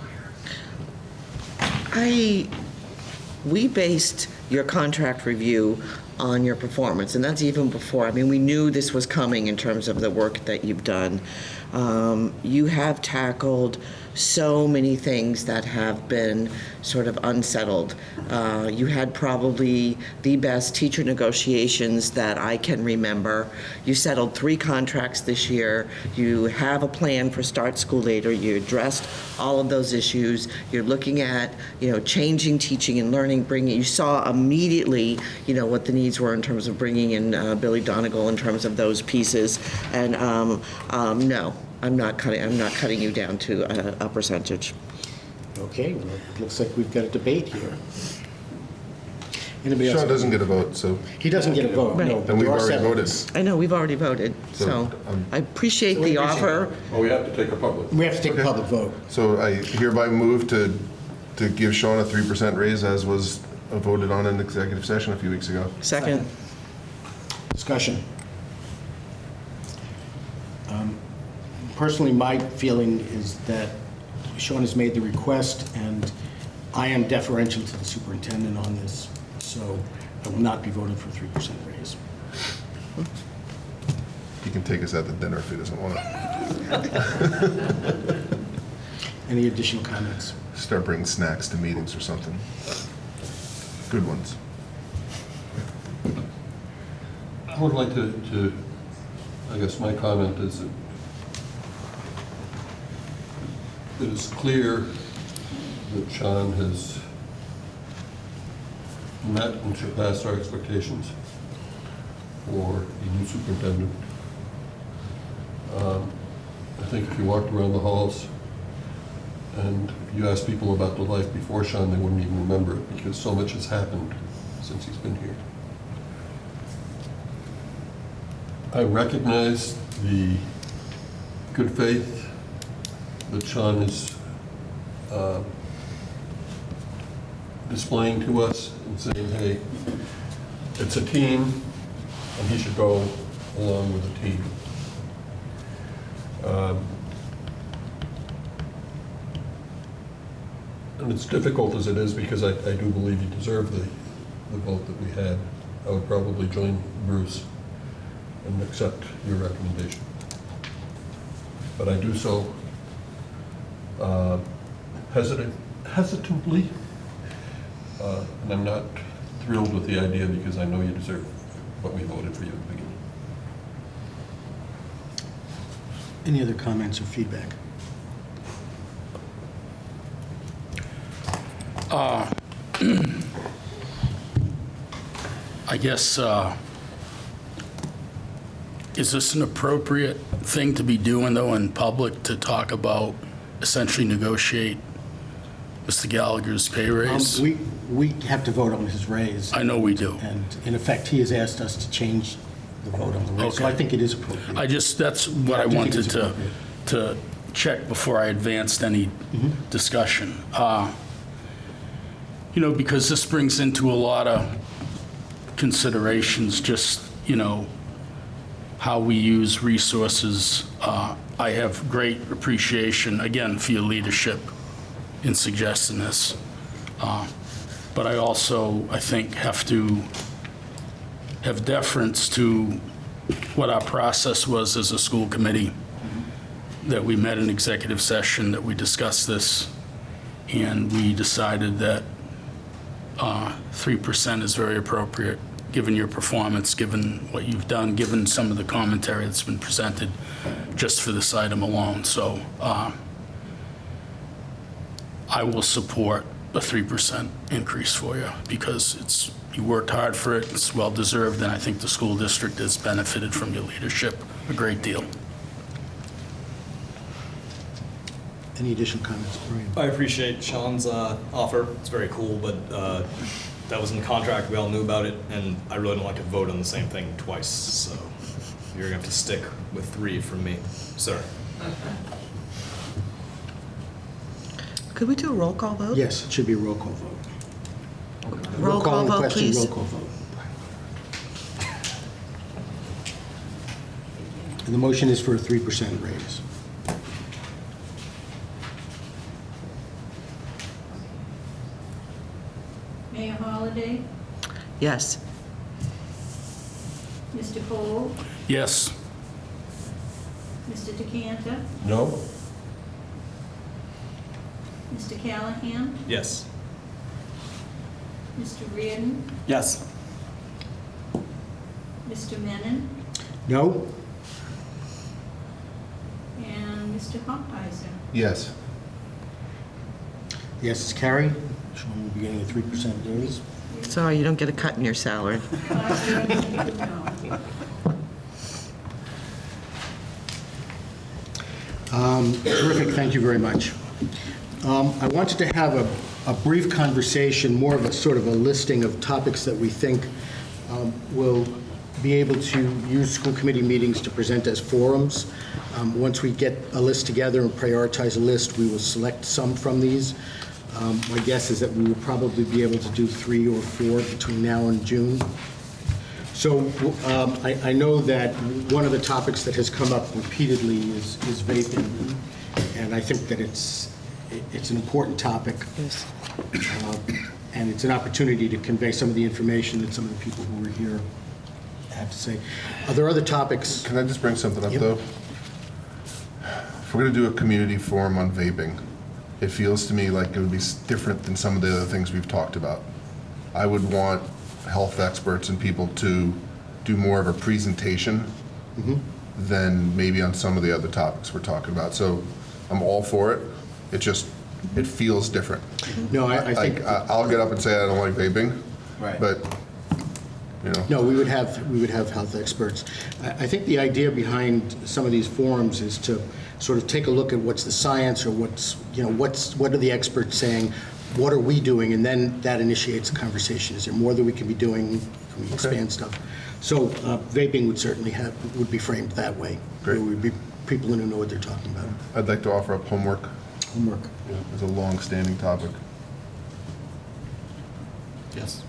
We based your contract review on your performance, and that's even before, we knew this was coming in terms of the work that you've done. You have tackled so many things that have been sort of unsettled. You had probably the best teacher negotiations that I can remember. You settled 3 contracts this year. You have a plan for Start School Later. You addressed all of those issues. You're looking at, changing teaching and learning, you saw immediately, what the needs were in terms of bringing in Billy Donegal in terms of those pieces. And no, I'm not cutting you down to a percentage. Okay, well, it looks like we've got a debate here. Anybody else? Sean doesn't get a vote, so. He doesn't get a vote, no. And we've already voted. I know, we've already voted, so I appreciate the offer. Well, we have to take a public. We have to take a public vote. So I hereby move to give Sean a 3% raise as was voted on in executive session a few weeks ago. Second. Discussion. Personally, my feeling is that Sean has made the request, and I am deferential to the superintendent on this, so I will not be voting for a 3% raise. He can take us out to dinner if he doesn't want to. Any additional comments? Start bringing snacks to meetings or something. Good ones. I would like to I guess my comment is that it is clear that Sean has met and surpassed our expectations for a new superintendent. I think if you walked around the halls and you asked people about the life before Sean, they wouldn't even remember it because so much has happened since he's been here. I recognize the good faith that Sean is displaying to us and saying, hey, it's a team and he should go along with the team. And it's difficult as it is because I do believe you deserve the vote that we had. I would probably join Bruce and accept your recommendation. But I do so hesitantly, and I'm not thrilled with the idea because I know you deserve what we voted for you at the beginning. Any other comments or feedback? I guess, is this an appropriate thing to be doing, though, in public, to talk about, essentially negotiate Mr. Gallagher's pay raise? We have to vote on his raise. I know we do. And in effect, he has asked us to change the vote on the raise. So I think it is appropriate. That's what I wanted to check before I advanced any discussion. Because this brings into a lot of considerations, just, how we use resources. I have great appreciation, again, for your leadership in suggesting this. But I also, I think, have to have deference to what our process was as a school committee, that we met in executive session, that we discussed this, and we decided that 3% is very appropriate, given your performance, given what you've done, given some of the commentary that's been presented just for this item alone. So I will support a 3% increase for you because you worked hard for it, it's well-deserved, and I think the school district has benefited from your leadership a great deal. Any additional comments, Brian? I appreciate Sean's offer. It's very cool, but that was in the contract. We all knew about it, and I really don't like to vote on the same thing twice. So you're going to have to stick with 3 from me, sir. Could we do a roll call vote? Yes, it should be a roll call vote. Roll call on the vote, question, please. Roll call vote. And the motion is for a 3% raise. Mayor Holliday, Yes. Mr. Cole, Yes. Mr. Decanter, No? Mr. Callahan, Yes. Mr. Reardon, Yes. Mr. Menon, No? and Mr. Hoppizer. Yes. Yes is carried. Sean will be getting a 3% raise. Sorry, you don't get a cut in your salary. Terrific, thank you very much. I wanted to have a brief conversation, more of a sort of a listing of topics that we think will be able to use school committee meetings to present as forums. Once we get a list together and prioritize a list, we will select some from these. My guess is that we will probably be able to do 3 or 4 between now and June. So I know that one of the topics that has come up repeatedly is vaping, and I think that it's an important topic. Yes. And it's an opportunity to convey some of the information that some of the people who are here have to say. Are there other topics? Can I just bring something up, though? If we're going to do a community forum on vaping, it feels to me like it would be different than some of the other things we've talked about. I would want health experts and people to do more of a presentation than maybe on some of the other topics we're talking about. So I'm all for it. It feels different. No, I think... I'll get up and say I don't like vaping, Right. but, you know. No, we would have health experts. I think the idea behind some of these forums is to sort of take a look at what's the science or what are the experts saying, what are we doing, and then that initiates a conversation. Is there more that we can be doing? Can we expand stuff? So vaping would be framed that way. Great. There would be people who know what they're talking about. I'd like to offer up homework. Homework. Yeah, it's a long-standing topic. Yes.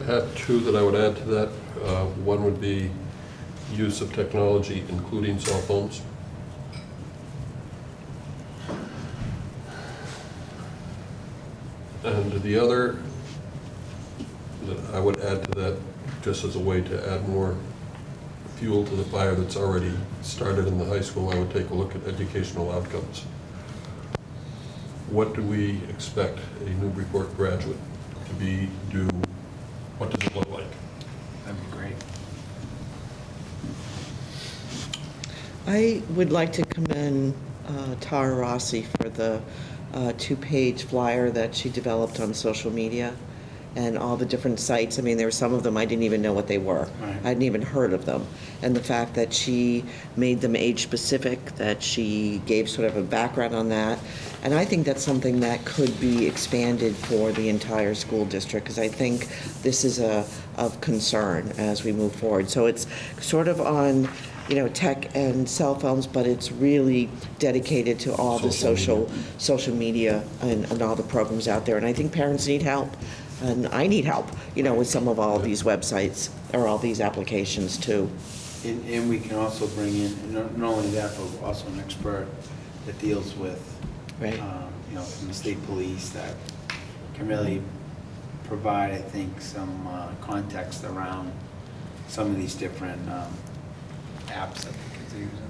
I have 2 that I would add to that. One would be use of technology, including cell phones. And the other that I would add to that, just as a way to add more fuel to the fire that's already started in the high school, I would take a look at educational outcomes. What do we expect a Newburyport graduate to do? What does it look like? That'd be great. I would like to commend Tara Rossi for the 2-page flyer that she developed on social media and all the different sites. I mean, there were some of them I didn't even know what they were. Right. I hadn't even heard of them. And the fact that she made them age-specific, that she gave sort of a background on that. And I think that's something that could be expanded for the entire school district, because I think this is of concern as we move forward. So it's sort of on, tech and cell phones, but it's really dedicated to all the social media and all the programs out there. And I think parents need help. And I need help, with some of all these websites or all these applications too. And we can also bring in, not only that, but also an expert that deals with, Right. From the state police that can really provide, I think, some context around some of these different apps that the kids are using.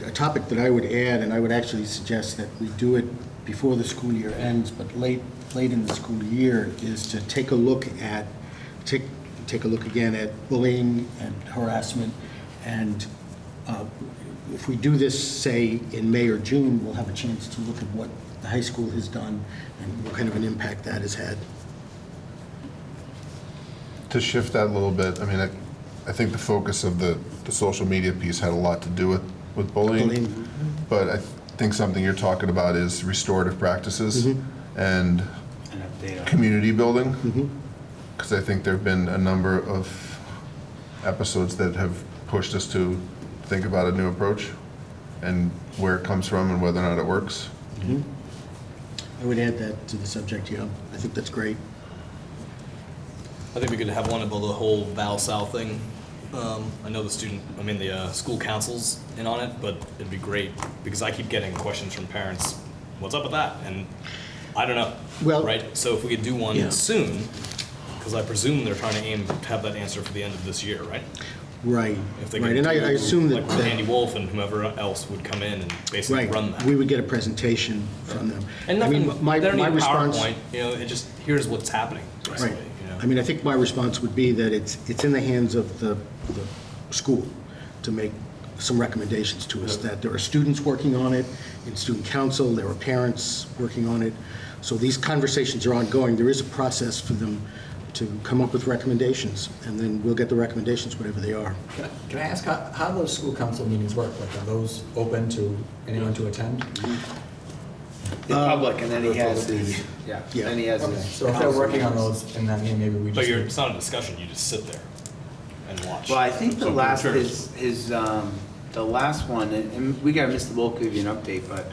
A topic that I would add, and I would actually suggest that we do it before the school year ends, but late in the school year, is to take a look again at bullying and harassment, and if we do this, say, in May or June, we'll have a chance to look at what the high school has done and what kind of an impact that has had. To shift that a little bit, I mean, I think the focus of the social media piece had a lot to do with bullying. But I think something you're talking about is restorative practices and community building. Because I think there have been a number of episodes that have pushed us to think about a new approach and where it comes from and whether or not it works. I would add that to the subject, yeah. I think that's great. I think we could have one about the whole Val Sal thing. I know the school council's in on it, but it'd be great because I keep getting questions from parents, what's up with that? And I don't know, right? So if we could do one soon, because I presume they're trying to aim to have that answer for the end of this year, right? Right, If they right, could and I assume that... like Andy Wolf and whomever else would come in and basically run that. We would get a presentation from them. And nothing, my they don't need a response, PowerPoint, it just, here's what's happening, basically. Right. I mean, I think my response would be that it's in the hands of the school to make some recommendations to us, that there are students working on it, in student council, there are parents working on it. So these conversations are ongoing. There is a process for them to come up with recommendations, and then we'll get the recommendations, whatever they are. Can I ask how those school council meetings work? Like, are those open to anyone to attend? The public, and then he has his, then he has Okay, his. so if they're working on those, and then maybe we just... But it's not a discussion, you just sit there and watch. Well, I think the So last, pictures. the last one, and we got Mr. Wolf give you an update, but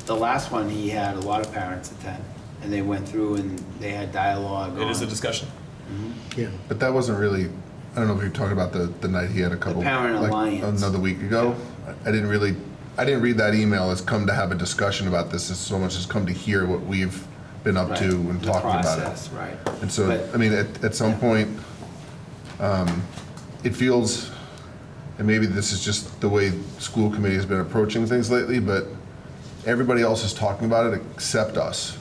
the last one, he had a lot of parents attend, and they went through and they had dialogue. It is a discussion. Yeah. But that wasn't really, I don't know if you're talking about the night he had a couple, Parent like Alliance. another week ago. I didn't read that email as come to have a discussion about this as so much as come to hear what we've been up to and The talking about process, it. right. And so, But- I mean, at some point, it feels, and maybe this is just the way school committee has been approaching things lately, but everybody else is talking about it except us.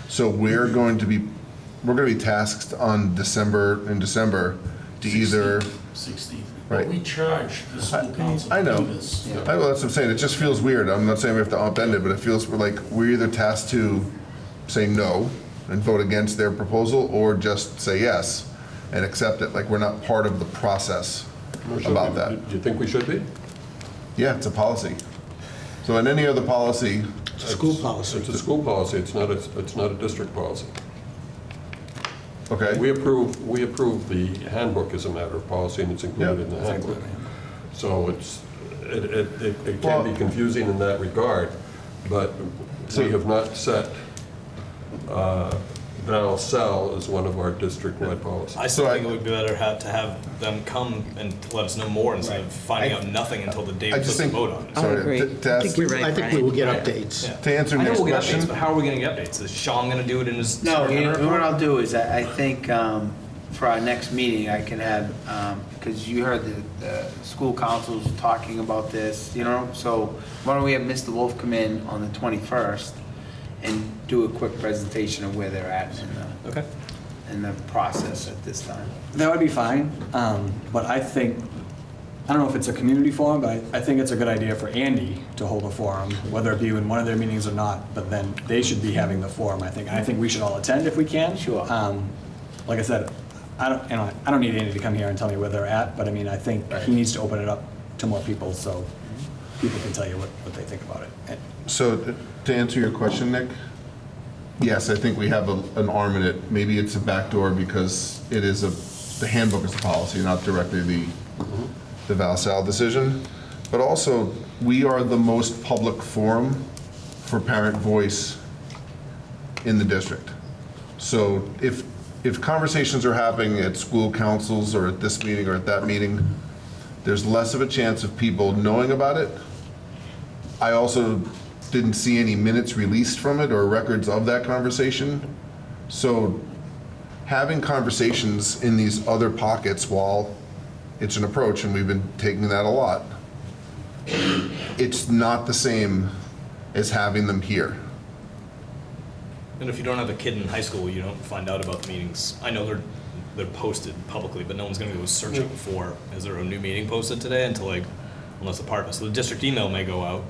So we're going to be tasked in December to either. 16th. Right. But we charge the school council I to know. do this. That's what I'm saying. It just feels weird. I'm not saying we have to upend it, but it feels like we're either tasked to say no and vote against their proposal or just say yes and accept it. Like we're not part of the process about that. Do you think we should be? Yeah, it's a policy. So in any other policy. It's a school policy. It's a school policy, it's not a district policy. Okay. We approve the handbook as a matter of policy, and it's included in the handbook. So it can be confusing in that regard, but we have not set Val Sal as one of our district-wide policies. I still think it would be better to have them come and let us know more instead of finding out nothing until the day we put the vote on it. Sorry, I think we will get updates. To answer I know Nick's we'll get question. updates, but how are we going to get updates? Is Sean going to do it in his? No, spare minute what report? I'll do is, I think, for our next meeting, I can have, because you heard the school councils talking about this, so why don't we have Mr. Wolf come in on the 21st and do a quick presentation of where they're at in the process at this time. That would be fine, but I don't know if it's a community forum, but I think it's a good idea for Andy to hold a forum, whether it be in one of their meetings or not, but then they should be having the forum, I think we should all attend if we can. Sure. Like I said, I don't need Andy to come here and tell me where they're at, but I mean, I think he needs to open it up to more people so people can tell you what they think about it. So to answer your question, Nick, yes, I think we have an arm in it. Maybe it's a backdoor because the handbook is a policy, not directly the Val Sal decision. But also, we are the most public forum for parent voice in the district. So if conversations are happening at school councils or at this meeting or at that meeting, there's less of a chance of people knowing about it. I also didn't see any minutes released from it or records of that conversation. So having conversations in these other pockets, while it's an approach, and we've been taking that a lot, it's not the same as having them here. And if you don't have a kid in high school, you don't find out about the meetings. I know they're posted publicly, but no one's going to go searching for, is there a new meeting posted today, until like unless the department. So the district email may go out,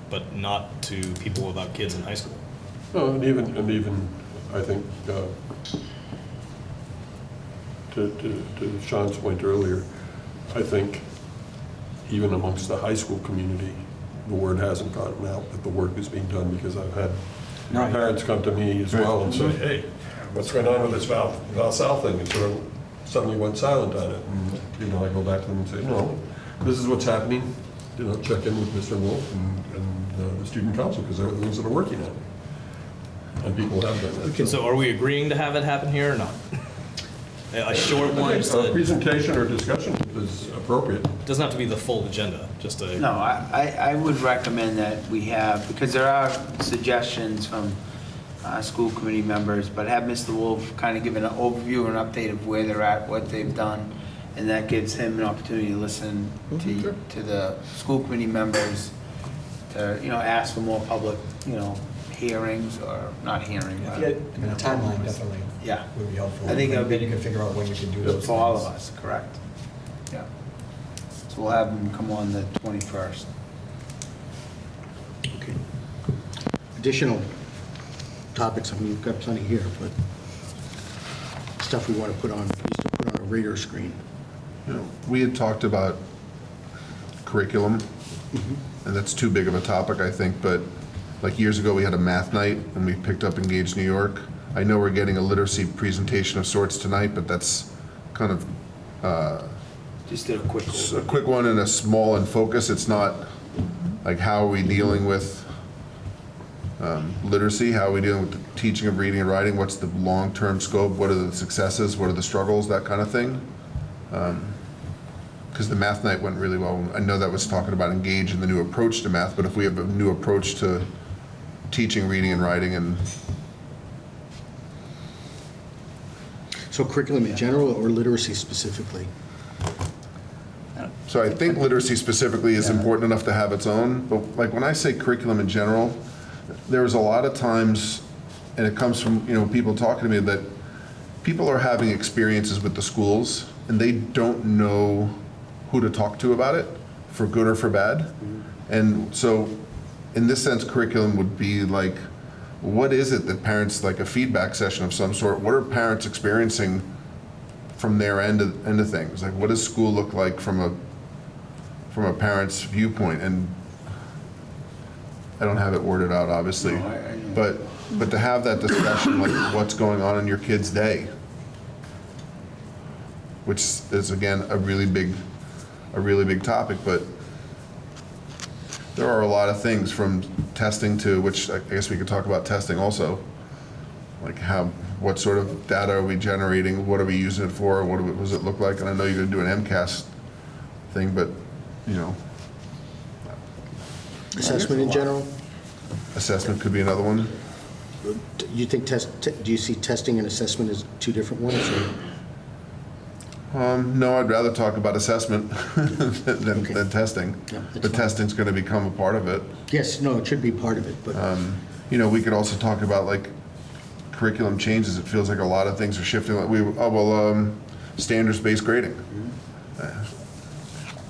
but not to people without kids in high school. No, and even, I think, to Sean's point earlier, I think even amongst the high school community, the word hasn't gotten out that the work is being done, because I've had parents come to me as well and say, hey, what's going on with this Val Sal thing? And sort of suddenly went silent on it. And, I go back to them and say, no, this is what's happening. Check in with Mr. Wolf and the student council, because they're the ones that are working on it. And people have done that. So are we agreeing to have it happen here or not? A short one? A presentation or discussion is appropriate. Doesn't have to be the full agenda, just a... No, I would recommend that we have, because there are suggestions from school committee members, but have Mr. Wolf kind of give an overview or an update of where they're at, what they've done, and that gives him an opportunity to listen to the school committee members, to, ask for more public, hearings, or not hearings. A timeline definitely would be helpful. I think that would be, then you can figure out when you can do those for all of us, correct. Yeah. So we'll have them come on the 21st. Okay. Additional topics, we've got plenty here, but stuff we want to put on, at least to put on a radar screen. We had talked about curriculum, and that's too big of a topic, I think, but like years ago, we had a math night, and we picked up Engage New York. I know we're getting a literacy presentation of sorts tonight, but that's kind of just a quick one and a small in focus. It's not like how are we dealing with literacy, how are we dealing with the teaching of reading and writing, what's the long-term scope, what are the successes, what are the struggles, that kind of thing. Because the math night went really well. I know that was talking about Engage and the new approach to math, but if we have a new approach to teaching reading and writing, and so curriculum in general or literacy specifically? So I think literacy specifically is important enough to have its own, but like when I say curriculum in general, there's a lot of times, and it comes from people talking to me, that people are having experiences with the schools and they don't know who to talk to about it, for good or for bad. And so in this sense, curriculum would be like, what is it that parents, like a feedback session of some sort, what are parents experiencing from their end of things? Like, what does school look like from a parent's viewpoint? And I don't have it worded out, obviously, but to have that discussion, like what's going on in your kid's day, which is again a really big topic, but there are a lot of things from testing to, which I guess we could talk about testing also, like what sort of data are we generating, what are we using it for, what does it look like? And I know you're going to do an MCAS thing, but Assessment in general? Assessment could be another one. You think do you see testing and assessment as two different ones? No, I'd rather talk about assessment than testing. Yeah, but testing's going to become a part of it. Yes, no, it should be part of it, but we could also talk about like curriculum changes. It feels like a lot of things are shifting. Like standards-based grading.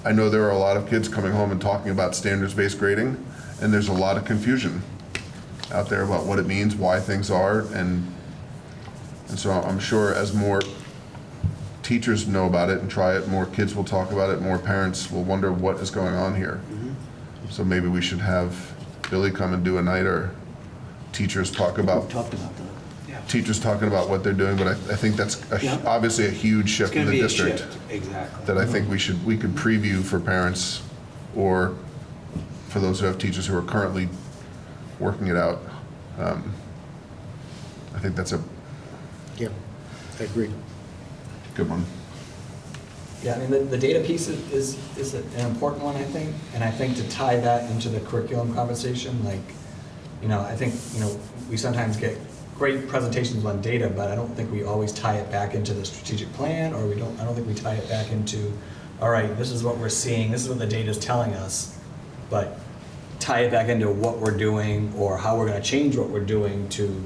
I know there are a lot of kids coming home and talking about standards-based grading, and there's a lot of confusion out there about what it means, why things are, and so I'm sure as more teachers know about it and try it, more kids will talk about it, more parents will wonder what is going on here. So maybe we should have Billy come and do a night, or teachers talk about. We've talked about that. Teachers talking about what they're doing, but I think that's obviously a huge shift in the district. Exactly. That I think we could preview for parents, or for those who have teachers who are currently working it out. I think that's I agree. Good one. Yeah, I mean, the data piece is an important one, I think, and I think to tie that into the curriculum conversation, like, I think, we sometimes get great presentations on data, but I don't think we always tie it back into the strategic plan, or I don't think we tie it back into, all right, this is what we're seeing, this is what the data is telling us, but tie it back into what we're doing or how we're going to change what we're doing to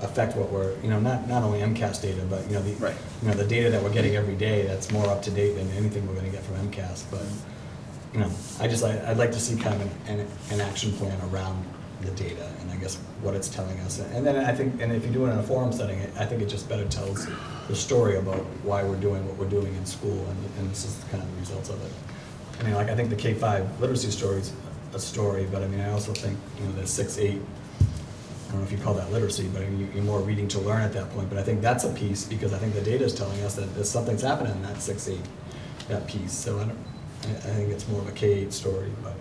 affect what we're, not only MCAS data, but the data that we're getting every day, that's more up to date than anything we're going to get from MCAS. But I'd like to see kind of an action plan around the data and I guess what it's telling us. And then I think, and if you do it in a forum setting, I think it just better tells the story about why we're doing what we're doing in school, and this is kind of the results of it. I mean, like, I think the K-5 literacy story is a story, but I mean, I also think, the 6-8, I don't know if you call that literacy, but I mean, you're more reading to learn at that point. But I think that's a piece, because I think the data is telling us that something's happening in that 6-8, that piece. So I think it's more of a K-8 story, but.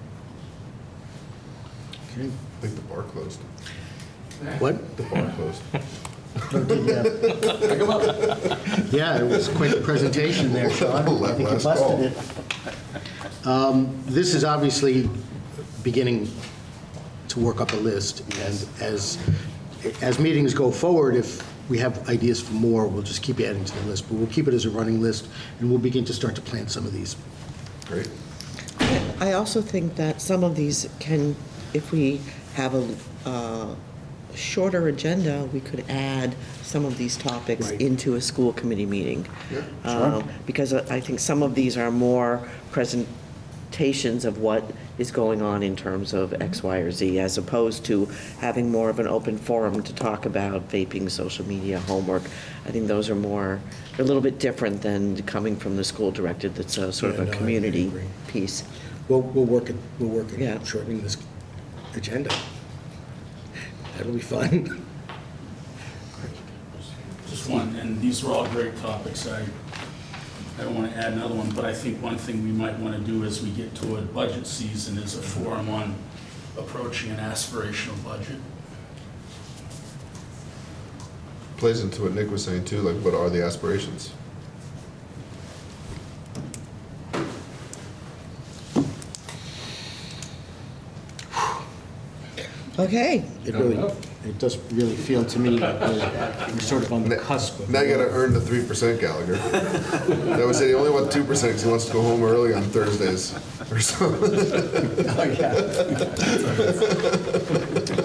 Okay. I think the bar closed. What? The bar closed. Yeah, it was quite the presentation there, Sean. I think you busted it. This is obviously beginning to work up a list, and as meetings go forward, if we have ideas for more, we'll just keep adding to the list, but we'll keep it as a running list, and we'll begin to start to plan some of these. Great. I also think that some of these can, if we have a shorter agenda, we could add some of these topics into a school committee meeting. Yeah, sure. Because I think some of these are more presentations of what is going on in terms of X, Y, or Z, as opposed to having more of an open forum to talk about vaping, social media, homework. I think those are more, they're a little bit different than coming from the school director. That's a sort of a community piece. We'll work at shortening this agenda. That'll be fun. Just one, and these are all great topics. I don't want to add another one, but I think one thing we might want to do as we get toward budget season is a forum on approaching an aspirational budget. Plays into what Nick was saying too, like what are the aspirations? Okay. It does really feel to me like we're sort of on the cusp of. Now you gotta earn the 3%, Gallagher. That was it, he only wants 2% because he wants to go home early on Thursdays or something. Oh, yeah.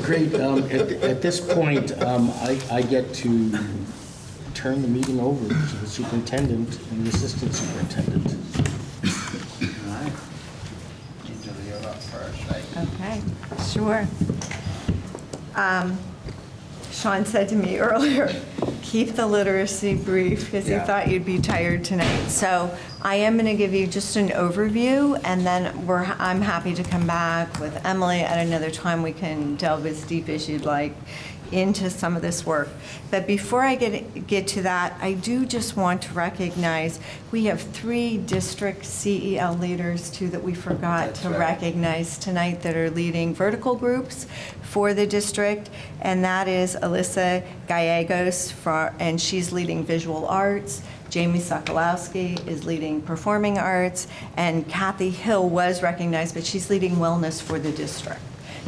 Great, at this point, I get to turn the meeting over to the superintendent and the assistant superintendent. All right. Angela, you're up first, right? Okay, sure. Sean said to me earlier, keep the literacy brief because he thought you'd be tired tonight. So I am going to give you just an overview, and then I'm happy to come back with Emily at another time. We can delve as deep as you'd like into some of this work. But before I get to that, I do just want to recognize we have 3 district CEL leaders too that we forgot to recognize tonight that are leading vertical groups for the district, and that is Alyssa Gallegos, and she's leading visual arts. Jamie Sokolowski is leading performing arts, and Kathy Hill was recognized, but she's leading wellness for the district.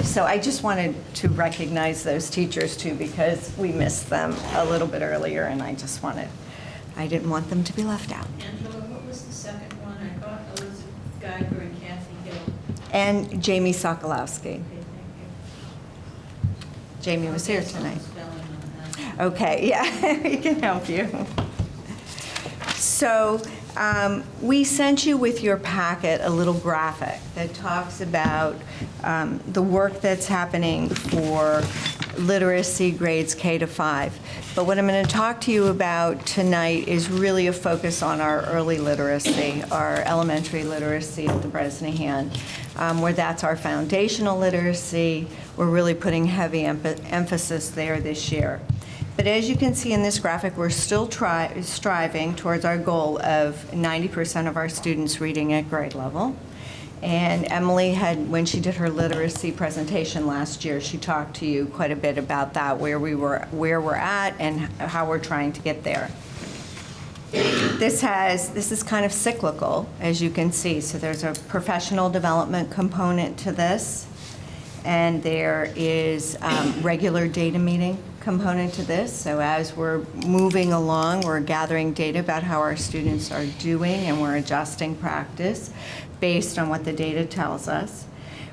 So I just wanted to recognize those teachers too, because we missed them a little bit earlier, and I didn't want them to be left out. Angela, what was the second one? I thought Elizabeth Geiger and Kathy Hill. And Jamie Sokolowski. Okay, thank you. Jamie was here tonight. Spelling on that. Okay, yeah, we can help you. So we sent you with your packet a little graphic that talks about the work that's happening for literacy grades K to 5. But what I'm going to talk to you about tonight is really a focus on our early literacy, our elementary literacy at the Bresnahan, where that's our foundational literacy. We're really putting heavy emphasis there this year. But as you can see in this graphic, we're still striving towards our goal of 90% of our students reading at grade level. And Emily had, when she did her literacy presentation last year, she talked to you quite a bit about that, where we're at and how we're trying to get there. This is kind of cyclical, as you can see. So there's a professional development component to this, and there is regular data meeting component to this. So as we're moving along, we're gathering data about how our students are doing, and we're adjusting practice based on what the data tells us.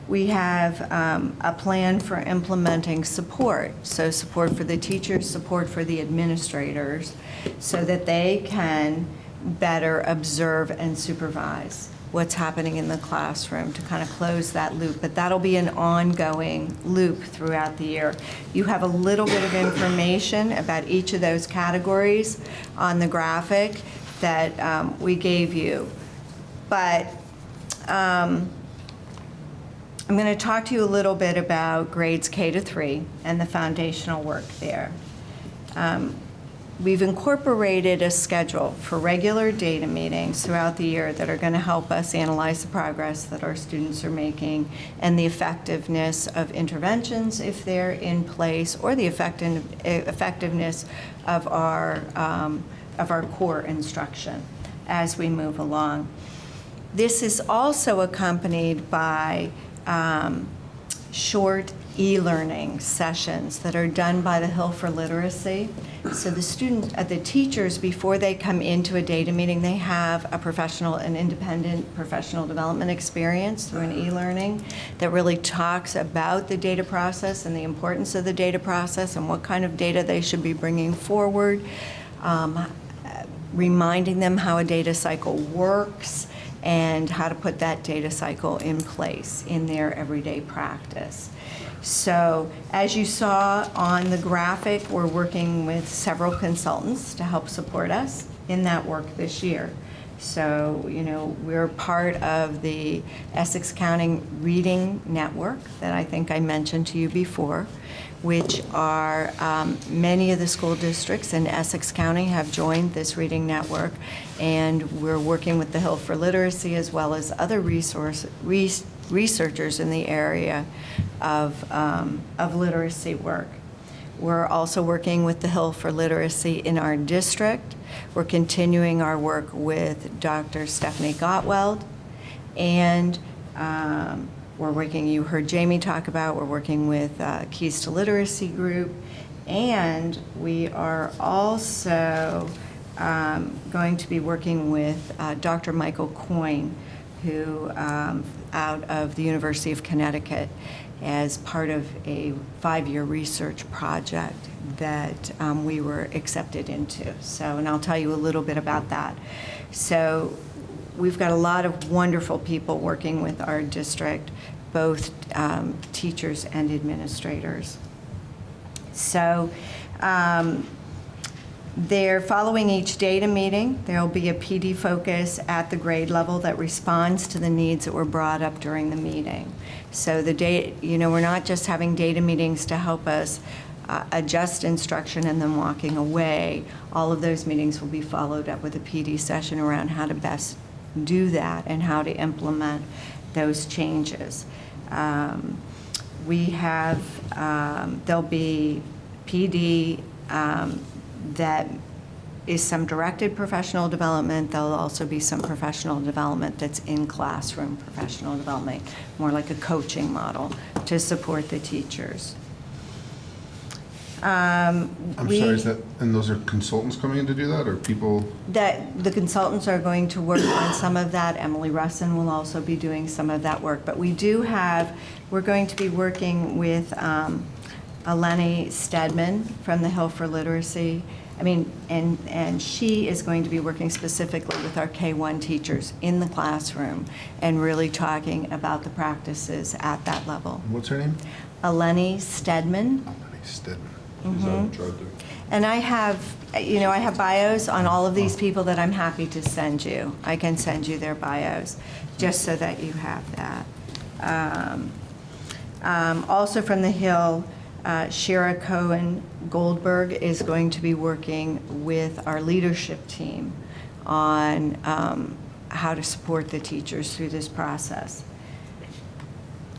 We have a plan for implementing support. So support for the teachers, support for the administrators, so that they can better observe and supervise what's happening in the classroom to kind of close that loop. But that'll be an ongoing loop throughout the year. You have a little bit of information about each of those categories on the graphic that we gave you. But I'm going to talk to you a little bit about grades K to 3 and the foundational work there. We've incorporated a schedule for regular data meetings throughout the year that are going to help us analyze the progress that our students are making and the effectiveness of interventions if they're in place, or the effectiveness of our core instruction as we move along. This is also accompanied by short e-learning sessions that are done by the Hill for Literacy. So the teachers, before they come into a data meeting, they have an independent professional development experience through an e-learning that really talks about the data process and the importance of the data process and what kind of data they should be bringing forward, reminding them how a data cycle works and how to put that data cycle in place in their everyday practice. So as you saw on the graphic, we're working with several consultants to help support us in that work this year. So, we're part of the Essex County Reading Network that I think I mentioned to you before, which are many of the school districts in Essex County have joined this reading network, and we're working with the Hill for Literacy as well as other researchers in the area of literacy work. We're also working with the Hill for Literacy in our district. We're continuing our work with Dr. Stephanie Gottwald, and we're working, you heard Jamie talk about, we're working with Keys to Literacy Group, and we are also going to be working with Dr. Michael Coyne, who out of the University of Connecticut, as part of a 5-year research project that we were accepted into. So, and I'll tell you a little bit about that. So we've got a lot of wonderful people working with our district, both teachers and administrators. So they're following each data meeting. There'll be a PD focus at the grade level that responds to the needs that were brought up during the meeting. So we're not just having data meetings to help us adjust instruction and then walking away. All of those meetings will be followed up with a PD session around how to best do that and how to implement those changes. There'll be PD that is some directed professional development. There'll also be some professional development that's in classroom professional development, more like a coaching model to support the teachers. I'm sorry, and those are consultants coming in to do that, or people? The consultants are going to work on some of that. Emily Russin will also be doing some of that work. But we're going to be working with Eleni Stedman from the Hill for Literacy. And she is going to be working specifically with our K-1 teachers in the classroom and really talking about the practices at that level. What's her name? Eleni Stedman. Eleni Stedman. Mm-hmm. And I have bios on all of these people that I'm happy to send you. I can send you their bios just so that you have that. Also from the Hill, Shira Cohen Goldberg is going to be working with our leadership team on how to support the teachers through this process.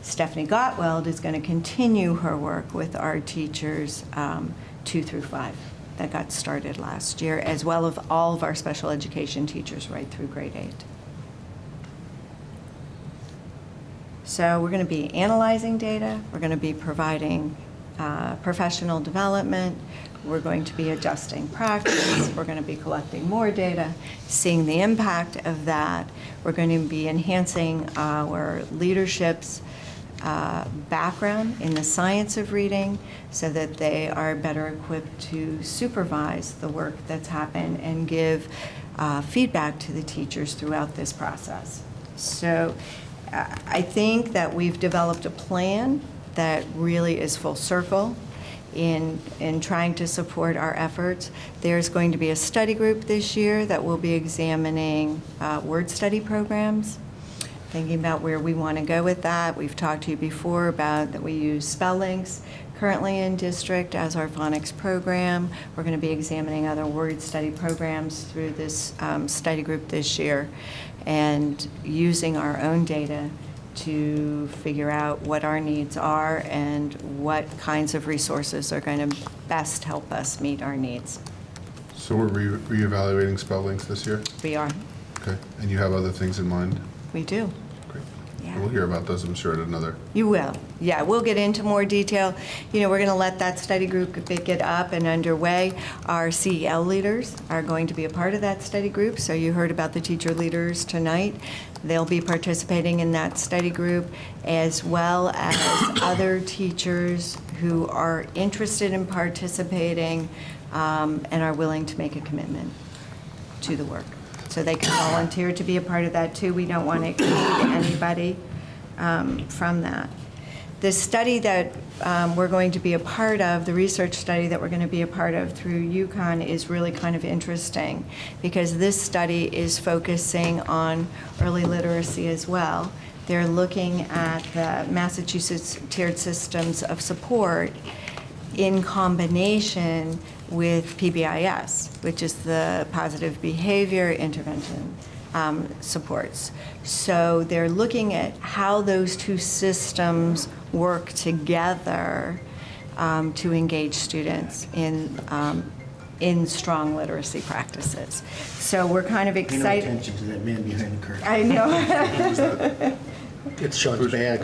Stephanie Gottwald is going to continue her work with our teachers 2 through 5 that got started last year, as well as all of our special education teachers right through grade 8. So we're going to be analyzing data, we're going to be providing professional development, we're going to be adjusting practice, we're going to be collecting more data, seeing the impact of that, we're going to be enhancing our leadership's background in the science of reading so that they are better equipped to supervise the work that's happened and give feedback to the teachers throughout this process. So I think that we've developed a plan that really is full circle in trying to support our efforts. There's going to be a study group this year that will be examining word study programs, thinking about where we want to go with that. We've talked to you before about that we use spell links currently in district as our phonics program. We're going to be examining other word study programs through this study group this year and using our own data to figure out what our needs are and what kinds of resources are going to best help us meet our needs. So we're reevaluating spell links this year? We are. Okay, and you have other things in mind? We do. Great. Yeah. We'll hear about those, I'm sure, at another. You will. Yeah, we'll get into more detail. You know, we're going to let that study group get up and underway. Our CEL leaders are going to be a part of that study group. So you heard about the teacher leaders tonight. They'll be participating in that study group, as well as other teachers who are interested in participating and are willing to make a commitment to the work. So they can volunteer to be a part of that too. We don't want to exclude anybody from that. The study that we're going to be a part of, the research study that we're going to be a part of through UConn, is really kind of interesting because this study is focusing on early literacy as well. They're looking at the Massachusetts tiered systems of support in combination with PBIS, which is the positive behavior intervention supports. So they're looking at how those two systems work together to engage students in strong literacy practices. So we're kind of Pay no excited. attention to that man behind the curtain. I know. It's Sean's bag.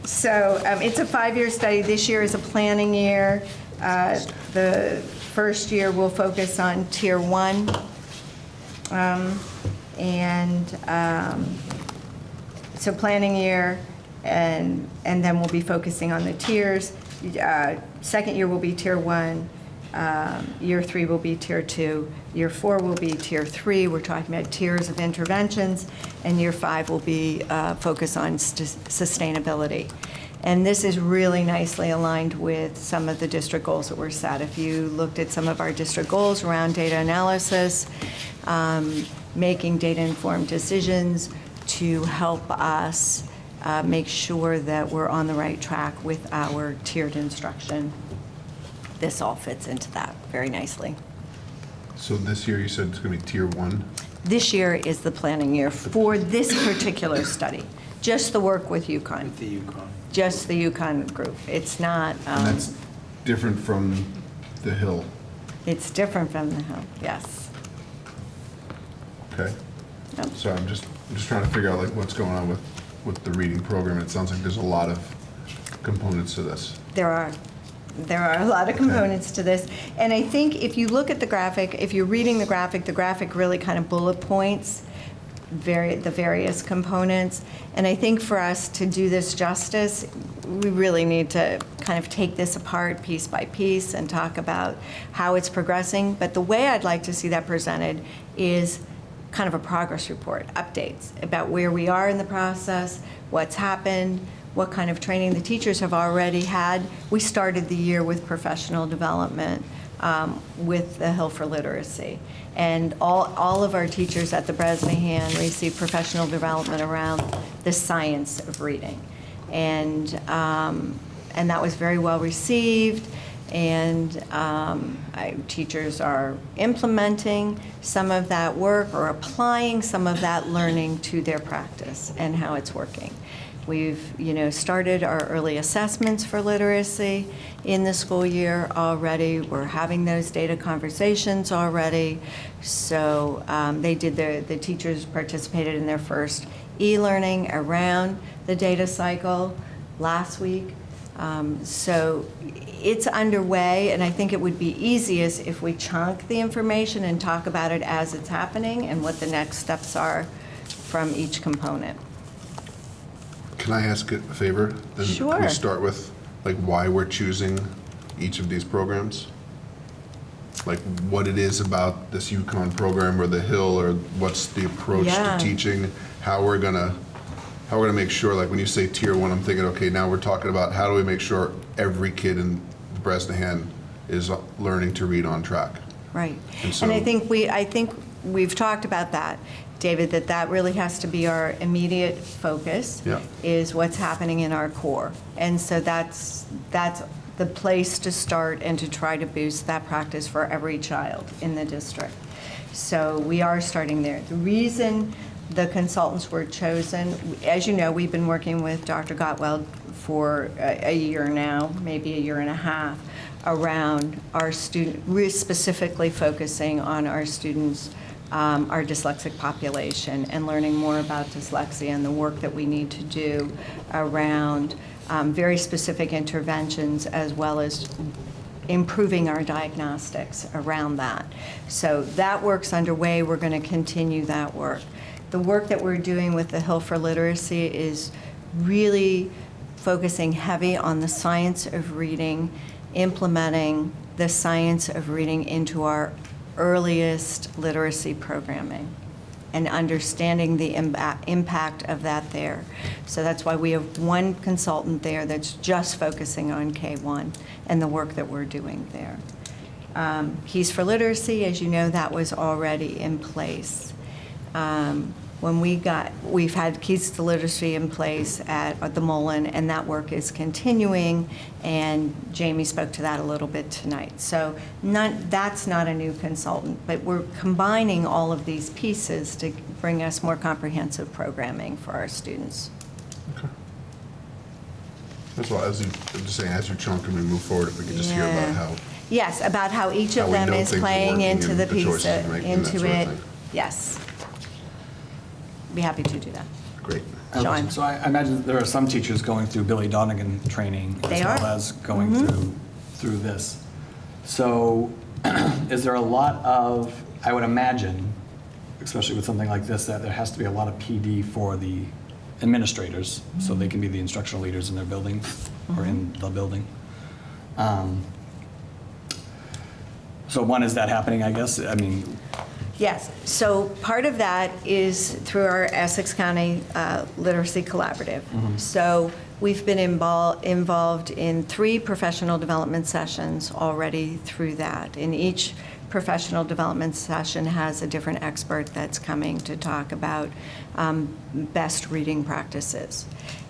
So it's a 5-year study. This year is a planning year. The first year will focus on Tier 1. So planning year, and then we'll be focusing on the tiers. Second year will be Tier 1. Year 3 will be Tier 2. Year 4 will be Tier 3. We're talking about tiers of interventions. And Year 5 will be focus on sustainability. And this is really nicely aligned with some of the district goals that were set. If you looked at some of our district goals around data analysis, making data-informed decisions to help us make sure that we're on the right track with our tiered instruction. This all fits into that very nicely. So this year you said it's going to be Tier 1? This year is the planning year for this particular study, just the work with UConn. With the UConn. Just the UConn group. It's not. And that's different from the Hill? It's different from the Hill, yes. Okay. Yep. So I'm just trying to figure out like what's going on with the reading program. It sounds like there's a lot of components to this. There are a lot of components to this. And I think if you look at the graphic, if you're reading the graphic really kind of bullet points the various components. And I think for us to do this justice, we really need to kind of take this apart piece by piece and talk about how it's progressing. But the way I'd like to see that presented is kind of a progress report, updates about where we are in the process, what's happened, what kind of training the teachers have already had. We started the year with professional development with the Hill for Literacy. And all of our teachers at the Bresnahan receive professional development around the science of reading. And that was very well received. And teachers are implementing some of that work or applying some of that learning to their practice and how it's working. We've, started our early assessments for literacy in the school year already. We're having those data conversations already. So the teachers participated in their first e-learning around the data cycle last week. So it's underway, and I think it would be easiest if we chunk the information and talk about it as it's happening and what the next steps are from each component. Can I ask a favor? Then Sure. Can we start with like why we're choosing each of these programs? like what it is about this UConn program or the Hill, or what's the approach Yeah. to teaching, how we're gonna make sure, like when you say tier 1, I'm thinking, okay, now we're talking about how do we make sure every kid in Bresnahan is learning to read on track. Right. And so- And I think we've talked about that, David, that really has to be our immediate focus, Yeah. is what's happening in our core. And so that's the place to start and to try to boost that practice for every child in the district. So we are starting there. The reason the consultants were chosen, as you know, we've been working with Dr. Gottwald for a year now, maybe a year and a half, around our student, we're specifically focusing on our students, our dyslexic population, and learning more about dyslexia and the work that we need to do around very specific interventions, as well as improving our diagnostics around that. So that work's underway. We're going to continue that work. The work that we're doing with the Hill for Literacy is really focusing heavy on the science of reading, implementing the science of reading into our earliest literacy programming, and understanding the impact of that there. So that's why we have one consultant there that's just focusing on K1 and the work that we're doing there. Keys for Literacy, as you know, that was already in place. We've had Keys to Literacy in place at the Mullen, and that work is continuing, and Jamie spoke to that a little bit tonight. So that's not a new consultant, but we're combining all of these pieces to bring us more comprehensive programming for our students. That's why, I'm just saying, as you chunk and we move forward, if we could just hear about how. Yes, about how each How of we them know is things are playing working into and the the piece, choices we're making and that into sort of it. thing. Yes. Be happy to do that. Great. Sean. So I imagine there are some teachers going through Billy Donegan training They as well are. as going through this. So is there a lot of, I would imagine, especially with something like this, that there has to be a lot of PD for the administrators, so they can be the instructional leaders in their buildings or in the building. So one, is that happening, I guess? I mean, Yes, so part of that is through our Essex County Literacy Collaborative. So we've been involved in 3 professional development sessions already through that. And each professional development session has a different expert that's coming to talk about best reading practices.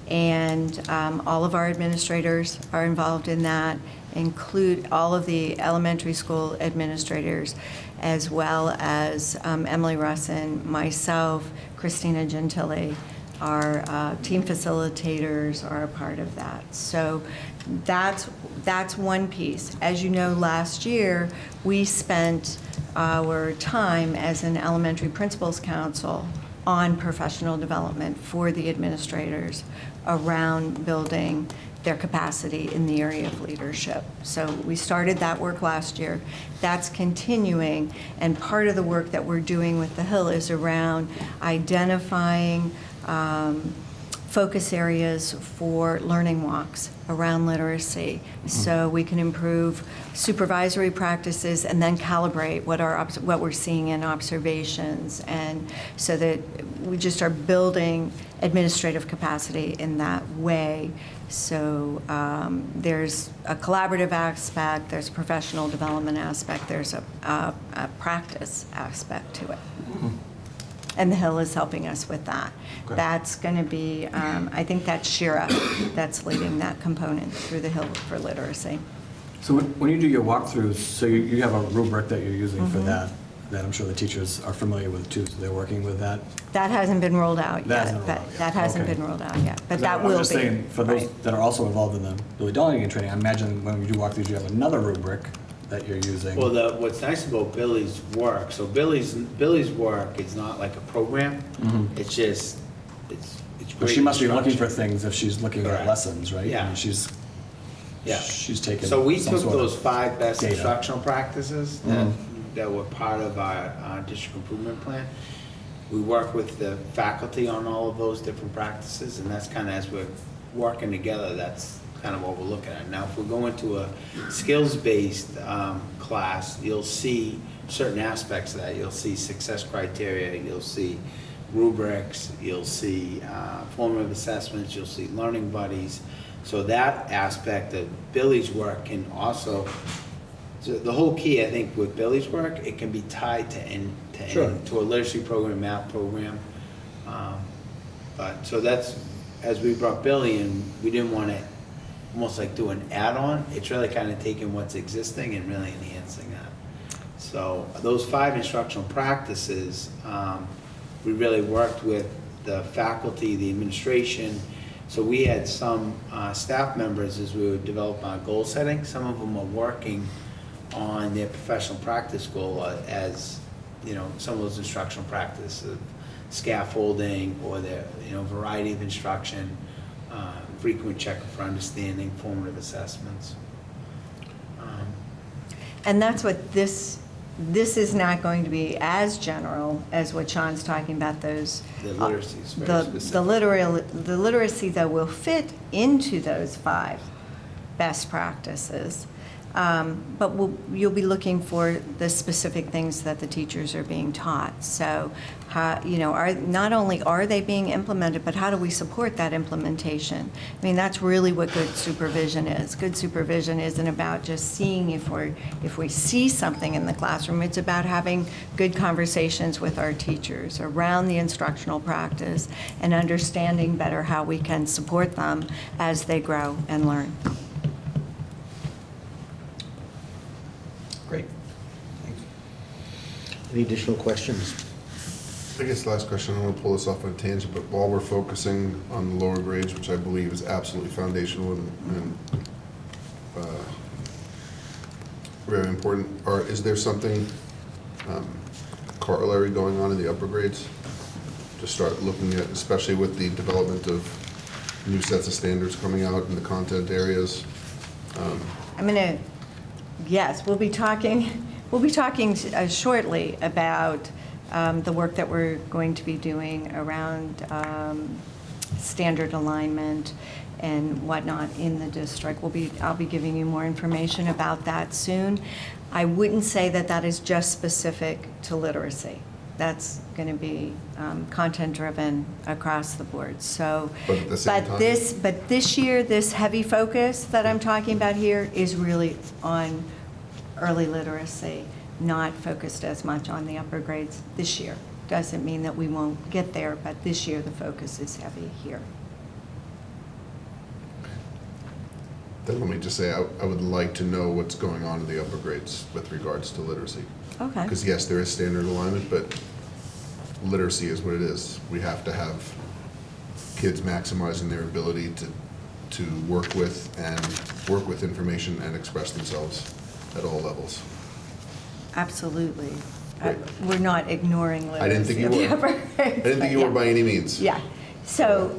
And all of our administrators are involved in that, include all of the elementary school administrators, as well as Emily Russin, myself, Christina Gentili. Our team facilitators are a part of that. So that's one piece. As you know, last year, we spent our time as an elementary principals council on professional development for the administrators around building their capacity in the area of leadership. So we started that work last year. That's continuing, and part of the work that we're doing with the Hill is around identifying focus areas for learning walks around literacy, so we can improve supervisory practices and then calibrate what we're seeing in observations, and so that we just are building administrative capacity in that way. So there's a collaborative aspect, there's a professional development aspect, there's a practice aspect to it. And the Hill is helping us with that. Okay. That's going to be, I think that's Shira that's leading that component through the Hill for Literacy. so when you do your walkthroughs, so you have a rubric that you're using for that I'm sure the teachers are familiar with too, so they're working with that? That hasn't been rolled out That yet. hasn't rolled out yet. That hasn't Okay. been rolled out yet, but 'Cause that I'm will be. just saying, for those Right. that are also involved in the Billy Donegan training, I imagine when you do walkthroughs, you have another rubric that you're using. Well, what's nice about Billy's work, so Billy's work is not like a program. It's just, it's But great she must be looking instruction. for things if she's looking at Correct. lessons, right? Yeah. I mean, she's taken So we some took sort of those 5 best data. instructional practices that were part of our district improvement plan. We work with the faculty on all of those different practices, and that's kind of, as we're working together, that's kind of what we're looking at. Now, if we're going to a skills-based class, you'll see certain aspects of that. You'll see success criteria, you'll see rubrics, you'll see formative assessments, you'll see learning buddies. So that aspect of Billy's work can also, so the whole key, I think, with Billy's work, it can be tied to end to a literacy program, math program. But so that's, as we brought Billy in, we didn't want to almost like do an add-on. It's really kind of taking what's existing and really enhancing that. So those 5 instructional practices, we really worked with the faculty, the administration. So we had some staff members as we would develop our goal setting. Some of them are working on their professional practice goal as, you know, some of those instructional practices of scaffolding or the, you know, variety of instruction, frequent check for understanding, formative assessments. And that's what this is not going to be as general as what Sean's talking about, those. The literacy is very specific. The literacy that will fit into those 5 best practices. But you'll be looking for the specific things that the teachers are being taught. So, you know, not only are they being implemented, but how do we support that implementation? I mean, that's really what good supervision is. Good supervision isn't about just seeing if we see something in the classroom. It's about having good conversations with our teachers around the instructional practice and understanding better how we can support them as they grow and learn. Great. Thanks. Any additional questions? I guess the last question, I don't want to pull this off on a tangent, but while we're focusing on the lower grades, which I believe is absolutely foundational and very important, is there something corollary going on in the upper grades? To start looking at, especially with the development of new sets of standards coming out in the content areas? Yes, we'll be talking shortly about the work that we're going to be doing around standard alignment and whatnot in the district. I'll be giving you more information about that soon. I wouldn't say that that is just specific to literacy. That's going to be content-driven across the board. So, but this year, this heavy focus that I'm talking about here is really on early literacy, not focused as much on the upper grades this year. Doesn't mean that we won't get there, but this year the focus is heavy here. Then let me just say, I would like to know what's going on in the upper grades with regards to literacy. Okay. Because yes, there is standard alignment, but literacy is what it is. We have to have kids maximizing their ability to work with information and express themselves at all levels. Absolutely. We're not ignoring literacy. I didn't think you were. I didn't think you were by any means. Yeah. So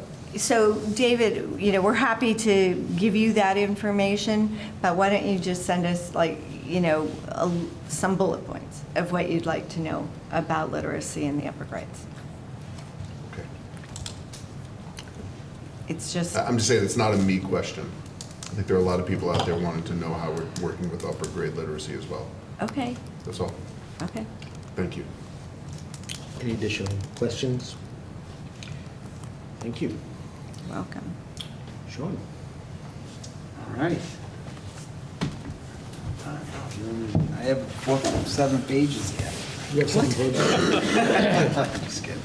David, you know, we're happy to give you that information, but why don't you just send us, like, you know, some bullet points of what you'd like to know about literacy in the upper grades. Okay. It's just. I'm just saying it's not a me question. I think there are a lot of people out there wanting to know how we're working with upper grade literacy as well. Okay. That's all. Okay. Thank you. Any additional questions? Thank you. Welcome. Sean. All right. I have 7 pages here. You have 7 pages? Just kidding.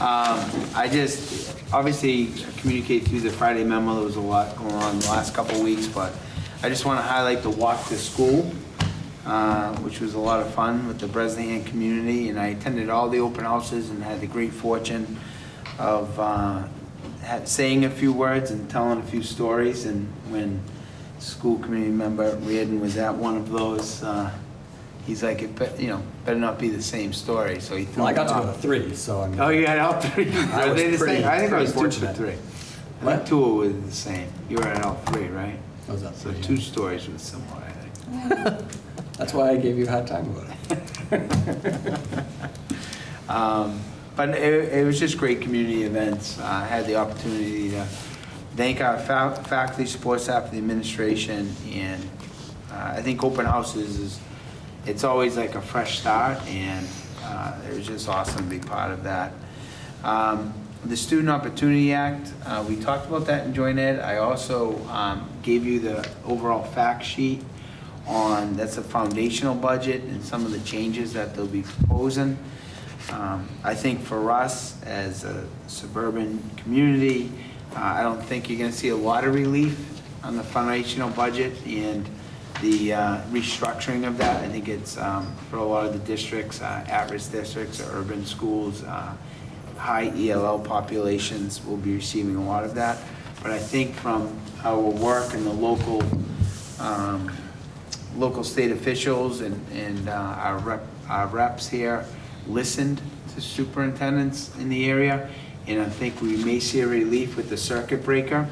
I just obviously communicate through the Friday memo. There was a lot going on the last couple of weeks, but I just want to highlight the walk to school, which was a lot of fun with the Bresnahan community, and I attended all the open houses and had the great fortune of saying a few words and telling a few stories. And when school community member Reardon was at one of those, he's like, better not be the same story. So he threw Well, I got me to go off. to 3, so I'm. Oh, you had all 3. I Were they the same? I think I was 2 for fortunate. 3. I think 2 were the same. You were at all 3, right? I was at So 3, 2 stories were similar, I think. That's why I gave you a hard time about it. But it was just great community events. I had the opportunity to thank our faculty, support staff, the administration, and I think open houses it's always like a fresh start, and it was just awesome to be part of that. The Student Opportunity Act, we talked about that in joint ed. I also gave you the overall fact sheet on, that's a foundational budget and some of the changes that they'll be proposing. I think for us as a suburban community, I don't think you're gonna see a lot of relief on the foundational budget and the restructuring of that. I think it's for a lot of the districts, at-risk districts, or urban schools, high ELL populations will be receiving a lot of that. But I think from our work and the local state officials and our reps here listened to superintendents in the area, and I think we may see a relief with the circuit breaker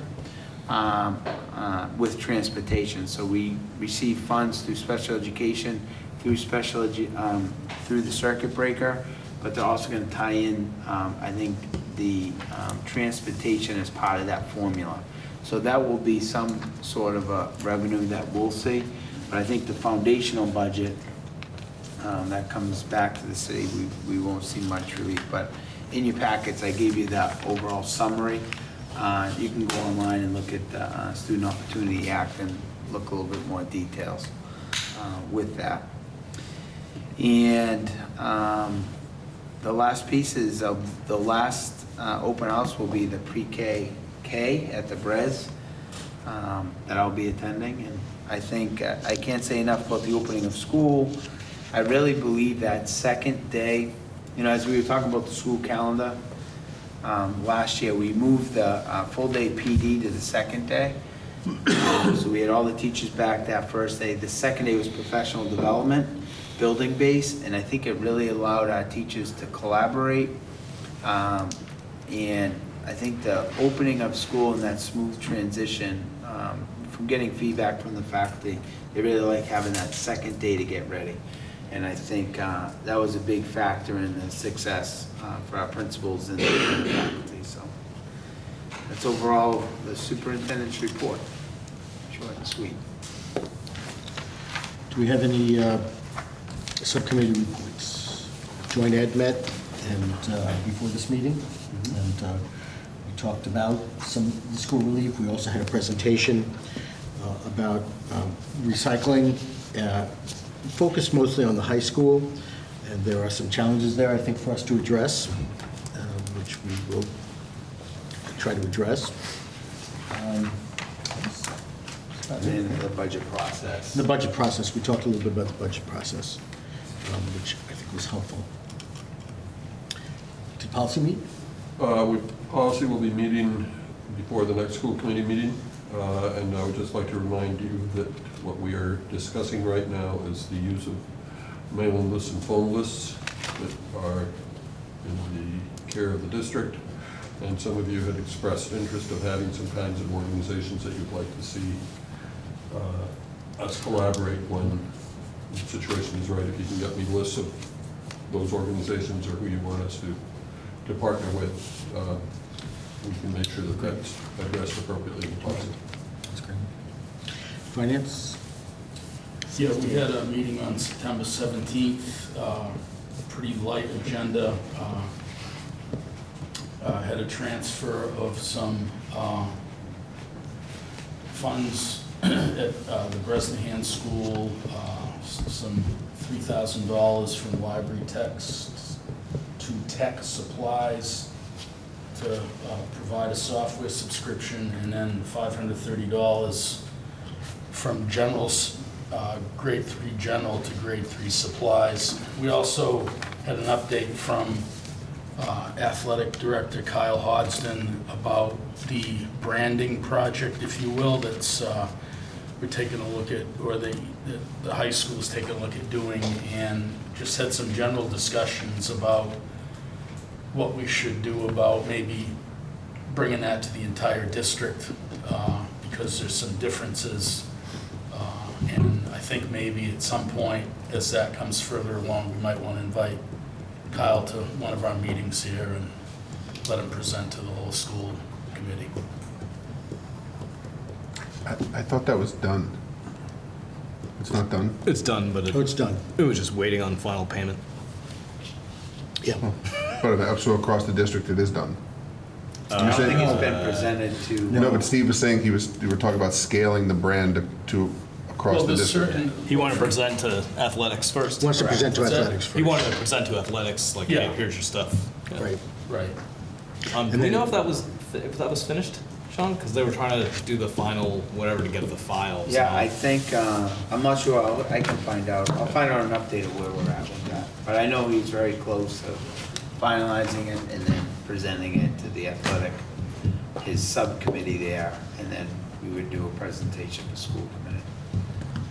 with transportation. So we receive funds through special education, through the circuit breaker, but they're also going to tie in, I think, the transportation as part of that formula. So that will be some sort of a revenue that we'll see. But I think the foundational budget that comes back to the city, we won't see much relief. But in your packets, I gave you that overall summary. You can go online and look at the Student Opportunity Act and look a little bit more details with that. And the last piece is the last open house will be the pre-K at the Brez that I'll be attending. And I think I can't say enough about the opening of school. I really believe that second day, as we were talking about the school calendar, last year we moved the full day PD to the second day. So we had all the teachers back that first day. The second day was professional development, building based, and I think it really allowed our teachers to collaborate. And I think the opening of school and that smooth transition, from getting feedback from the faculty, they really like having that second day to get ready. And I think that was a big factor in the success for our principals and the faculty. So that's overall the superintendent's report. Short and sweet. Do we have any subcommittee reports? Joint Ed met before this meeting, and we talked about some of the school relief. We also had a presentation about recycling, focused mostly on the high school, and there are some challenges there, I think, for us to address, which we will try to address. And the budget process. The budget process, we talked a little bit about the budget process, which I think was helpful. Did policy meet? Policy will be meeting before the next school committee meeting, and I would just like to remind you that what we are discussing right now is the use of mailing lists and phone lists that are in the care of the district. And some of you had expressed interest of having some kinds of organizations that you'd like to see us collaborate when the situation is right. If you can get me lists of those organizations or who you want us to partner with, we can make sure that that's addressed appropriately in policy. That's great. Finance? Yeah, we had a meeting on September 17th, pretty light agenda. Had a transfer of some funds at the Bresnahan School, some $3,000 from library texts to tech supplies to provide a software subscription, and then $530 from grade 3 general to grade 3 supplies. We also had an update from Athletic Director Kyle Hodgson about the branding project, if you will, that's we're taking a look at, or the high school is taking a look at doing, and just had some general discussions about what we should do about maybe bringing that to the entire district, because there's some differences, and I think maybe at some point, as that comes further along, we might want to invite Kyle to one of our meetings here and let him present to the whole school committee. I thought that was done. It's not done? It's done, but it's done. It was just waiting on final payment. Yeah. But so across the district, it is done? I don't think it's been presented to. No, but Steve was saying you were talking about scaling the brand to across the district. He wanted to present to athletics first. Wants to present to athletics first. He wanted to present to athletics, like, Yeah. hey, here's your stuff. Yeah. Right. Right. Do we know if that was finished, Sean? Because they were trying to do the final whatever to get the files. Yeah, I think, I'm not sure, I can find out. I'll find out an update of where we're at with that. But I know he's very close to finalizing it and then presenting it to the athletic, his subcommittee there, and then we would do a presentation for school committee.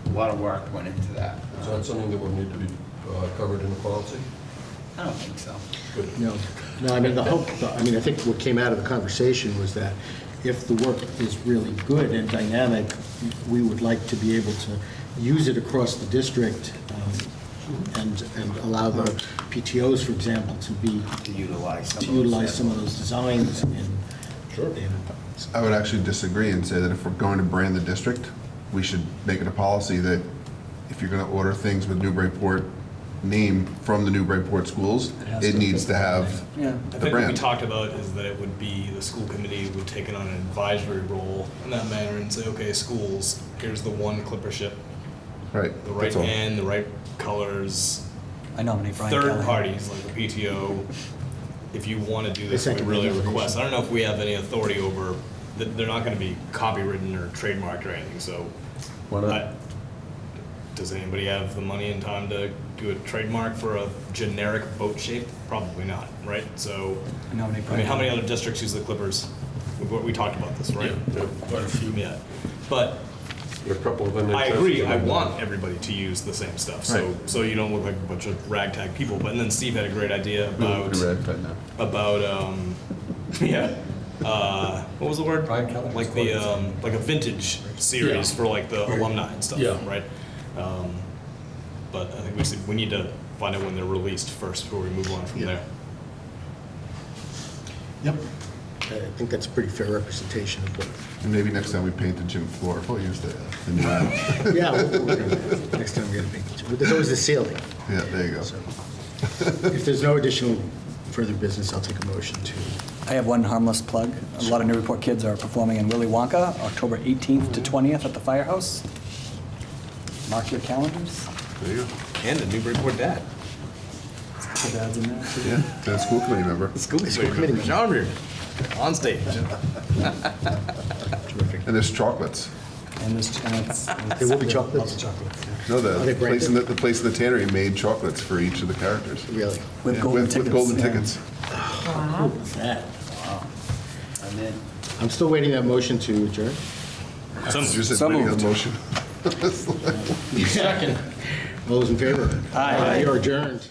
A lot of work went into that. Is that something that would need to be covered in the policy? I don't think so. Good. No, I mean, I think what came out of the conversation was that if the work is really good and dynamic, we would like to be able to use it across the district and allow the PTOs, for example, to utilize some of those designs. I would actually disagree and say that if we're going to brand the district, we should make it a policy that if you're going to order things with Newburyport name from the Newburyport schools, it needs to have I the think what we brand. talked about is that it would be the school committee would take it on an advisory role in that manner and say, okay, schools, here's the one clipper ship. Right. The right that's all. hand, the right colors. I nominate Brian Third Callahan. parties like the PTO, if you want to do this, we second really that request. I don't know if we have any authority over, they're not going to be copywritten or trademarked or anything, so. Why not? Does anybody have the money and time to do a trademark for a generic boat shape? Probably not, right? So, I nominate I Brian mean, how many Callahan. other districts use the clippers? We talked about this, right? Yeah, quite a few. Yeah, but A couple of them. I agree, I want everybody to use the same stuff, so, Right. so you don't look like a bunch of ragtag people. But then Steve had a great idea about, what was the word? Brian Keller. Like the, like a vintage series Yeah. for like the alumni and stuff, Yeah. right? But I think we need to find out when they're released first before we move on from there. Yep. I think that's a pretty fair representation of what. And maybe next time we paint the gym floor, we'll use the new ad. Yeah, next time we get a big picture. But there's always the ceiling. Yeah, there you go. So, if there's no additional further business, I'll take a motion to. I have one harmless plug. A lot of Newburyport kids are performing in Willy Wonka, October 18th to 20th at the Firehouse. Mark your calendars. There you go. And a Newburyport dad. Put ads in there. Yeah, the school committee member. School committee member. John Reardon, on stage. And there's chocolates. And it's There will be chocolates? Lots of chocolates. No, Are they the place in branded? the place in the tannery made chocolates for each of the characters. Really? With Yeah, golden with tickets. golden yeah. tickets. Cool is that? Wow. And then, I'm still waiting that motion to adjourn. You said So waiting on moved. the motion. Second. All those in favor? Aye. You're adjourned.